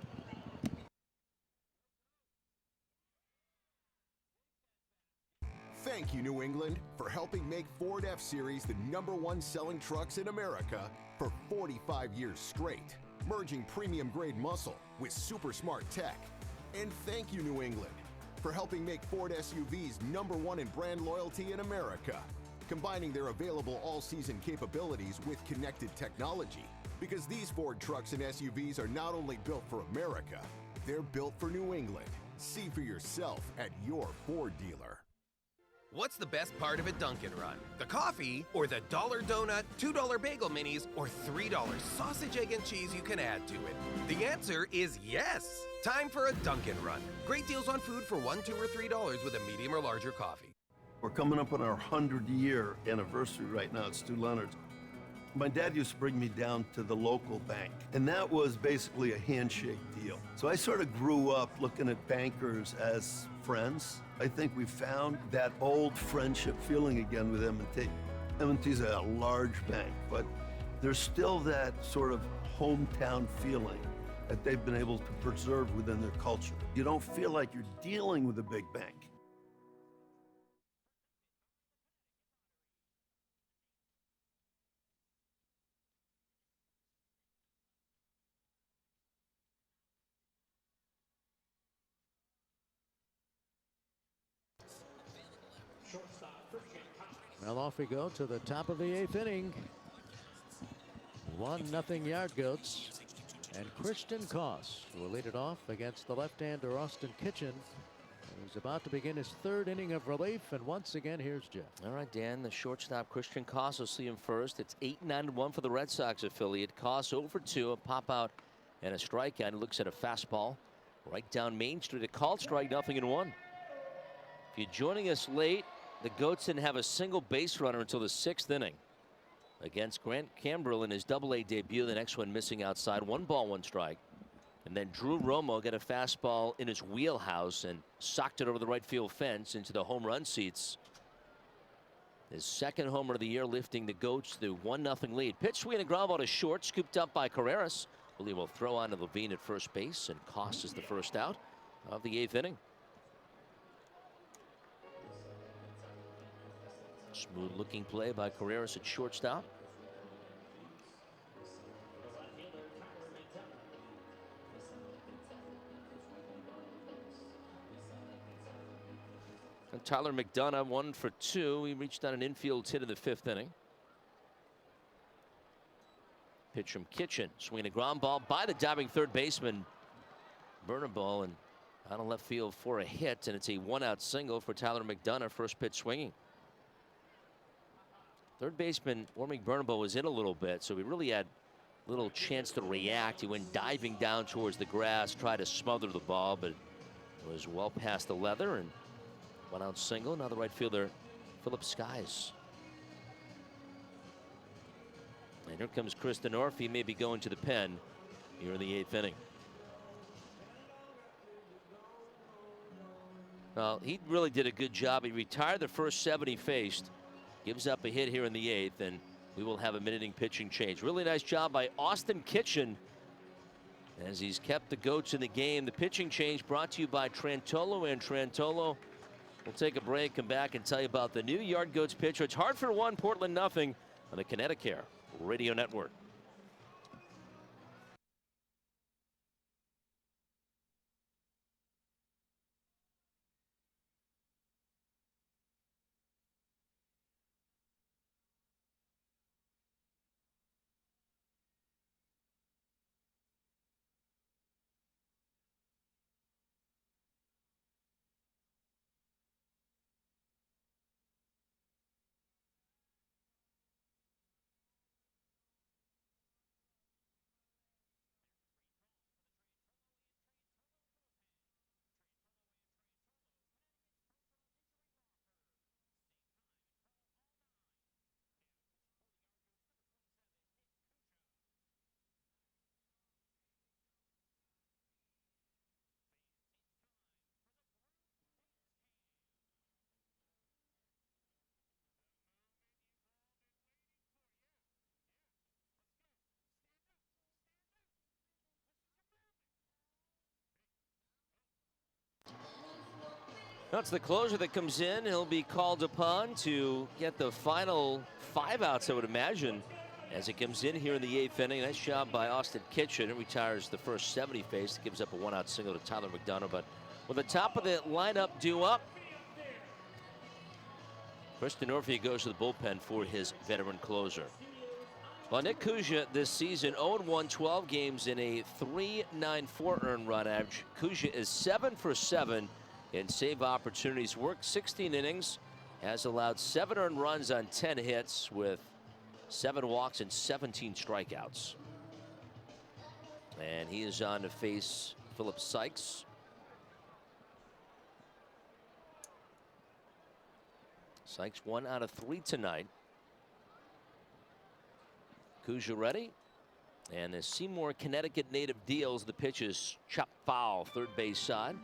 Thank you, New England, for helping make Ford F-Series the #1 selling trucks in America for 45 years straight, merging premium-grade muscle with super smart tech. And thank you, New England, for helping make Ford SUVs #1 in brand loyalty in America, combining their available all-season capabilities with connected technology. Because these Ford trucks and SUVs are not only built for America, they're built for New England. See for yourself at your Ford dealer. What's the best part of a Dunkin' Run? The coffee, or the $1 donut, $2 bagel minis, or $3 sausage, egg, and cheese you can add to it? The answer is yes! Time for a Dunkin' Run. Great deals on food for $1, $2, or $3 with a medium or larger coffee. We're coming up on our 100-year anniversary right now at Stu Leonard's. My dad used to bring me down to the local bank, and that was basically a handshake deal. So I sort of grew up looking at bankers as friends. I think we found that old friendship feeling again with M&T. M&T's a large bank, but there's still that sort of hometown feeling that they've been able to preserve within their culture. You don't feel like you're dealing with a big bank. Well, off we go to the top of the 8th inning. 1-0 Yard Goats. And Christian Koss will lead it off against the left-hander Austin Kitchen, who's about to begin his 3rd inning of relief. And once again, here's Jeff. All right, Dan, the shortstop Christian Koss will see him first. It's 8-9-1 for the Red Sox affiliate. Koss 0-for-2, a pop out and a strikeout. He looks at a fastball right down Main Street. A called strike, 0-1. If you're joining us late, the Goats didn't have a single base runner until the 6th inning against Grant Cambrell in his Double-A debut. The next one missing outside. 1 ball, 1 strike. And then Drew Romo got a fastball in his wheelhouse and socked it over the right field fence into the home run seats. His 2nd homer of the year, lifting the Goats to the 1-0 lead. Pitch swing and a ground ball to short, scooped up by Carreras. William will throw on to Levine at first base, and costs us the first out of the 8th inning. Smooth looking play by Carreras at shortstop. And Tyler McDonough 1 for 2. He reached on an infield hit in the 5th inning. Pitch from Kitchen. Swing a ground ball by the diving third baseman. Burner ball and out of left field for a hit, and it's a 1-out single for Tyler McDonough. First pitch swinging. Third baseman Warming Bernabel was in a little bit, so he really had little chance to react. He went diving down towards the grass, tried to smother the ball, but it was well past the leather, and 1-out single. Now the right fielder Philip Skies. And here comes Chris Denorf. He may be going to the pen here in the 8th inning. Well, he really did a good job. He retired the first 7 he faced. Gives up a hit here in the 8th, and we will have a mid-inning pitching change. Really nice job by Austin Kitchen as he's kept the goats in the game. The pitching change brought to you by Trantolo and Trantolo. We'll take a break, come back, and tell you about the new Yard Goats pitcher. It's Hartford 1, Portland 0 on the Connecticut Radio Network. That's the closer that comes in. He'll be called upon to get the final 5 outs, I would imagine, as it comes in here in the 8th inning. Nice job by Austin Kitchen. It retires the first 7 he faced. It gives up a 1-out single to Tyler McDonough. But with the top of the lineup due up, Chris Denorf goes to the bullpen for his veteran closer. Well, Nick Kuja this season 0-1, 12 games in a 3.94 earned run average. Kuja is 7 for 7 in save opportunities. Worked 16 innings, has allowed 7 earned runs on 10 hits with 7 walks and 17 strikeouts. And he is on to face Philip Sykes. Sykes 1 out of 3 tonight. Kuja ready. And the Seymour, Connecticut native deals. The pitch is chopped foul, third base side.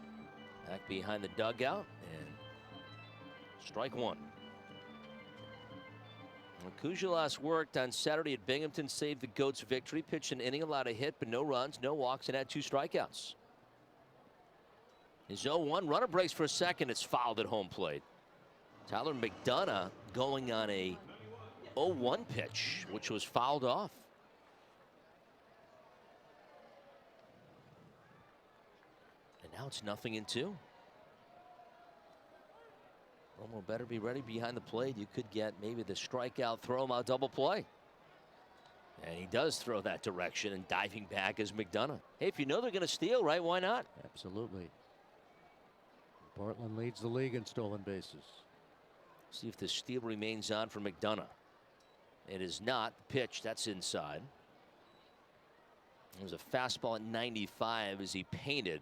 Back behind the dugout, and strike 1. Kuja last worked on Saturday at Binghamton, saved the Goats' victory. Pitched an inning, allowed a hit, but no runs, no walks, and had 2 strikeouts. His 0-1 runner breaks for a second. It's fouled at home plate. Tyler McDonough going on a 0-1 pitch, which was fouled off. Now it's 0-2. Romo better be ready behind the plate. You could get maybe the strikeout, throw him out, double play. And he does throw that direction, and diving back is McDonough. Hey, if you know they're going to steal, right, why not? Absolutely. Portland leads the league in stolen bases. See if the steal remains on for McDonough. It is not. Pitch, that's inside. It was a fastball at 95 as he painted.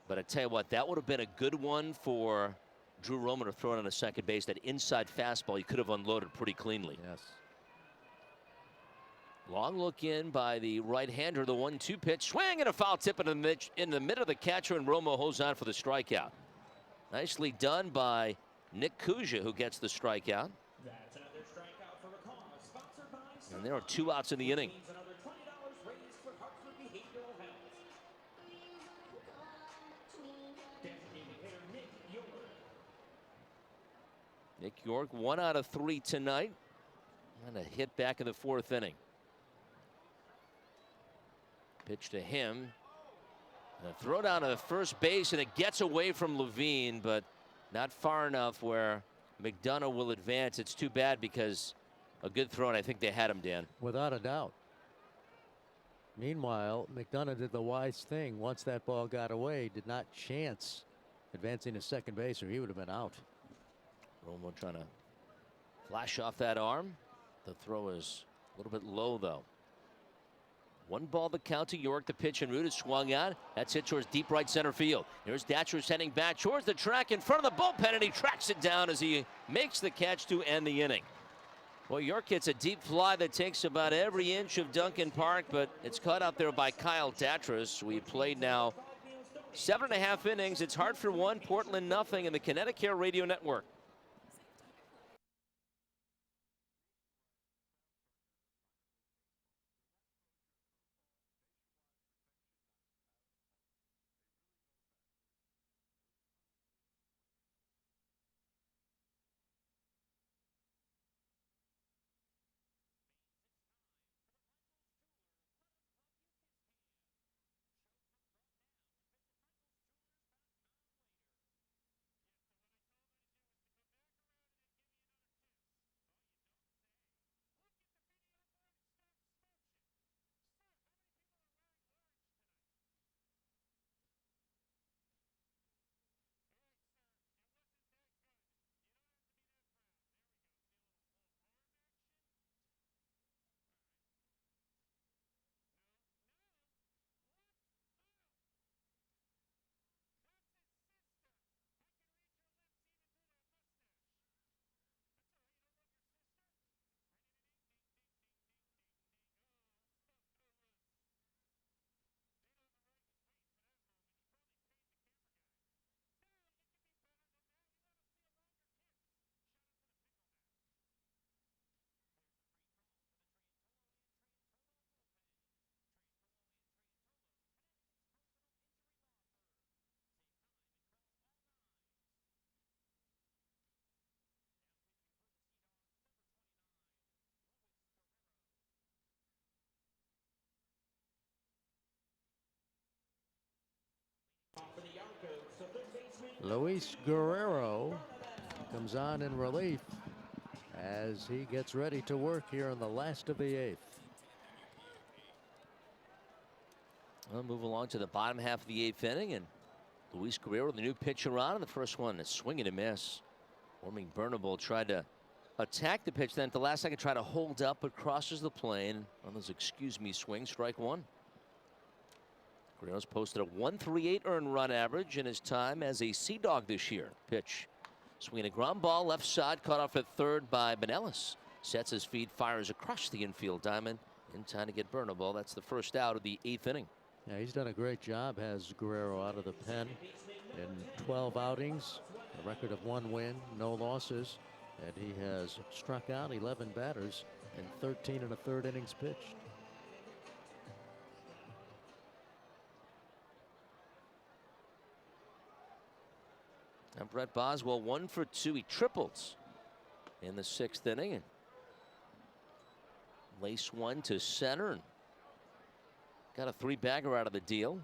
But I tell you what, that would have been a good one for Drew Roman to throw it on a second base. That inside fastball, he could have unloaded pretty cleanly. Yes. Long look in by the right-hander. The 1-2 pitch. Swing and a foul tip in the middle of the catcher, and Romo holds on for the strikeout. Nicely done by Nick Kuja, who gets the strikeout. And there are 2 outs in the inning. Nick York, 1 out of 3 tonight. And a hit back in the 4th inning. Pitch to him. And a throw down to first base, and it gets away from Levine, but not far enough where McDonough will advance. It's too bad because a good throw, and I think they had him, Dan. Without a doubt. Meanwhile, McDonough did the wise thing. Once that ball got away, did not chance advancing to second base, or he would have been out. Romo trying to flash off that arm. The throw is a little bit low, though. 1 ball the count to York. The pitch and route is swung on. That's hit towards deep right center field. Here's Datcher's heading back towards the track in front of the bullpen, and he tracks it down as he makes the catch to end the inning. Well, York hits a deep fly that takes about every inch of Duncan Park, but it's caught out there by Kyle Datras. We played now 7.5 innings. It's Hartford 1, Portland nothing in the Connecticut Radio Network. Luis Guerrero comes on in relief as he gets ready to work here in the last of the 8th. We'll move along to the bottom half of the 8th inning, and Luis Guerrero, the new pitcher on. The first one, a swing and a miss. Warming Bernable tried to attack the pitch, then at the last second tried to hold up, but crosses the plane on those excuse me swings. Strike 1. Guerrero's posted a 1.38 earned run average in his time as a Sea Dog this year. Pitch. Swinging a ground ball left side, caught off at third by Benelis. Sets his feet, fires across the infield diamond in time to get Bernable. That's the first out of the 8th inning. Yeah, he's done a great job, has Guerrero, out of the pen in 12 outings, a record of 1 win, no losses, and he has struck out 11 batters in 13 1/3 innings pitched. And Brett Boswell 1 for 2. He tripled in the 6th inning. And lace one to center and got a 3-bagger out of the deal.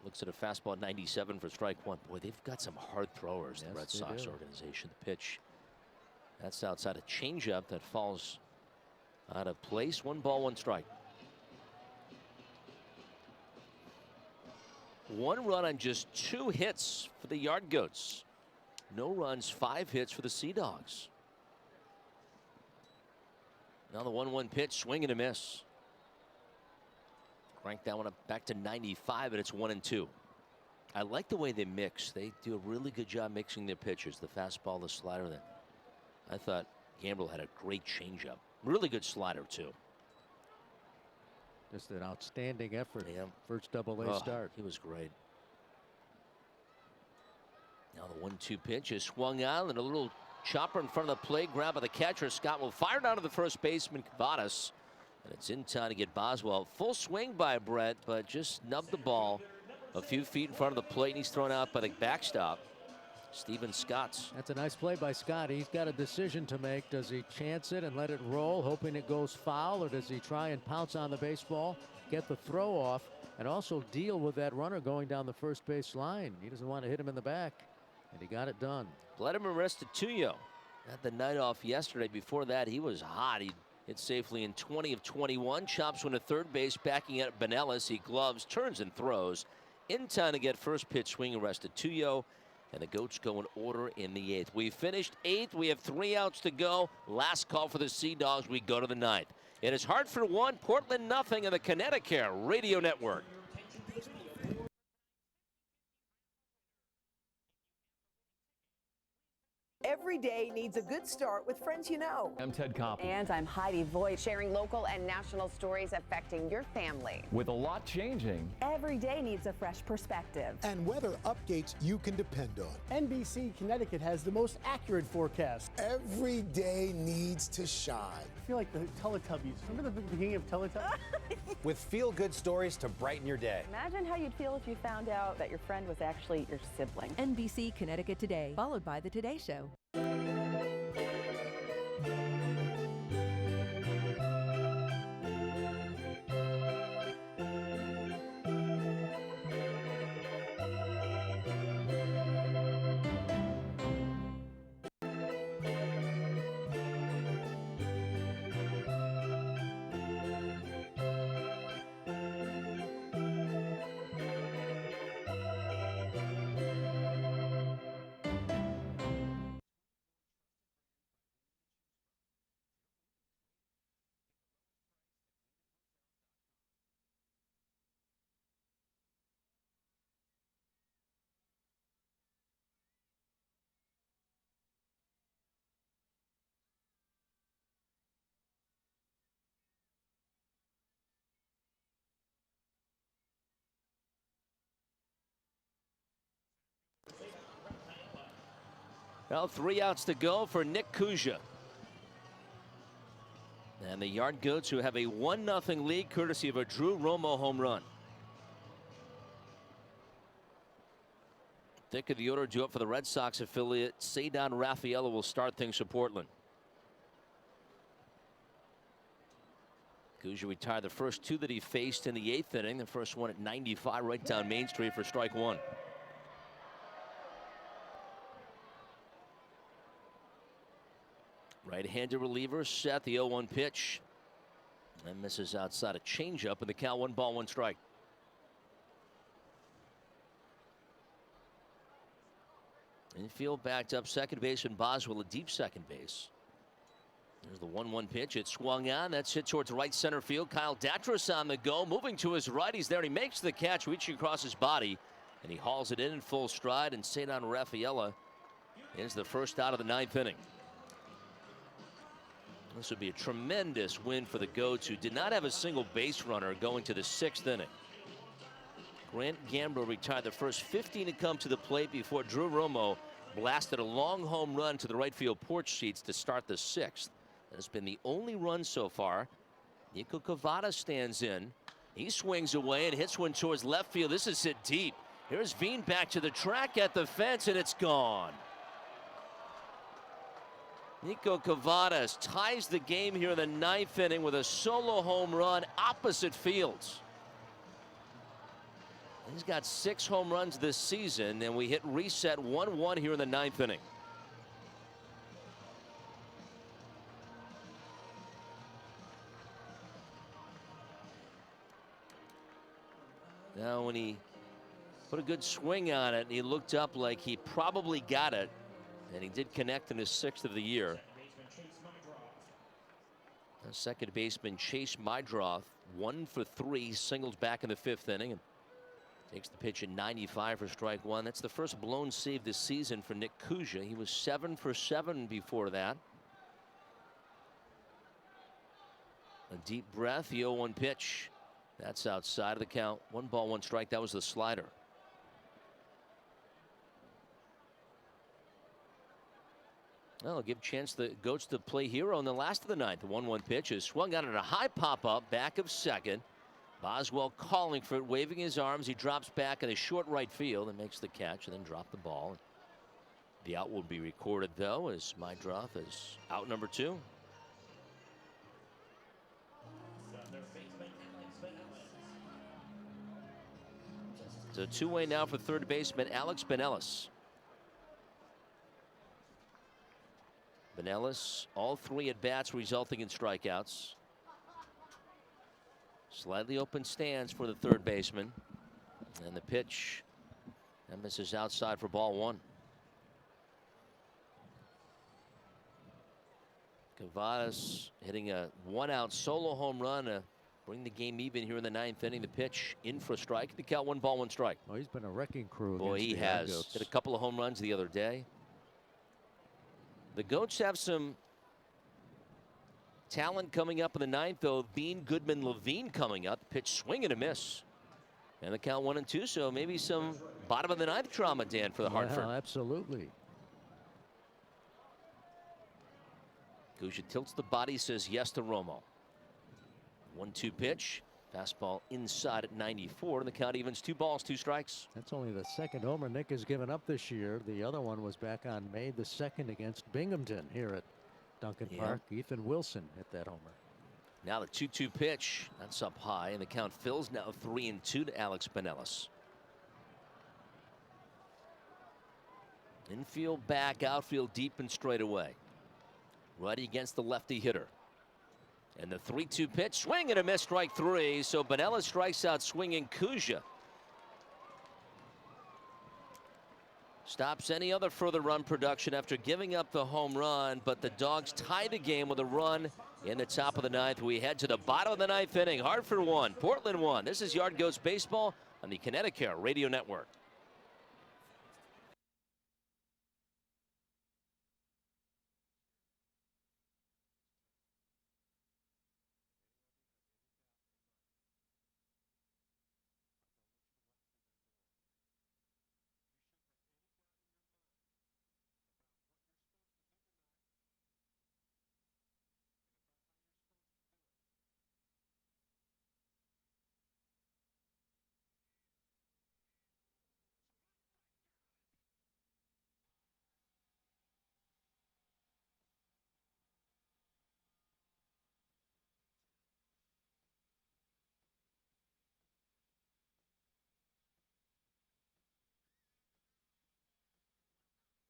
Looks at a fastball at 97 for strike 1. Boy, they've got some hard throwers, the Red Sox organization. The pitch, that's outside a changeup that falls out of place. 1 ball, 1 strike. 1 run on just 2 hits for the Yard Goats. No runs, 5 hits for the Sea Dogs. Now the 1-1 pitch, swing and a miss. Crank that one up back to 95, and it's 1-2. I like the way they mix. They do a really good job mixing their pitches. The fastball, the slider. I thought Gamble had a great changeup. Really good slider, too. Just an outstanding effort. Yeah. First Double-A start. He was great. Now the 1-2 pitch is swung on, and a little chopper in front of the plate. Grab by the catcher. Scott will fire down to the first baseman, Cavadas. And it's in time to get Boswell. Full swing by Brett, but just snubbed the ball a few feet in front of the plate, and he's thrown out by the backstop. Steven Scotts. That's a nice play by Scott. He's got a decision to make. Does he chance it and let it roll, hoping it goes foul, or does he try and pounce on the baseball, get the throw off, and also deal with that runner going down the first base line? He doesn't want to hit him in the back, and he got it done. Vladimir Restituyo had the night off yesterday. Before that, he was hot. He hit safely in 20 of 21. Chops one to third base, backing at Benelis. He gloves, turns, and throws. In time to get first pitch swing Restituyo. And the Goats go in order in the 8th. We finished 8th. We have 3 outs to go. Last call for the Sea Dogs. We go to the 9th. It is Hartford 1, Portland nothing in the Connecticut Radio Network. Every day needs a good start with friends you know. I'm Ted Koppel. And I'm Heidi Voigt, sharing local and national stories affecting your family. With a lot changing, Every day needs a fresh perspective. And weather updates you can depend on. NBC Connecticut has the most accurate forecast. Every day needs to shine. I feel like the Teletubbies. Remember the beginning of Teletubbies? With feel-good stories to brighten your day. Imagine how you'd feel if you found out that your friend was actually your sibling. NBC Connecticut Today, followed by The Today Show. Well, 3 outs to go for Nick Kuja. And the Yard Goats, who have a 1-0 lead courtesy of a Drew Romo home run. Thick of the order due up for the Red Sox affiliate. Cedar Rafaela will start things for Portland. Kuja retired the first 2 that he faced in the 8th inning. The first one at 95 right down Main Street for strike 1. Right-handed reliever set the 0-1 pitch. And misses outside a changeup, and the count 1 ball 1 strike. Infield backed up, second baseman Boswell at deep second base. There's the 1-1 pitch. It swung on. That's hit towards right center field. Kyle Datras on the go, moving to his right. He's there. He makes the catch, reaching across his body, and he hauls it in full stride. And Cedar Rafaela is the first out of the 9th inning. This would be a tremendous win for the Goats, who did not have a single base runner going to the 6th inning. Grant Gamble retired the first 15 to come to the plate before Drew Romo blasted a long home run to the right field porch seats to start the 6th. That has been the only run so far. Nico Cavada stands in. He swings away and hits one towards left field. This is hit deep. Here's Veen back to the track at the fence, and it's gone. Nico Cavadas ties the game here in the 9th inning with a solo home run opposite fields. He's got 6 home runs this season, and we hit reset 1-1 here in the 9th inning. Now when he put a good swing on it, and he looked up like he probably got it. And he did connect in his 6th of the year. Second baseman Chase Mydroth, 1 for 3, singled back in the 5th inning. And takes the pitch at 95 for strike 1. That's the first blown save this season for Nick Kuja. He was 7 for 7 before that. A deep breath, the 0-1 pitch. That's outside of the count. 1 ball, 1 strike. That was the slider. Well, give chance the Goats to play hero in the last of the 9th. The 1-1 pitch is swung out at a high pop-up back of second. Boswell calling for it, waving his arms. He drops back in a short right field and makes the catch, and then drop the ball. The out will be recorded, though, as Mydroth is out number 2. So two-way now for third baseman Alex Benellis. Benellis, all 3 at-bats resulting in strikeouts. Slightly open stance for the third baseman. And the pitch, that misses outside for ball 1. Cavadas hitting a 1-out solo home run. Bring the game even here in the 9th inning. The pitch in for a strike. The count 1 ball 1 strike. Oh, he's been a wrecking crew. Boy, he has. Hit a couple of home runs the other day. The Goats have some talent coming up in the 9th, though. Bean, Goodman, Levine coming up. Pitch swing and a miss. And the count 1-2. So maybe some bottom of the 9th drama, Dan, for the Hartford. Absolutely. Kuja tilts the body, says yes to Romo. 1-2 pitch. Fastball inside at 94. And the count evens 2 balls, 2 strikes. That's only the second homer Nick has given up this year. The other one was back on May the 2nd against Binghamton here at Duncan Park. Ethan Wilson hit that homer. Now the 2-2 pitch. That's up high. And the count fills now 3-2 to Alex Benellis. Infield back, outfield deep and straight away. Righty against the lefty hitter. And the 3-2 pitch, swing and a miss, strike 3. So Benellis strikes out swinging Kuja. Stops any other further run production after giving up the home run, but the Dogs tie the game with a run in the top of the 9th. We head to the bottom of the 9th inning. Hartford 1, Portland 1. This is Yard Goats Baseball on the Connecticut Radio Network.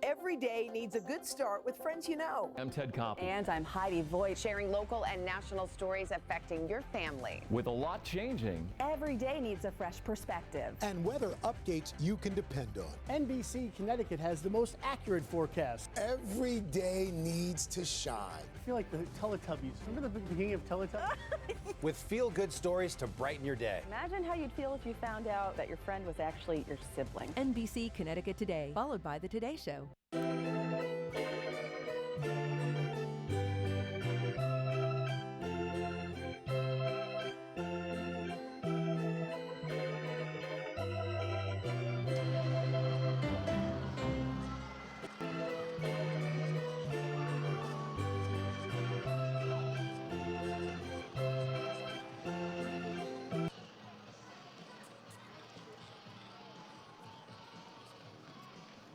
Every day needs a good start with friends you know. I'm Ted Koppel. And I'm Heidi Voigt, sharing local and national stories affecting your family. With a lot changing, Every day needs a fresh perspective. And weather updates you can depend on. NBC Connecticut has the most accurate forecast. Every day needs to shine. I feel like the Teletubbies. Remember the beginning of Teletubbies? With feel-good stories to brighten your day. Imagine how you'd feel if you found out that your friend was actually your sibling. NBC Connecticut Today, followed by The Today Show.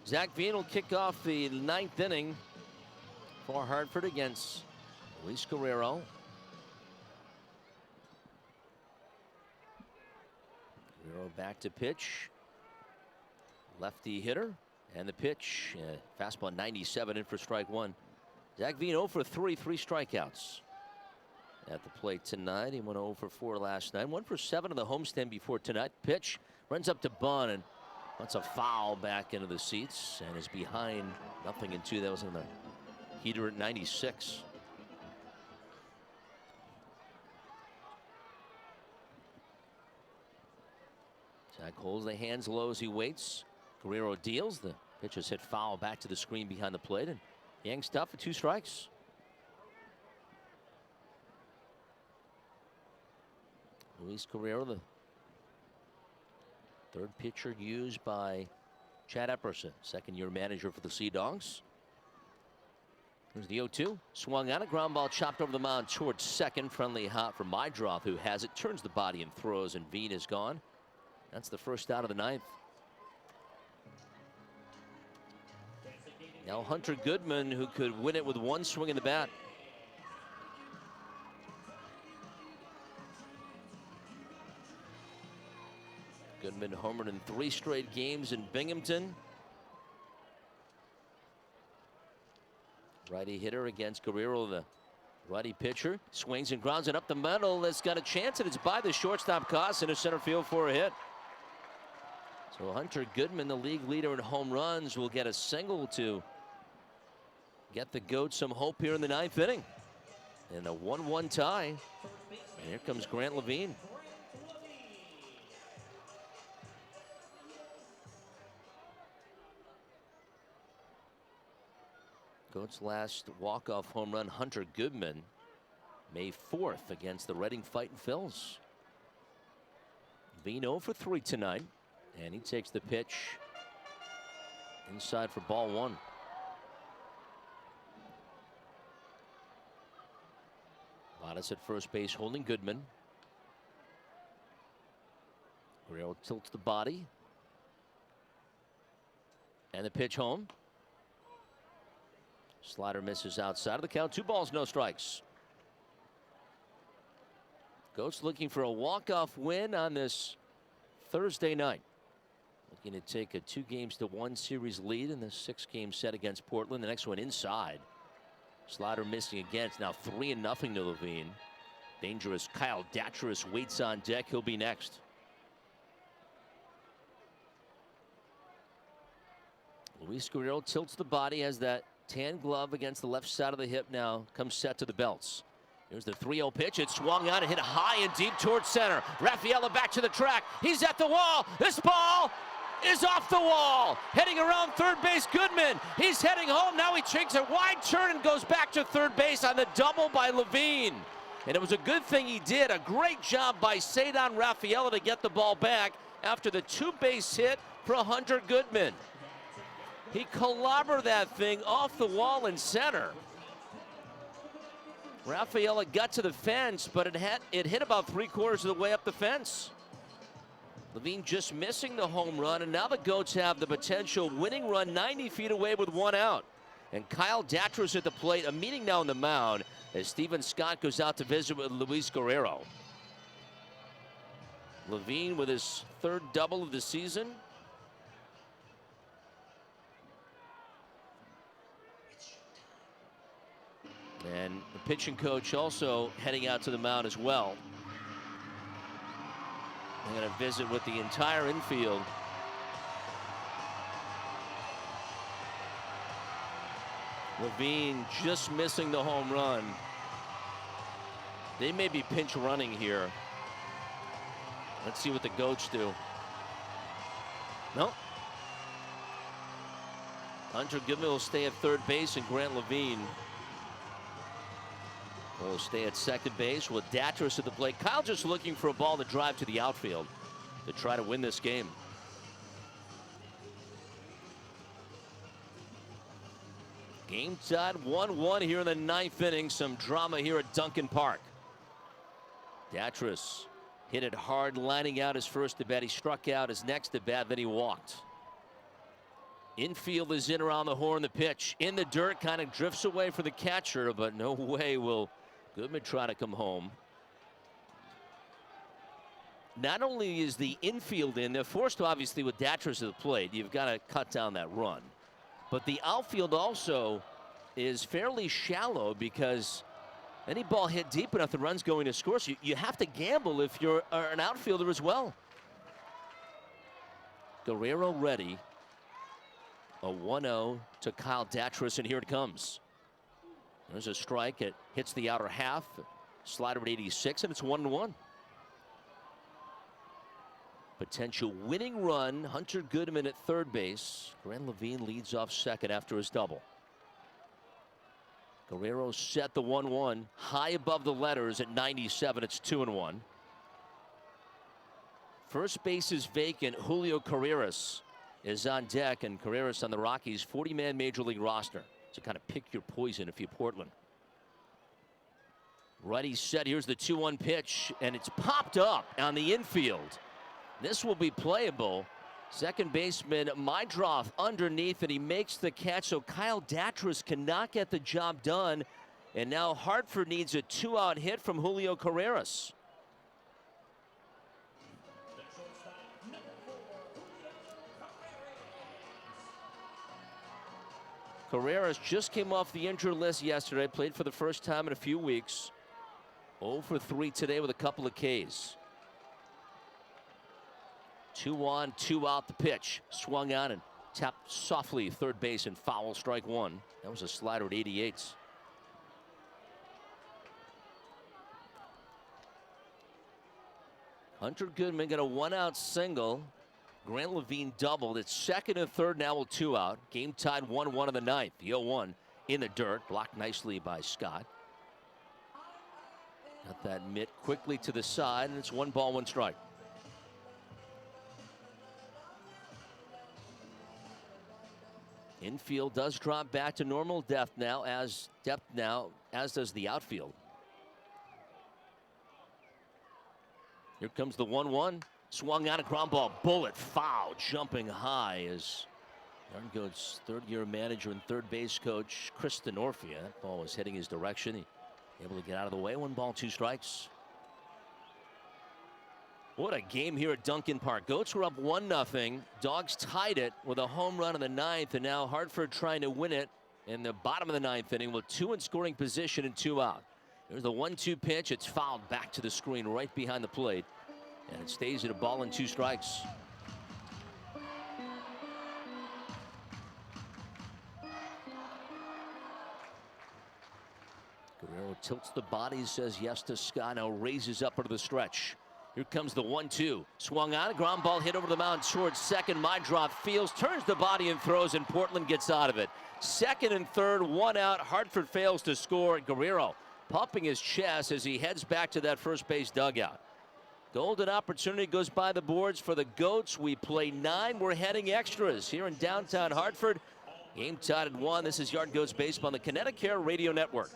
Zach Veen will kick off the 9th inning for Hartford against Luis Guerrero. Guerrero back to pitch. Lefty hitter. And the pitch. Fastball 97 in for strike 1. Zach Veen 0 for 3, 3 strikeouts at the plate tonight. He went 0 for 4 last night. 1 for 7 on the homestand before tonight. Pitch runs up to Bunn and wants a foul back into the seats and is behind 0-2. That was in the heater at 96. Zach holds the hands low as he waits. Guerrero deals. The pitch is hit foul back to the screen behind the plate, and Yang's tough for 2 strikes. Luis Guerrero, the third pitcher used by Chad Epperson, second-year manager for the Sea Dogs. Here's the 0-2. Swung on a ground ball, chopped over the mound towards second. Friendly hot for Mydroth, who has it, turns the body and throws, and Veen is gone. That's the first out of the 9th. Now Hunter Goodman, who could win it with one swing of the bat. Goodman homered in 3 straight games in Binghamton. Righty hitter against Guerrero, the righty pitcher. Swings and grounds it up the middle. It's got a chance, and it's by the shortstop Koss into center field for a hit. So Hunter Goodman, the league leader in home runs, will get a single to get the Goats some hope here in the 9th inning. And a 1-1 tie. And here comes Grant Levine. Goats' last walk-off home run, Hunter Goodman, May 4th against the Reading Fightin' Phils. Levine 0 for 3 tonight, and he takes the pitch inside for ball 1. Lotus at first base holding Goodman. Guerrero tilts the body. And the pitch home. Slider misses outside of the count. 2 balls, no strikes. Goats looking for a walk-off win on this Thursday night. Looking to take a 2-1 series lead in the 6-game set against Portland. The next one inside. Slider missing again. It's now 3-0 to Levine. Dangerous Kyle Datras waits on deck. He'll be next. Luis Guerrero tilts the body, has that tan glove against the left side of the hip now. Comes set to the belts. Here's the 3-0 pitch. It swung on and hit high and deep towards center. Rafaela back to the track. He's at the wall. This ball is off the wall. Heading around third base, Goodman. He's heading home. Now he takes a wide turn and goes back to third base on the double by Levine. And it was a good thing he did. A great job by Cedon Rafaela to get the ball back after the 2-base hit for Hunter Goodman. He clobbered that thing off the wall in center. Rafaela got to the fence, but it hit about 3/4 of the way up the fence. Levine just missing the home run, and now the Goats have the potential winning run 90 feet away with 1 out. And Kyle Datras at the plate, a meeting now on the mound as Steven Scott goes out to visit with Luis Guerrero. Levine with his 3rd double of the season. And the pitching coach also heading out to the mound as well. They're going to visit with the entire infield. Levine just missing the home run. They may be pinch running here. Let's see what the Goats do. No. Hunter Goodman will stay at third base, and Grant Levine will stay at second base with Datras at the plate. Kyle just looking for a ball to drive to the outfield to try to win this game. Game tied 1-1 here in the 9th inning. Some drama here at Duncan Park. Datras hit it hard, lining out his first at bat. He struck out his next at bat, then he walked. Infield is in around the horn. The pitch in the dirt, kind of drifts away for the catcher, but no way will Goodman try to come home. Not only is the infield in, they're forced obviously with Datras at the plate. You've got to cut down that run. But the outfield also is fairly shallow because any ball hit deep enough, the run's going to score. So you have to gamble if you're an outfielder as well. Guerrero ready. A 1-0 to Kyle Datras, and here it comes. There's a strike. It hits the outer half. Slider at 86, and it's 1-1. Potential winning run. Hunter Goodman at third base. Grant Levine leads off second after his double. Guerrero set the 1-1 high above the letters at 97. It's 2-1. First base is vacant. Julio Carreras is on deck, and Carreras on the Rockies 40-man major league roster. So kind of pick your poison if you're Portland. Righty set. Here's the 2-1 pitch, and it's popped up on the infield. This will be playable. Second baseman Mydroth underneath, and he makes the catch, so Kyle Datras cannot get the job done. And now Hartford needs a 2-out hit from Julio Carreras. Carreras just came off the injured list yesterday, played for the first time in a few weeks. 0 for 3 today with a couple of Ks. 2 on, 2 out the pitch. Swung on and tapped softly third base and foul, strike one. That was a slider at 88. Hunter Goodman got a 1-out single. Grant Levine doubled. It's second and third now with 2 out. Game tied 1-1 in the ninth. The 0-1 in the dirt, blocked nicely by Scott. Got that mitt quickly to the side, and it's 1 ball, 1 strike. Infield does drop back to normal depth now, as does the outfield. Here comes the 1-1. Swung on a ground ball, bullet foul, jumping high as Yard Goats' third-year manager and third base coach Chris Denorfia. That ball was heading his direction. He able to get out of the way. 1 ball, 2 strikes. What a game here at Duncan Park. Goats were up 1-0. Dogs tied it with a home run in the ninth, and now Hartford trying to win it in the bottom of the ninth inning with 2 in scoring position and 2 out. There's the 1-2 pitch. It's fouled back to the screen right behind the plate, and it stays at a ball and 2 strikes. Guerrero tilts the body, says yes to Scott, now raises up into the stretch. Here comes the 1-2. Swung on, a ground ball hit over the mound towards second. Mydroth fields, turns the body and throws, and Portland gets out of it. Second and third, 1 out. Hartford fails to score. Guerrero pumping his chest as he heads back to that first base dugout. Golden opportunity goes by the boards for the Goats. We play 9. We're heading extras here in downtown Hartford. Game tied at 1. This is Yard Goats Baseball on the Connecticut Radio Network.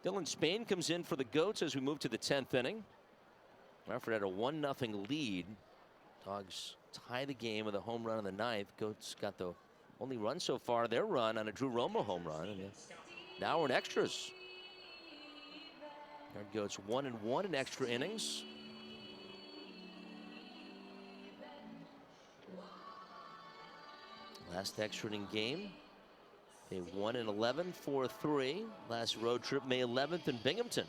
Dylan Spain comes in for the Goats as we move to the 10th inning. Hartford had a 1-0 lead. Dogs tie the game with a home run in the ninth. Goats got the only run so far, their run on a Drew Romo home run. And now we're in extras. Yard Goats 1-1 in extra innings. Last extra inning game. They won in 11, 4-3. Last road trip, May 11th in Binghamton.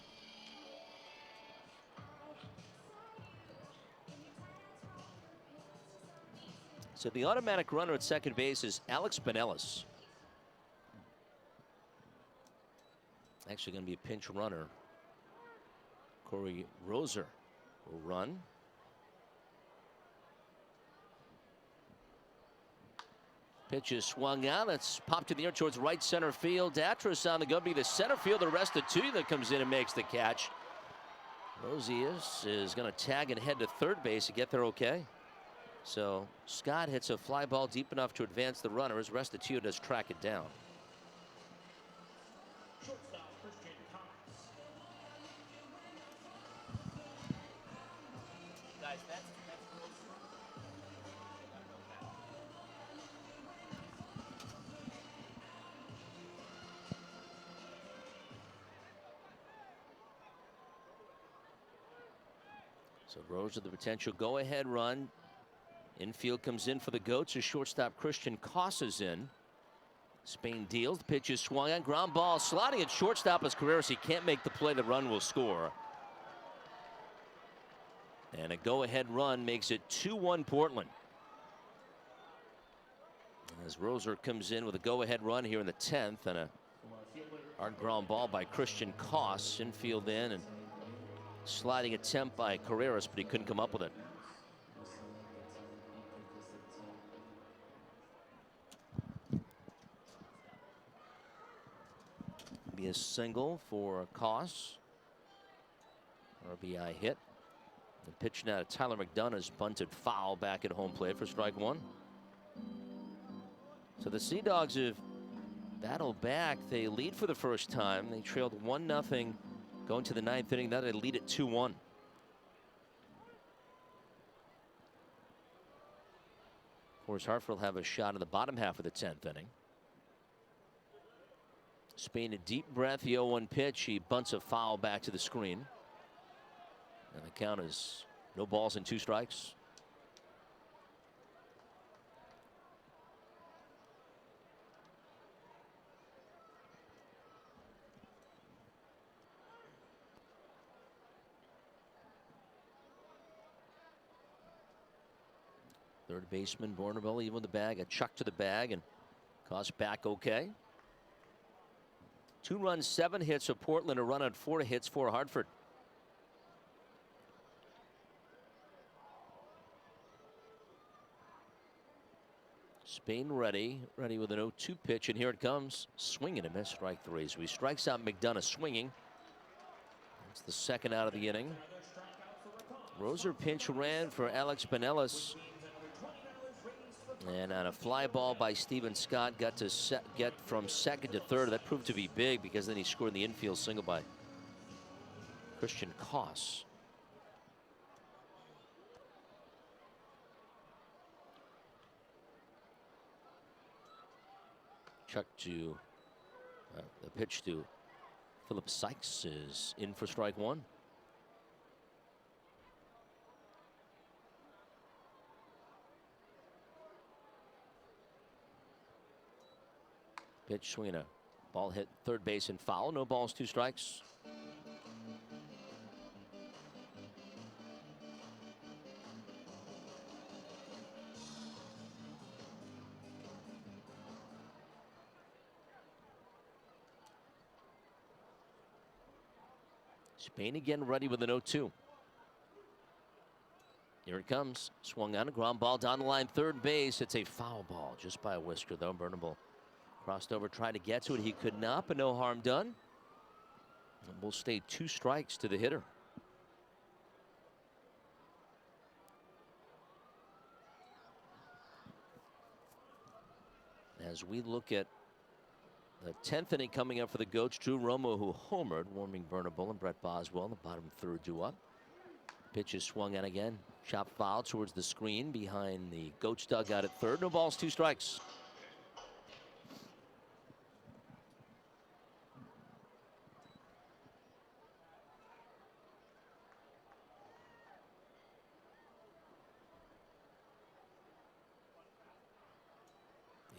So the automatic runner at second base is Alex Pinellas. Actually going to be a pinch runner. Corey Roser will run. Pitch is swung out. It's popped to the air towards right center field. Datras on the go. Be the center fielder. Restituto that comes in and makes the catch. Rosias is going to tag and head to third base and get there okay. So Scott hits a fly ball deep enough to advance the runner as Restituto does track it down. Guys, that's So Rose with the potential go-ahead run. Infield comes in for the Goats as shortstop Christian Koss is in. Spain deals. The pitch is swung on. Ground ball sliding at shortstop as Carreras. He can't make the play. The run will score. And a go-ahead run makes it 2-1 Portland. As Roser comes in with a go-ahead run here in the 10th, and a hard ground ball by Christian Koss. Infield in, and sliding attempt by Carreras, but he couldn't come up with it. Be a single for Koss. RBI hit. The pitch now to Tyler McDonough is bunted foul back at home plate for strike one. So the Sea Dogs have battled back. They lead for the first time. They trailed 1-0 going to the 9th inning. Now they lead at 2-1. Of course, Hartford will have a shot in the bottom half of the 10th inning. Spain a deep breath. The 0-1 pitch. He bunts a foul back to the screen. And the count is no balls and 2 strikes. Third baseman Bornabelli even with the bag. A chuck to the bag and Koss back okay. 2 runs, 7 hits for Portland. A run on 4 hits for Hartford. Spain ready with an 0-2 pitch, and here it comes. Swing and a miss, strike 3. So he strikes out McDonough swinging. That's the second out of the inning. Roser pinch ran for Alex Pinellas. And on a fly ball by Steven Scott, got to get from second to third. That proved to be big because then he scored in the infield single by Christian Koss. Chuck to the pitch to Philip Sykes is in for strike 1. Pitch swing, a ball hit third base and foul. No balls, 2 strikes. Spain again ready with an 0-2. Here it comes. Swung on a ground ball down the line, third base. It's a foul ball just by a whisker though. Burnable crossed over, tried to get to it. He could not, but no harm done. And will stay 2 strikes to the hitter. As we look at the 10th inning coming up for the Goats, Drew Romo, who homered, warming Burnable, and Brett Boswell in the bottom third due up. Pitch is swung on again. Chop foul towards the screen behind the Goats dugout at third. No balls, 2 strikes.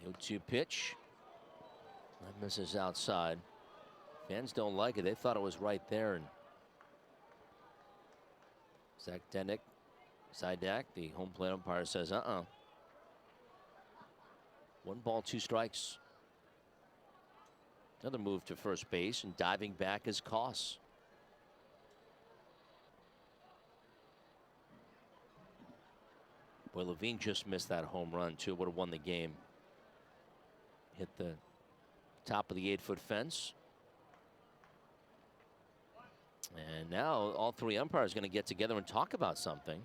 The 0-2 pitch. That misses outside. Fans don't like it. They thought it was right there. And Zach Dennick, Sidak, the home plate umpire, says, 1 ball, 2 strikes. Another move to first base, and diving back is Koss. Boy, Levine just missed that home run, too. Would have won the game. hit the top of the 8-foot fence. And now all three umpires are going to get together and talk about something.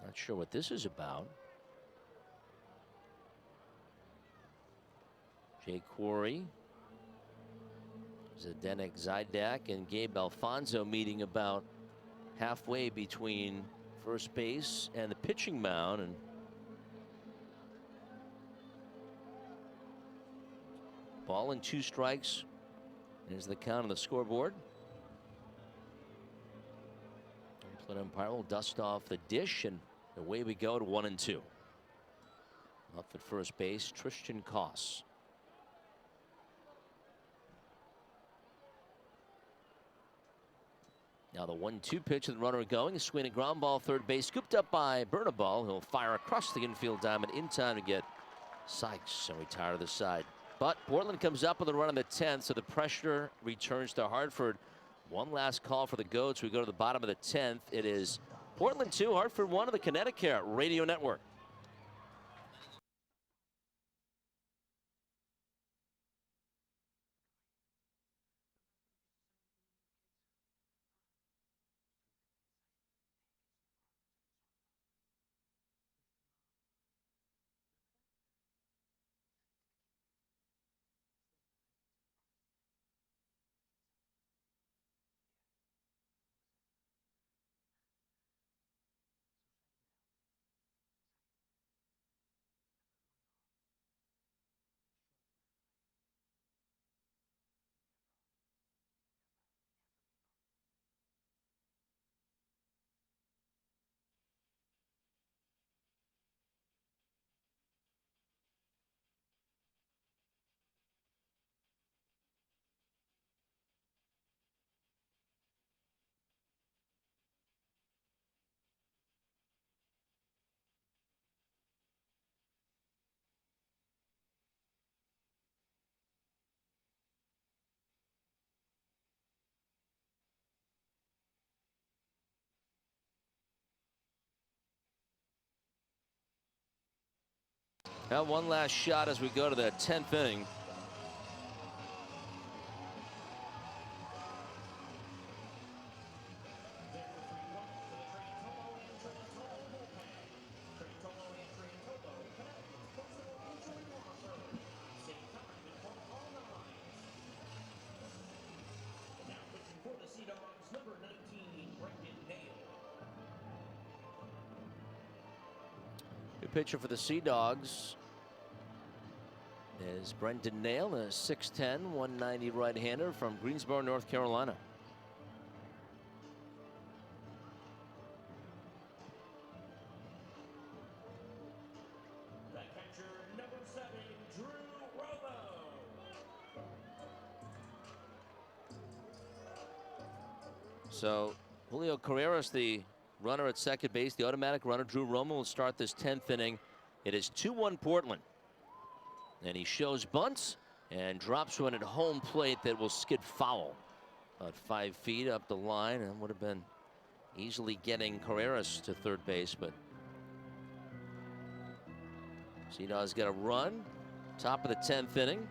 Not sure what this is about. Jay Quarry, Zdenek Zajdak, and Gabe Alfonso meeting about halfway between first base and the pitching mound. And ball and 2 strikes is the count on the scoreboard. Plate umpire will dust off the dish, and away we go to 1-2. Up at first base, Tristan Koss. Now the 1-2 pitch with the runner going. A swinging ground ball, third base, scooped up by Bernabal. He'll fire across the infield diamond in time to get Sykes and retire to the side. But Portland comes up with a run on the 10th, so the pressure returns to Hartford. One last call for the Goats. We go to the bottom of the 10th. It is Portland 2, Hartford 1 of the Connecticut Radio Network. Now one last shot as we go to the 10th inning. New pitcher for the Sea Dogs is Brendan Nail, a 6'10", 190 right-hander from Greensboro, North Carolina. The catcher, number 7, Drew Romo. So Julio Carreras, the runner at second base, the automatic runner. Drew Romo will start this 10th inning. It is 2-1 Portland. And he shows bunts and drops one at home plate that will skid foul. About 5 feet up the line, and would have been easily getting Carreras to third base, but Seadaw's got a run. Top of the 10th inning.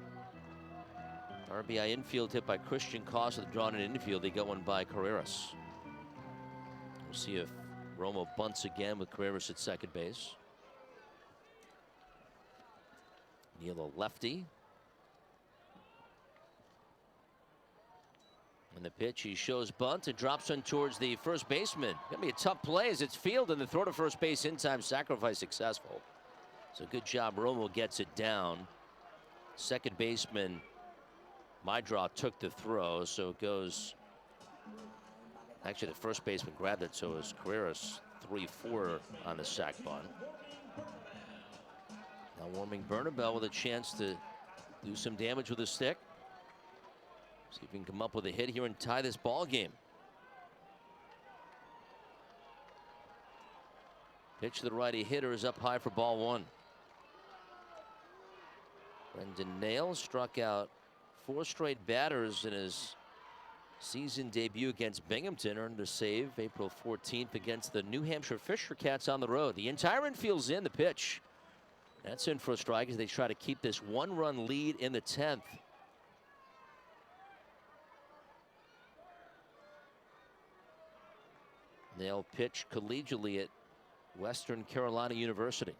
RBI infield hit by Christian Koss with a drawn in infield. They got one by Carreras. We'll see if Romo bunts again with Carreras at second base. Neal, a lefty. And the pitch, he shows bunt and drops one towards the first baseman. Gonna be a tough play as it's fielded, and the throw to first base in time, sacrifice successful. So good job, Romo gets it down. Second baseman Mydraw took the throw, so it goes. Actually, the first baseman grabbed it, so it was Carreras 3-4 on the sac bunt. Now warming Bernabel with a chance to do some damage with a stick. See if he can come up with a hit here and tie this ball game. Pitch to the righty hitter is up high for ball 1. Brendan Nail struck out 4 straight batters in his season debut against Binghamton. Earned a save April 14th against the New Hampshire Fisher Cats on the road. The entire infield's in. The pitch That's in for a strike as they try to keep this one-run lead in the 10th. They'll pitch collegiately at Western Carolina University.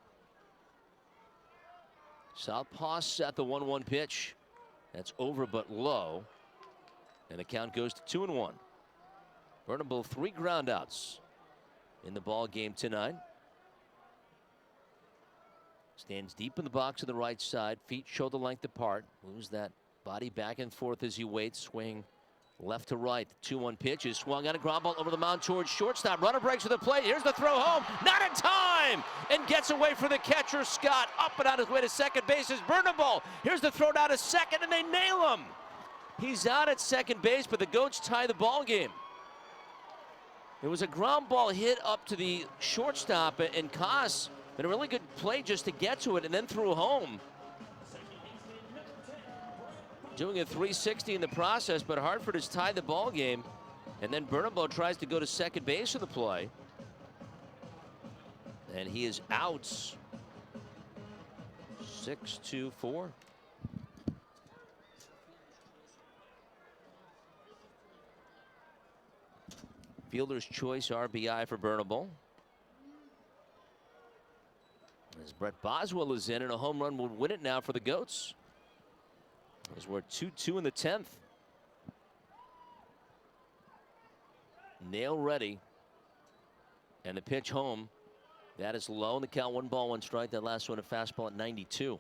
Southpaw set the 1-1 pitch. That's over but low. And the count goes to 2-1. Burnable 3 groundouts in the ball game tonight. Stands deep in the box on the right side, feet shoulder length apart. Moves that body back and forth as he waits. Swing left to right. The 2-1 pitch is swung on a ground ball over the mound towards shortstop. Runner breaks with the plate. Here's the throw home. Not in time. And gets away from the catcher, Scott. Up and on his way to second base is Burnable. Here's the throw down to second, and they nail him. He's out at second base, but the Goats tie the ball game. It was a ground ball hit up to the shortstop, and Koss made a really good play just to get to it and then threw home. Doing a 360 in the process, but Hartford has tied the ball game. And then Burnable tries to go to second base of the play. And he is out. 6-2-4. Fielder's choice RBI for Burnable. As Brett Boswell is in, and a home run would win it now for the Goats. As we're 2-2 in the 10th. Nail ready. And the pitch home. That is low in the count. 1 ball, 1 strike. That last one a fastball at 92.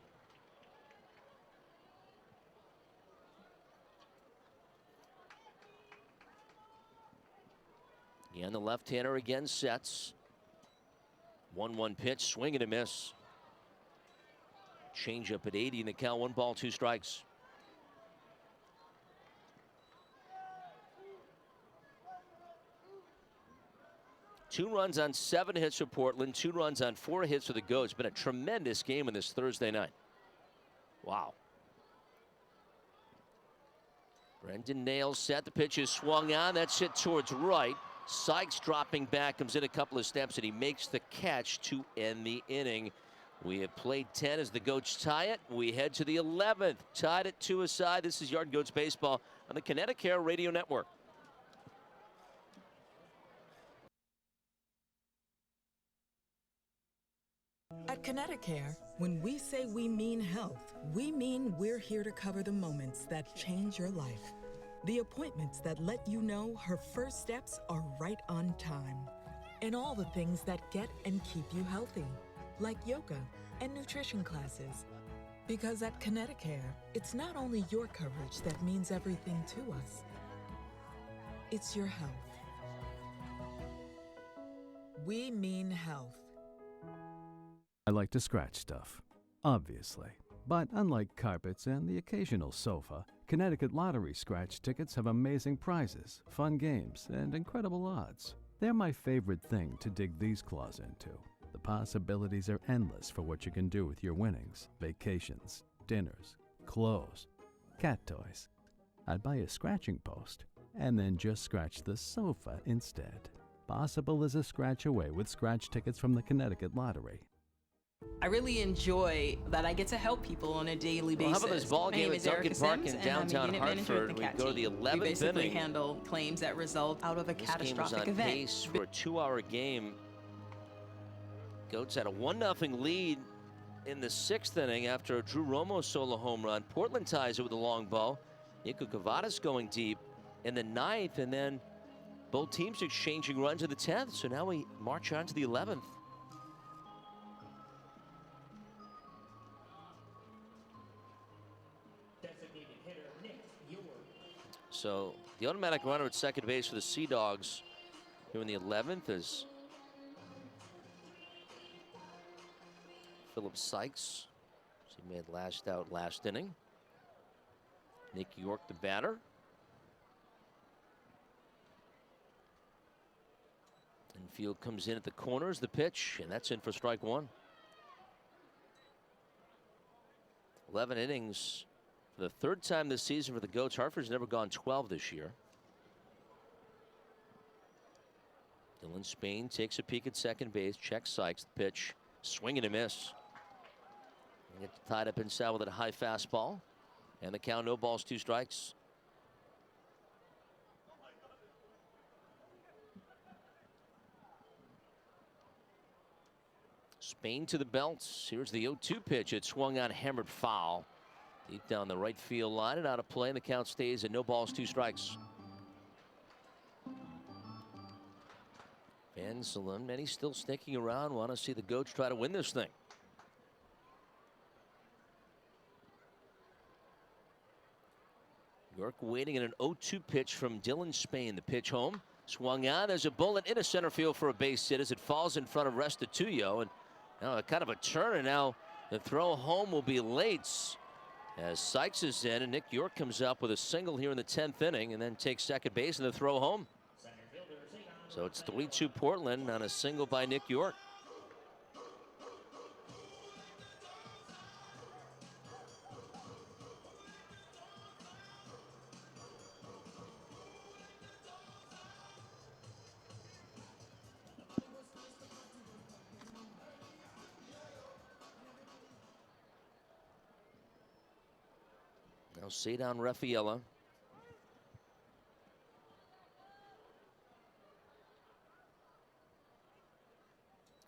And the left-hander again sets. 1-1 pitch, swing and a miss. Change up at 80 in the count. 1 ball, 2 strikes. Two runs on 7 hits for Portland, 2 runs on 4 hits for the Goats. Been a tremendous game on this Thursday night. Wow. Brendan Nails set. The pitch is swung on. That's hit towards right. Sykes dropping back, comes in a couple of steps, and he makes the catch to end the inning. We have played 10 as the Goats tie it. We head to the 11th, tied at 2 aside. This is Yard Goats Baseball on the Connecticut Radio Network. At Connecticut, when we say we mean health, we mean we're here to cover the moments that change your life. The appointments that let you know her first steps are right on time. And all the things that get and keep you healthy, like yoga and nutrition classes. Because at Connecticut, it's not only your coverage that means everything to us. It's your health. We mean health. I like to scratch stuff, obviously. But unlike carpets and the occasional sofa, Connecticut Lottery scratch tickets have amazing prizes, fun games, and incredible odds. They're my favorite thing to dig these claws into. The possibilities are endless for what you can do with your winnings. Vacations, dinners, clothes, cat toys. I'd buy a scratching post and then just scratch the sofa instead. Possible is a scratch away with scratch tickets from the Connecticut Lottery. I really enjoy that I get to help people on a daily basis. How about this ball game at Duncan Park in downtown Hartford? We go to the 11th inning. We basically handle claims that result out of a catastrophic event. This game was on pace for a 2-hour game. Goats had a 1-0 lead in the 6th inning after a Drew Romo solo home run. Portland ties it with a long ball. Nico Cavadas going deep in the 9th, and then both teams exchanging runs in the 10th. So now we march on to the 11th. So the automatic runner at second base for the Sea Dogs here in the 11th is Philip Sykes. He made last out last inning. Nick York, the batter. Infield comes in at the corners, the pitch, and that's in for strike 1. 11 innings. For the 3rd time this season for the Goats. Hartford's never gone 12 this year. Dylan Spain takes a peek at second base, checks Sykes, the pitch, swing and a miss. Gets tied up inside with a high fastball. And the count, no balls, 2 strikes. Spain to the belts. Here's the 0-2 pitch. It swung on, hammered foul. Deep down the right field line and out of play. And the count stays at no balls, 2 strikes. Van Salem, many still sticking around. Want to see the Goats try to win this thing. York waiting in an 0-2 pitch from Dylan Spain. The pitch home. Swung on. There's a bullet into center field for a base hit as it falls in front of Restituyo. And now kind of a turn. And now the throw home will be late as Sykes is in. And Nick York comes up with a single here in the 10th inning and then takes second base and the throw home. So it's 3-2 Portland on a single by Nick York. Now Cedar Rafaela.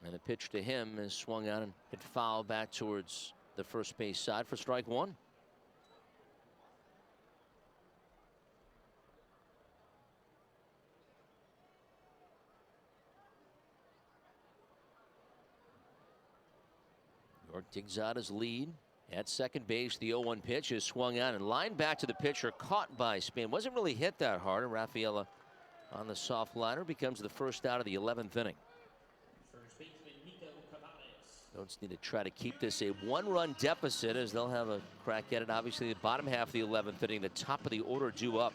And the pitch to him is swung on and hit foul back towards the first base side for strike 1. York digs out his lead. At second base, the 0-1 pitch is swung on and lined back to the pitcher, caught by Spain. Wasn't really hit that hard. And Rafaela on the soft liner becomes the first out of the 11th inning. Goats need to try to keep this a 1-run deficit as they'll have a crack at it. Obviously, the bottom half of the 11th inning, the top of the order due up.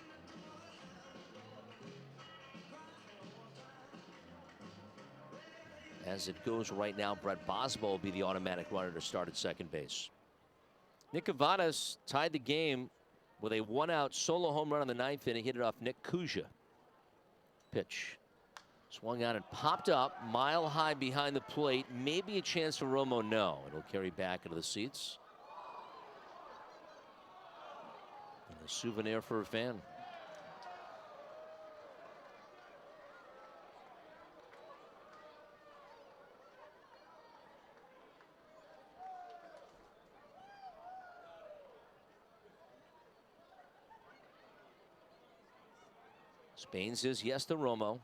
As it goes right now, Brett Boswell will be the automatic runner to start at second base. Nick Cavadas tied the game with a 1-out solo home run in the 9th inning. Hit it off Nick Kuja. Pitch. Swung on and popped up mile high behind the plate. Maybe a chance for Romo. No, it'll carry back into the seats. And a souvenir for a fan. Spain says yes to Romo.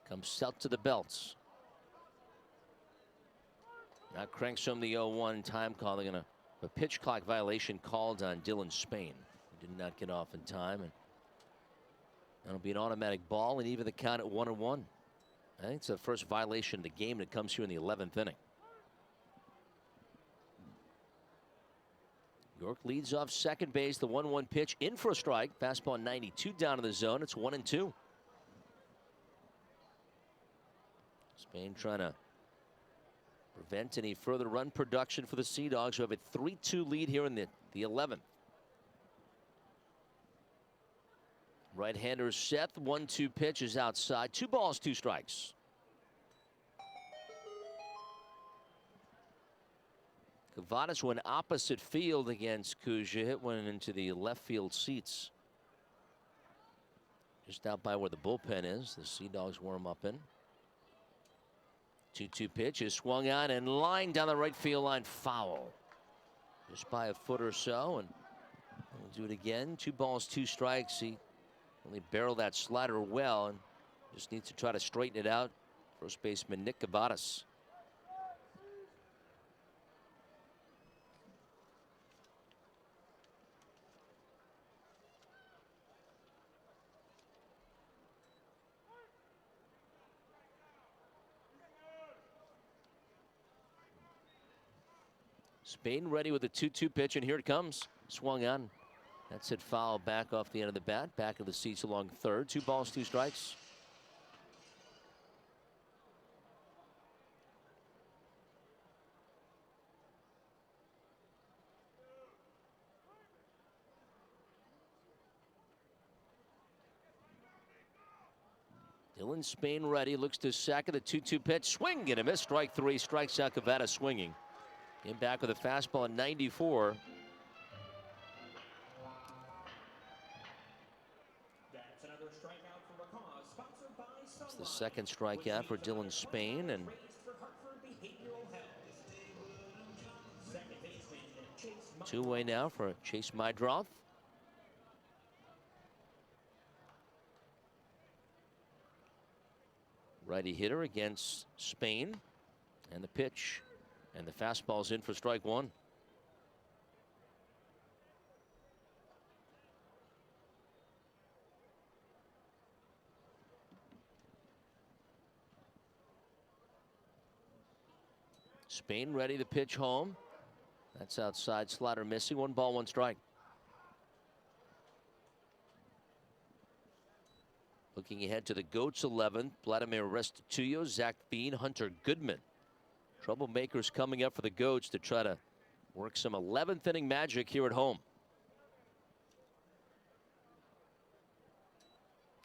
Comes out to the belts. Now cranks home the 0-1 time calling and a pitch clock violation called on Dylan Spain. He did not get off in time, and that'll be an automatic ball and even the count at 1-1. I think it's the first violation of the game that comes here in the 11th inning. York leads off second base. The 1-1 pitch in for a strike. Fastball 92 down in the zone. It's 1-2. Spain trying to prevent any further run production for the Sea Dogs, who have a 3-2 lead here in the 11th. Right-hander Seth. 1-2 pitch is outside. 2 balls, 2 strikes. Cavadas went opposite field against Kuja. Hit one into the left field seats. Just out by where the bullpen is. The Sea Dogs warm up in. 2-2 pitch is swung on and lined down the right field line. Foul. Just by a foot or so. And we'll do it again. 2 balls, 2 strikes. He only barreled that slider well and just needs to try to straighten it out. First baseman Nick Cavadas. Spain ready with a 2-2 pitch, and here it comes. Swung on. That's it foul back off the end of the bat. Back of the seats along third. 2 balls, 2 strikes. Dylan Spain ready. Looks to second. The 2-2 pitch. Swing and a miss. Strike 3. Strikes out Cavadas swinging. Came back with a fastball at 94. That's another strikeout for a cause, sponsored by It's the second strikeout for Dylan Spain, and for Hartford Behavioral Health. Second baseman Chase two-way now for Chase Mydroth. Righty hitter against Spain, and the pitch, and the fastball's in for strike one. Spain ready to pitch home. That's outside, slider missing. 1 ball, 1 strike. Looking ahead to the Goats 11th, Vladimir Restituyo, Zach Bean, Hunter Goodman. Troublemakers coming up for the Goats to try to work some 11th inning magic here at home.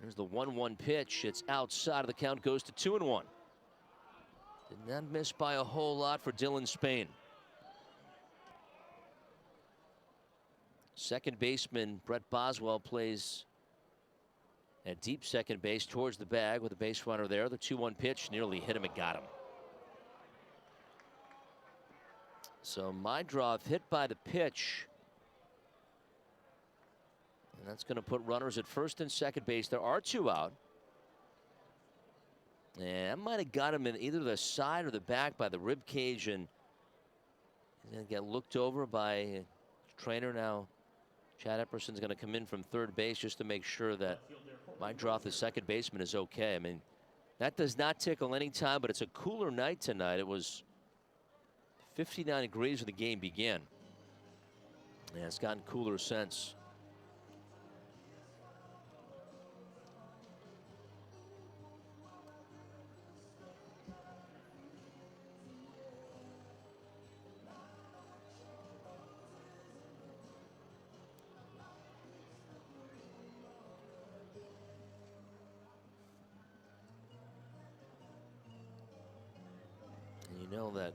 There's the 1-1 pitch. It's outside of the count, goes to 2-1. Did not miss by a whole lot for Dylan Spain. Second baseman Brett Boswell plays at deep second base towards the bag with a base runner there. The 2-1 pitch nearly hit him and got him. So Mydroth hit by the pitch. And that's going to put runners at first and second base. There are 2 out. And that might have got him in either the side or the back by the rib cage, and he's going to get looked over by trainer now. Chad Epperson's going to come in from third base just to make sure that Mydroth, the second baseman, is okay. I mean, that does not tickle any time, but it's a cooler night tonight. It was 59 degrees when the game began. Yeah, it's gotten cooler since. Know that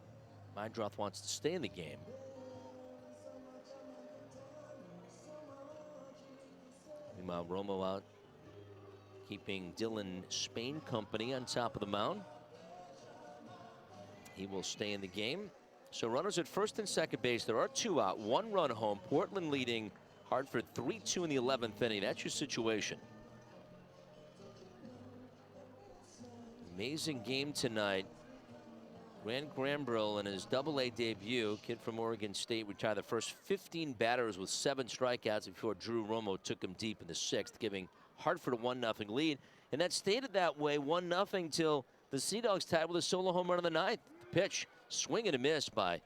Mydroth wants to stay in the game. Meanwhile, Romo out, keeping Dylan Spain company on top of the mound. He will stay in the game. So runners at first and second base. There are 2 out, 1 run home. Portland leading Hartford 3-2 in the 11th inning. That's your situation. Amazing game tonight. Grant Grambrill in his Double-A debut, kid from Oregon State, retired the first 15 batters with 7 strikeouts before Drew Romo took him deep in the 6th, giving Hartford a 1-0 lead. And that stayed that way, 1-0, till the Sea Dogs tied with a solo home run in the 9th. The pitch, swing and a miss by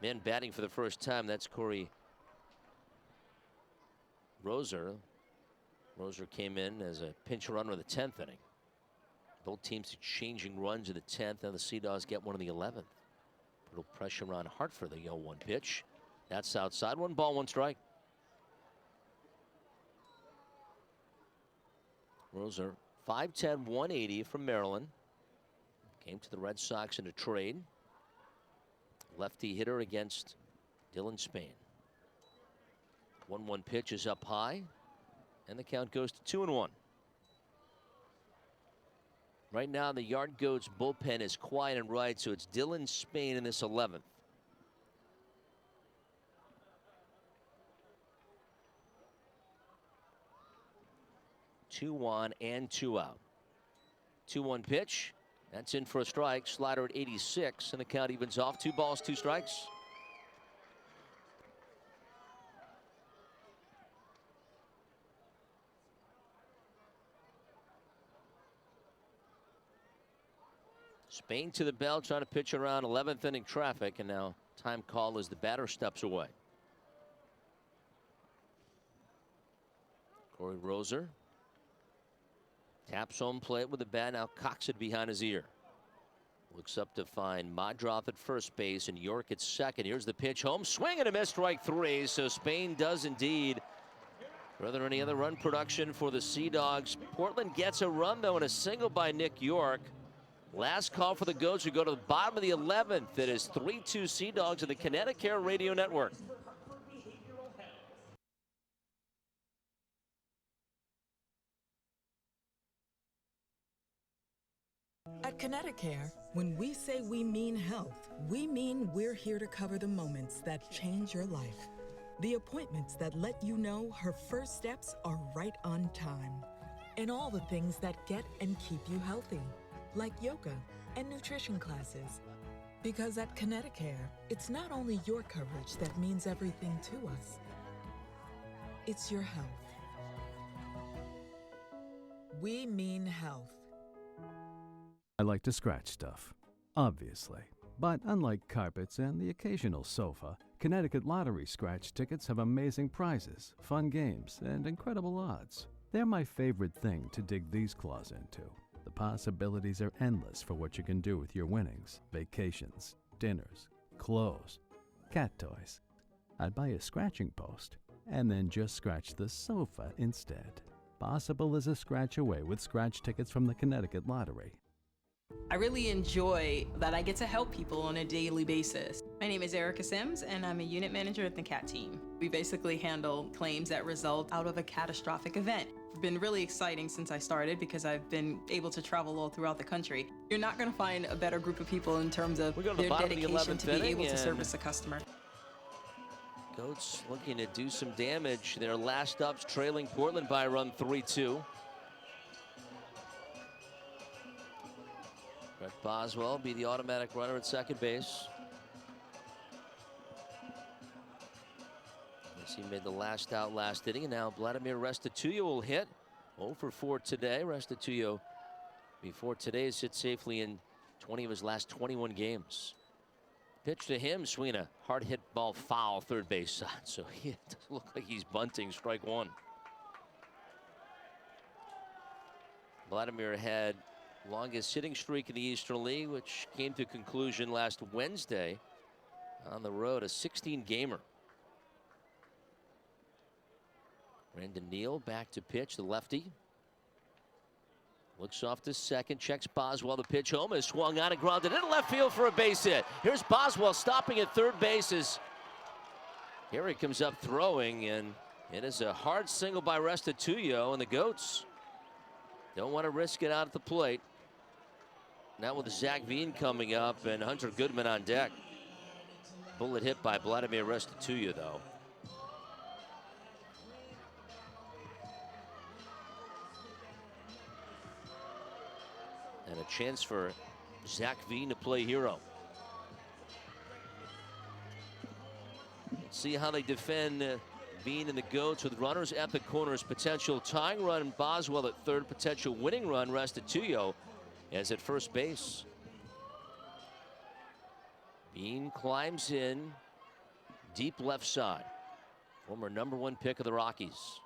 man batting for the first time. That's Corey Roser. Roser came in as a pinch runner in the 10th inning. Both teams exchanging runs in the 10th, and the Sea Dogs get one in the 11th. A little pressure on Hartford, the 0-1 pitch. That's outside. 1 ball, 1 strike. Roser, 5'10", 180 from Maryland. Came to the Red Sox in a trade. Lefty hitter against Dylan Spain. 1-1 pitch is up high, and the count goes to 2-1. Right now, the Yard Goats bullpen is quiet and right, so it's Dylan Spain in this 11th. Two on and 2 out. 2-1 pitch. That's in for a strike. Slider at 86, and the count evens off. 2 balls, 2 strikes. Spain to the bell, trying to pitch around 11th inning traffic, and now time call as the batter steps away. Corey Roser taps home plate with the bat, now cocks it behind his ear. Looks up to find Mydroth at first base and York at second. Here's the pitch, home swing and a miss, strike 3. So Spain does indeed. Rather any other run production for the Sea Dogs. Portland gets a run though, and a single by Nick York. Last call for the Goats, who go to the bottom of the 11th. It is 3-2 Sea Dogs of the Connecticut Radio Network. At Connecticut, when we say we mean health, we mean we're here to cover the moments that change your life. The appointments that let you know her first steps are right on time. And all the things that get and keep you healthy, like yoga and nutrition classes. Because at Connecticut, it's not only your coverage that means everything to us. It's your health. We mean health. I like to scratch stuff, obviously. But unlike carpets and the occasional sofa, Connecticut Lottery scratch tickets have amazing prizes, fun games, and incredible odds. They're my favorite thing to dig these claws into. The possibilities are endless for what you can do with your winnings. Vacations, dinners, clothes, cat toys. I'd buy a scratching post and then just scratch the sofa instead. Possible is a scratch away with scratch tickets from the Connecticut Lottery. I really enjoy that I get to help people on a daily basis. My name is Erica Sims, and I'm a unit manager at the CAT team. We basically handle claims that result out of a catastrophic event. It's been really exciting since I started because I've been able to travel all throughout the country. You're not going to find a better group of people in terms of their dedication to be able to service a customer. Goats looking to do some damage. Their last ups trailing Portland by a run 3-2. Brett Boswell be the automatic runner at second base. As he made the last out last inning, and now Vladimir Restituyo will hit. 0 for 4 today. Restituyo, before today, has hit safely in 20 of his last 21 games. Pitch to him, swinging a hard hit ball foul third base side. So it doesn't look like he's bunting. Strike one. Vladimir had longest hitting streak in the Eastern League, which came to conclusion last Wednesday on the road, a 16-gamer. Brandon Neal back to pitch, the lefty. Looks off to second, checks Boswell. The pitch home is swung on and grounded into left field for a base hit. Here's Boswell stopping at third base. Here he comes up throwing, and it is a hard single by Restituyo, and the Goats don't want to risk it out at the plate. Now with Zach Veen coming up and Hunter Goodman on deck. Bullet hit by Vladimir Restituyo, though. And a chance for Zach Veen to play hero. Let's see how they defend Veen and the Goats with runners at the corners. Potential tying run, Boswell at third. Potential winning run, Restituyo as at first base. Veen climbs in deep left side. Former #1 pick of the Rockies.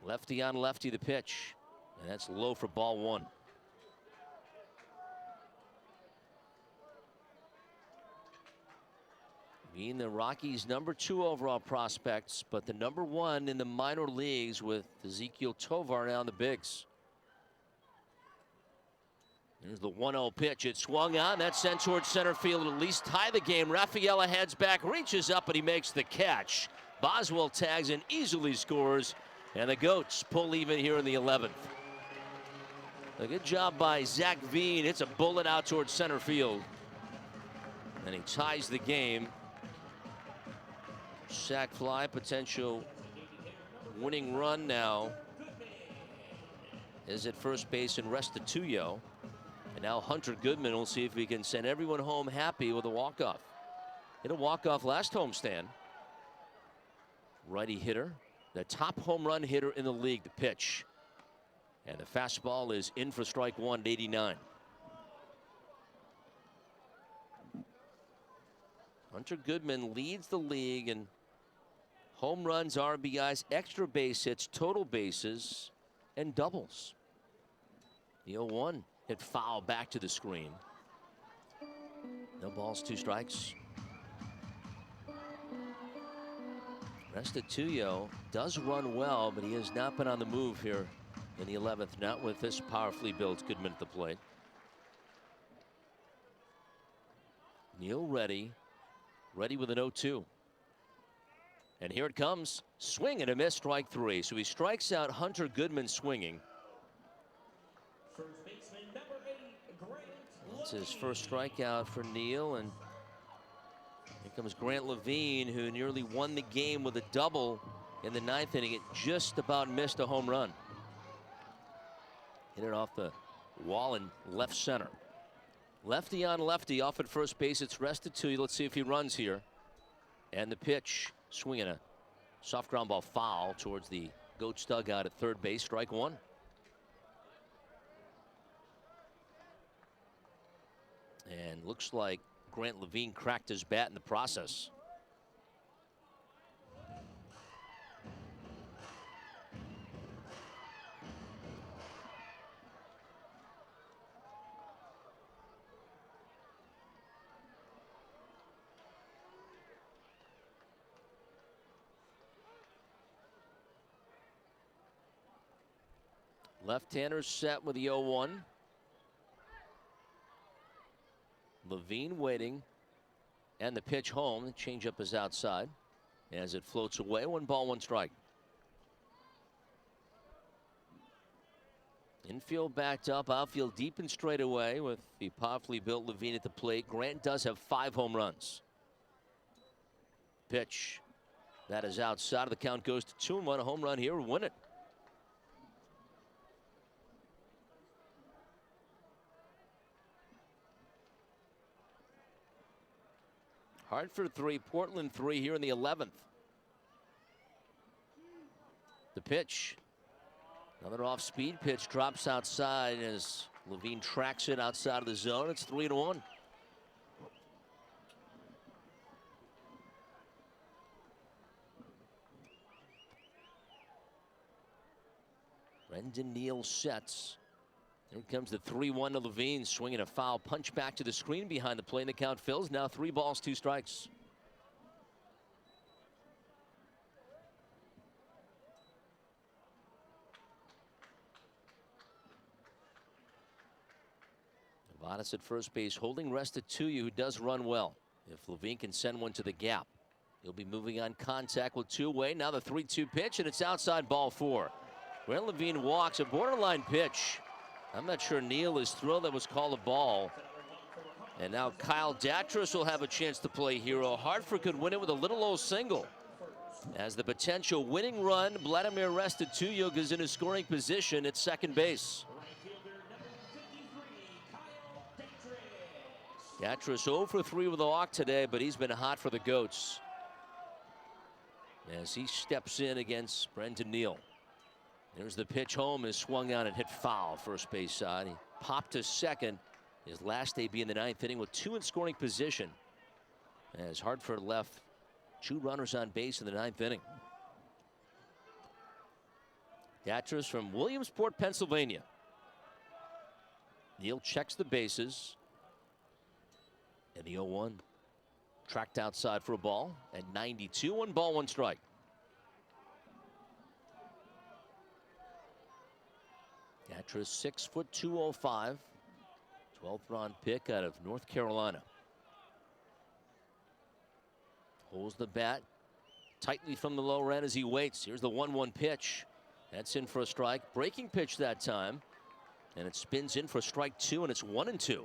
Lefty on lefty the pitch. And that's low for ball one. Being the Rockies' #2 overall prospects, but the #1 in the minor leagues with Ezekiel Tovar now in the bigs. There's the 1-0 pitch. It swung on. That's sent towards center field, at least tie the game. Rafaela heads back, reaches up, and he makes the catch. Boswell tags and easily scores, and the Goats pull even here in the 11th. A good job by Zach Veen. It's a bullet out towards center field, and he ties the game. Sac fly, potential winning run now is at first base in Restituyo. And now Hunter Goodman will see if he can send everyone home happy with a walk-off. Hit a walk-off last homestand. Righty hitter, the top home run hitter in the league, the pitch. And the fastball is in for strike one at 89. Hunter Goodman leads the league in home runs, RBIs, extra base hits, total bases, and doubles. The 0-1 hit foul back to the screen. No balls, 2 strikes. Restituyo does run well, but he has not been on the move here in the 11th. Not with this powerfully built Goodman at the plate. Neal ready with an 0-2. And here it comes. Swing and a miss, strike 3. So he strikes out Hunter Goodman swinging. First baseman number 8, Grant. That's his first strikeout for Neal. And here comes Grant Levine, who nearly won the game with a double in the 9th inning. It just about missed a home run. Hit it off the wall in left center. Lefty on lefty off at first base. It's rested to you. Let's see if he runs here. And the pitch, swinging a soft ground ball foul towards the Goats dugout at third base. Strike 1. And looks like Grant Levine cracked his bat in the process. Left-handers set with the 0-1. Levine waiting. And the pitch home. The changeup is outside. As it floats away, 1 ball, 1 strike. Infield backed up, outfield deep and straight away with the powerfully built Levine at the plate. Grant does have 5 home runs. Pitch. That is outside. The count goes to 2-1. A home run here will win it. Hartford 3, Portland 3 here in the 11th. The pitch. Another off-speed pitch drops outside as Levine tracks it outside of the zone. It's 3-1. Brendan Neal sets. Here comes the 3-1 to Levine, swinging a foul punch back to the screen behind the plate, and the count fills. Now 3 balls, 2 strikes. Vottis at first base, holding Restituyo, who does run well. If Levine can send one to the gap, he'll be moving on contact with 2 away. Now the 3-2 pitch, and it's outside, ball 4. Grant Levine walks, a borderline pitch. I'm not sure Neal is thrilled that was called a ball. And now Kyle Datras will have a chance to play hero. Hartford could win it with a little old single. As the potential winning run, Vladimir Restituyo goes into scoring position at second base. Datras 0 for 3 with a walk today, but he's been hot for the Goats as he steps in against Brendan Neal. There's the pitch home, is swung on and hit foul first base side. He popped to second. His last AB in the 9th inning with 2 in scoring position as Hartford left 2 runners on base in the 9th inning. Datras from Williamsport, Pennsylvania. Neal checks the bases. And the 0-1 tracked outside for a ball at 92. 1 ball, 1 strike. Datras 6 foot 205, 12th round pick out of North Carolina. Holds the bat tightly from the low end as he waits. Here's the 1-1 pitch. That's in for a strike. Breaking pitch that time. And it spins in for strike 2, and it's 1-2.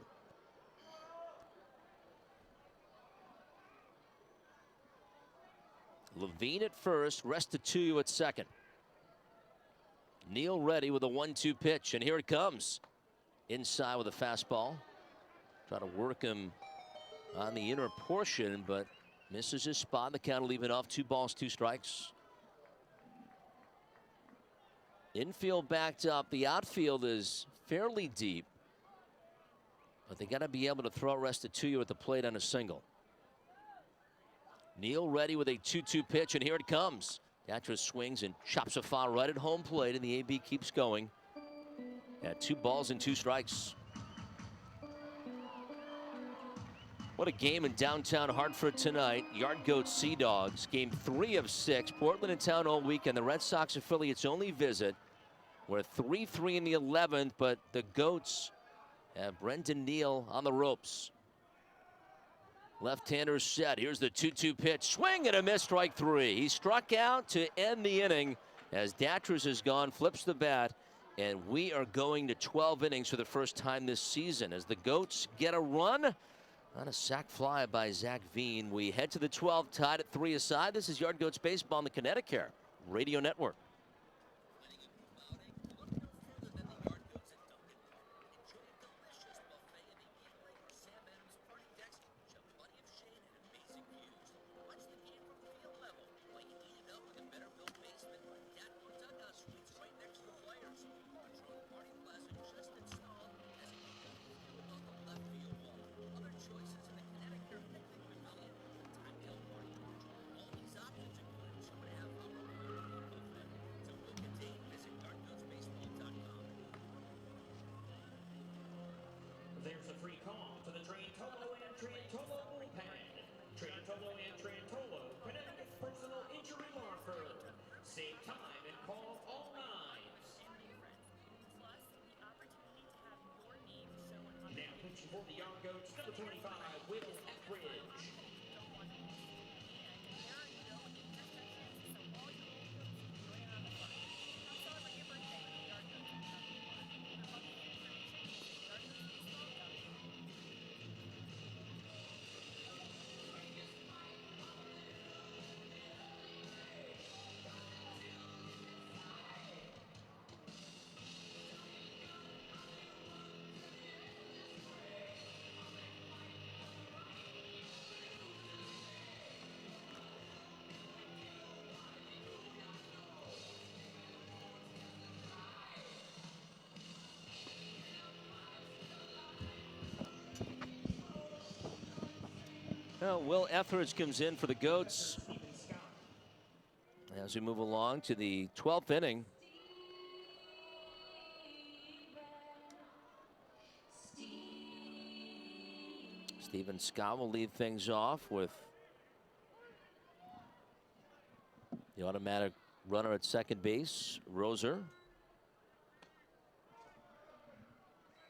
Levine at first, Restituyo at second. Neal ready with a 1-2 pitch, and here it comes. Inside with a fastball. Try to work him on the inner portion, but misses his spot. The count will leave it off. 2 balls, 2 strikes. Infield backed up. The outfield is fairly deep, but they got to be able to throw Restituyo at the plate on a single. Neal ready with a 2-2 pitch, and here it comes. Datras swings and chops a foul right at home plate, and the AB keeps going at 2 balls and 2 strikes. What a game in downtown Hartford tonight. Yard Goats Sea Dogs, game 3 of 6. Portland in town all weekend. The Red Sox affiliates only visit. We're 3-3 in the 11th, but the Goats have Brendan Neal on the ropes. Left-hander set. Here's the 2-2 pitch. Swing and a miss, strike three. He struck out to end the inning as Datras is gone, flips the bat, and we are going to 12 innings for the first time this season as the Goats get a run on a sac fly by Zach Veen. We head to the 12th, tied at 3 aside. This is Yard Goats Baseball on the Connecticut Radio Network. There's a free call to the Trantolo and Trantolo bullpen. Trantolo and Trantolo, Connecticut's personal injury law firm. Save time and call all nines. Now pitching for the Yard Goats, number 25, Will Etheridge. Well, Will Etheridge comes in for the Goats as we move along to the 12th inning. Steven Scott will lead things off with the automatic runner at second base, Roser.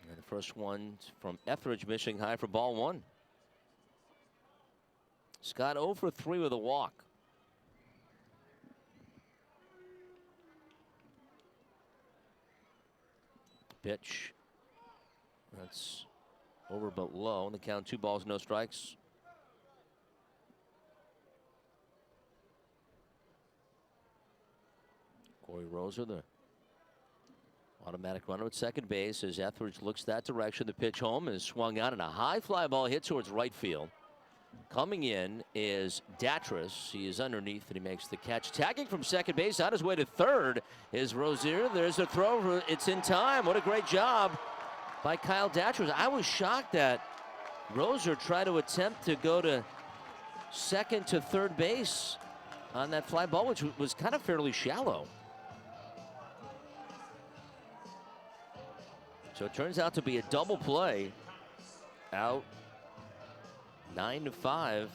And the first one from Etheridge, missing high for ball one. Scott 0 for 3 with a walk. Pitch. That's over but low. And the count 2 balls, no strikes. Corey Roser, the automatic runner at second base, as Etheridge looks that direction. The pitch home is swung out, and a high fly ball hit towards right field. Coming in is Datras. He is underneath and he makes the catch. Tagging from second base on his way to third is Rozier. There's a throw. It's in time. What a great job by Kyle Datras. I was shocked that Rozier tried to attempt to go to second to third base on that fly ball, which was kind of fairly shallow. So it turns out to be a double play. Out 9-5.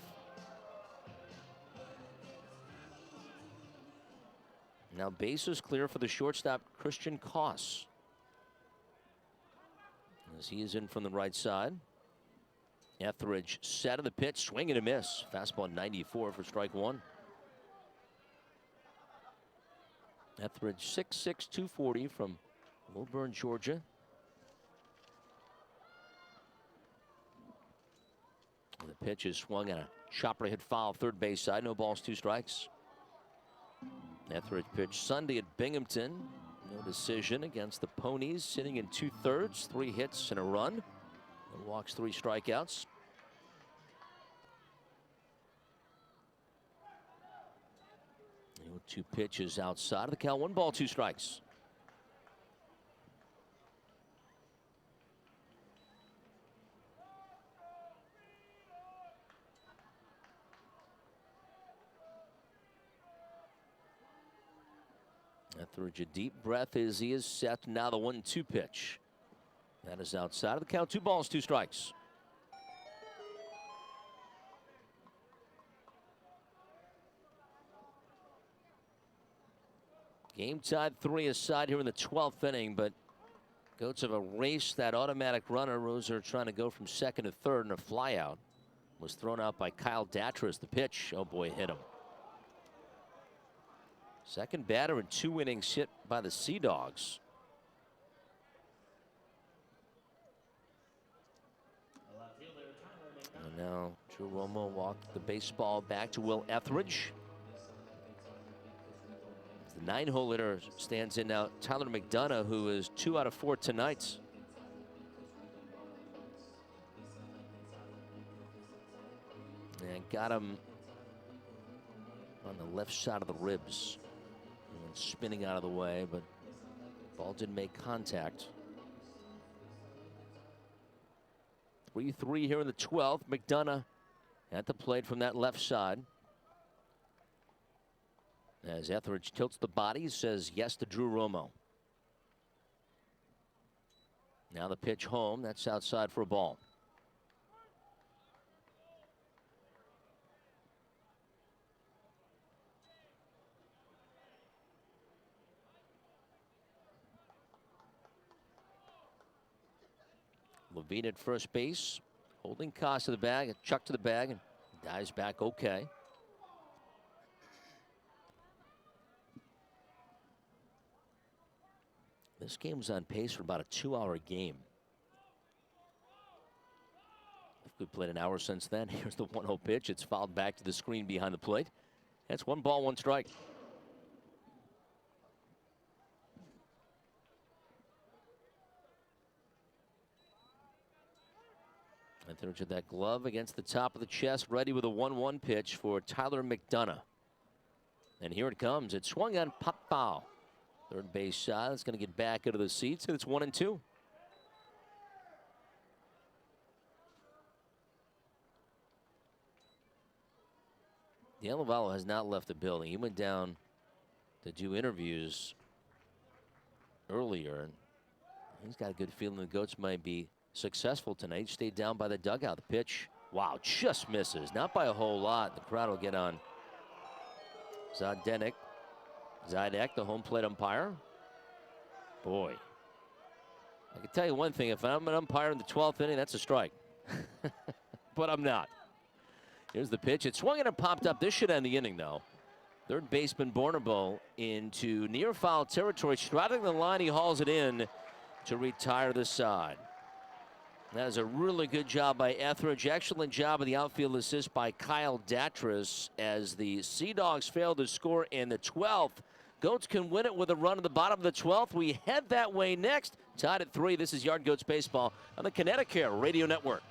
Now bases clear for the shortstop, Christian Koss, as he is in from the right side. Etheridge set of the pitch, swing and a miss. Fastball 94 for strike one. Etheridge 6'6", 240 from Woburn, Georgia. And the pitch is swung and a chopper hit foul third base side. No balls, 2 strikes. Etheridge pitched Sunday at Binghamton. No decision against the Ponies, sitting in 2/3, 3 hits and a run. No walks, 3 strikeouts. Two pitches outside of the count. 1 ball, 2 strikes. Etheridge, a deep breath as he is set. Now the 1-2 pitch. That is outside of the count. 2 balls, 2 strikes. Game tied 3 aside here in the 12th inning, but Goats have erased that automatic runner. Roser trying to go from second to third in a fly out. was thrown out by Kyle Datras. The pitch, oh boy, hit him. Second batter in 2 innings hit by the Sea Dogs. And now Drew Romo walked the baseball back to Will Etheridge. The 9-hole hitter stands in now, Tyler McDonough, who is 2 out of 4 tonight. And got him on the left side of the ribs. And spinning out of the way, but ball didn't make contact. 3-3 here in the 12th. McDonough at the plate from that left side. As Etheridge tilts the body, says yes to Drew Romo. Now the pitch home. That's outside for a ball. Levine at first base, holding Koss to the bag, and Chuck to the bag, and dives back okay. This game was on pace for about a 2-hour game. If we played an hour since then, here's the 1-0 pitch. It's fouled back to the screen behind the plate. That's 1 ball, 1 strike. Etheridge at that glove against the top of the chest, ready with a 1-1 pitch for Tyler McDonough. And here it comes. It swung on, pop foul. Third base shot. It's going to get back into the seats, and it's 1-2. Dellavallo has not left the building. He went down to do interviews earlier, and he's got a good feeling the Goats might be successful tonight. Stayed down by the dugout. The pitch, wow, just misses. Not by a whole lot. The crowd will get on Zdenek, the home plate umpire. Boy, I can tell you one thing. If I'm an umpire in the 12th inning, that's a strike. But I'm not. Here's the pitch. It swung and it popped up. This should end the inning, though. Third baseman Bornabo into near foul territory. Straddling the line, he hauls it in to retire the side. That is a really good job by Etheridge. Excellent job of the outfield assist by Kyle Datras as the Sea Dogs fail to score in the 12th. Goats can win it with a run at the bottom of the 12th. We head that way next. Tied at 3. This is Yard Goats Baseball on the Connecticut Radio Network.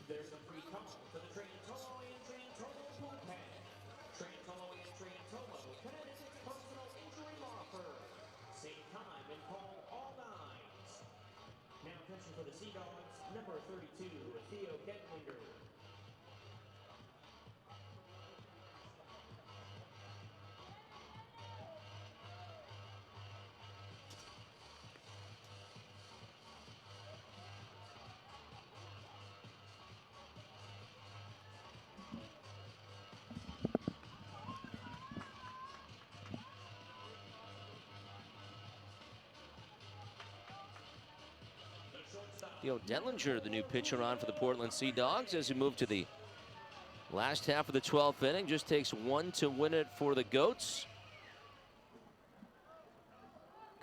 There's a free call to the Trantolo and Trantolo bullpen. Trantolo and Trantolo, Connecticut's personal injury law firm. Save time and call all 9s. Now pitching for the Sea Dogs, number 32, Theo Getlinger. Theo Detlinger, the new pitcher on for the Portland Sea Dogs as we move to the last half of the 12th inning. Just takes 1 to win it for the Goats.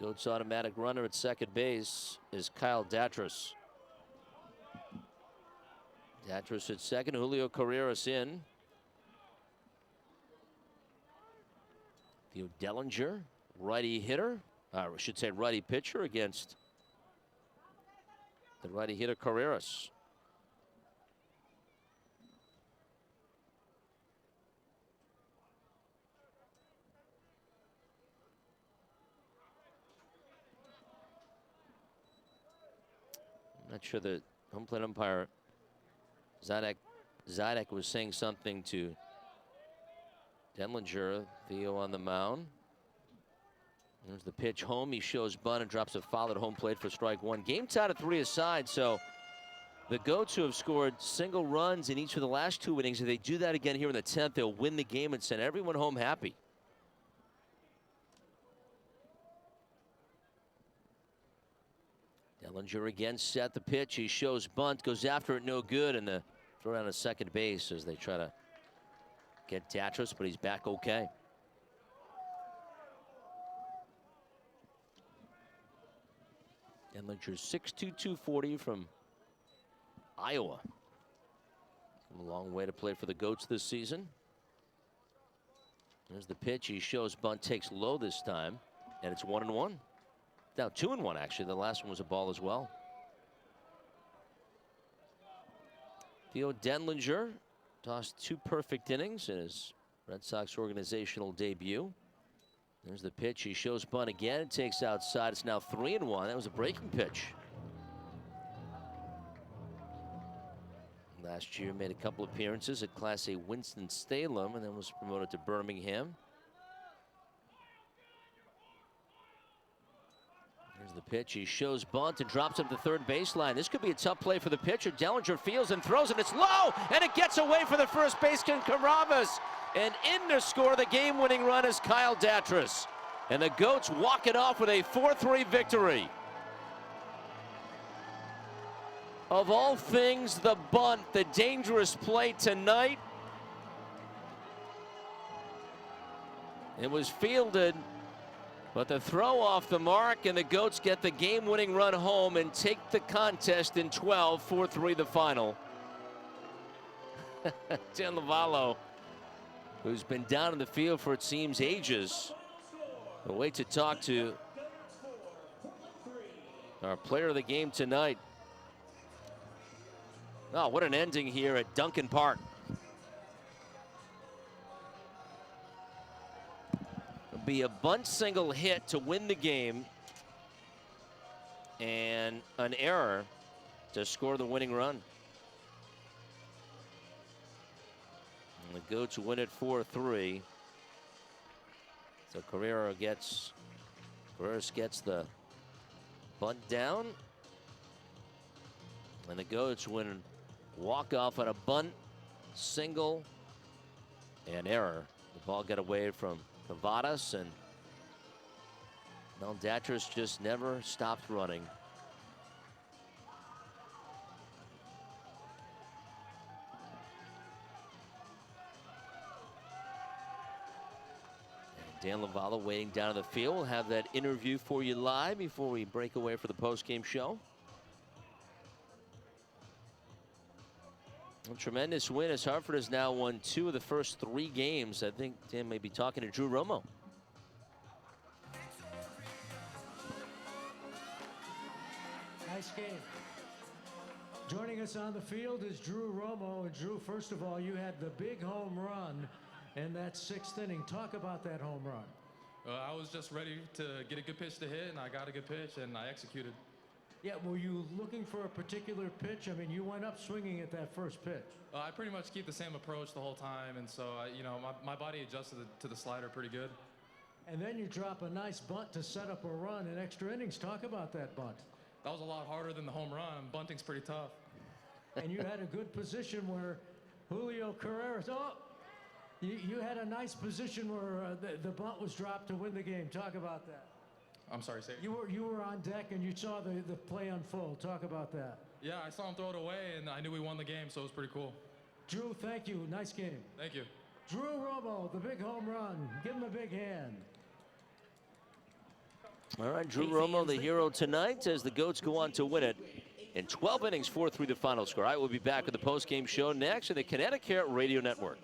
Goats automatic runner at second base is Kyle Datras. Datras at second, Julio Carreras in. Theo Dellinger, righty hitter, I should say righty pitcher against the righty hitter Carreras. I'm not sure the home plate umpire Zidek was saying something to Dellinger. Theo on the mound. There's the pitch home. He shows bunt and drops a foul at home plate for strike one. Game tied at 3 aside, so the Goats, who have scored single runs in each of the last 2 innings, if they do that again here in the 10th, they'll win the game and send everyone home happy. Dellinger again set the pitch. He shows bunt, goes after it, no good, and the throw down to second base as they try to get Datros, but he's back okay. Dellinger 6'2", 240 from Iowa. Come a long way to play for the Goats this season. There's the pitch. He shows bunt, takes low this time, and it's 1-1. Now 2-1 actually. The last one was a ball as well. Theo Dellinger tossed 2 perfect innings in his Red Sox organizational debut. There's the pitch. He shows bunt again. It takes outside. It's now 3-1. That was a breaking pitch. Last year made a couple appearances at Class A Winston-Salem and then was promoted to Birmingham. There's the pitch. He shows bunt and drops him to third baseline. This could be a tough play for the pitcher. Dellinger fields and throws, and it's low, and it gets away for the first baseman, Caravas. And in to score the game-winning run is Kyle Datros. And the Goats walk it off with a 4-3 victory. Of all things, the bunt, the dangerous play tonight. It was fielded, but the throw off the mark, and the Goats get the game-winning run home and take the contest in 12, 4-3 the final. Dan Lavallo, who's been down in the field for, it seems, ages. We'll wait to talk to our player of the game tonight. Oh, what an ending here at Duncan Park. It'll be a bunt single hit to win the game and an error to score the winning run. And the Goats win it 4-3. So Carreras gets the bunt down. And the Goats win walk off on a bunt, single, and error. The ball got away from Cavadas, and Datros just never stopped running. Dan Lavallo waiting down in the field. We'll have that interview for you live before we break away for the post-game show. A tremendous win as Hartford has now won 2 of the first 3 games. I think Dan may be talking to Drew Romo. Nice game. Joining us on the field is Drew Romo. And Drew, first of all, you had the big home run in that 6th inning. Talk about that home run. I was just ready to get a good pitch to hit, and I got a good pitch, and I executed. Yeah, were you looking for a particular pitch? I mean, you went up swinging at that first pitch. I pretty much keep the same approach the whole time, and so, my body adjusted to the slider pretty good. And then you drop a nice bunt to set up a run in extra innings. Talk about that bunt. That was a lot harder than the home run. Bunting's pretty tough. And you had a good position where Julio Carreras, you had a nice position where the bunt was dropped to win the game. Talk about that. I'm sorry, say. You were on deck and you saw the play unfold. Talk about that. Yeah, I saw him throw it away, and I knew we won the game, so it was pretty cool. Drew, thank you. Nice game. Thank you. Drew Romo, the big home run. Give him a big hand. All right, Drew Romo, the hero tonight, as the Goats go on to win it in 12 innings, 4-3 the final score. All right, we'll be back with the post-game show next on the Connecticut Radio Network.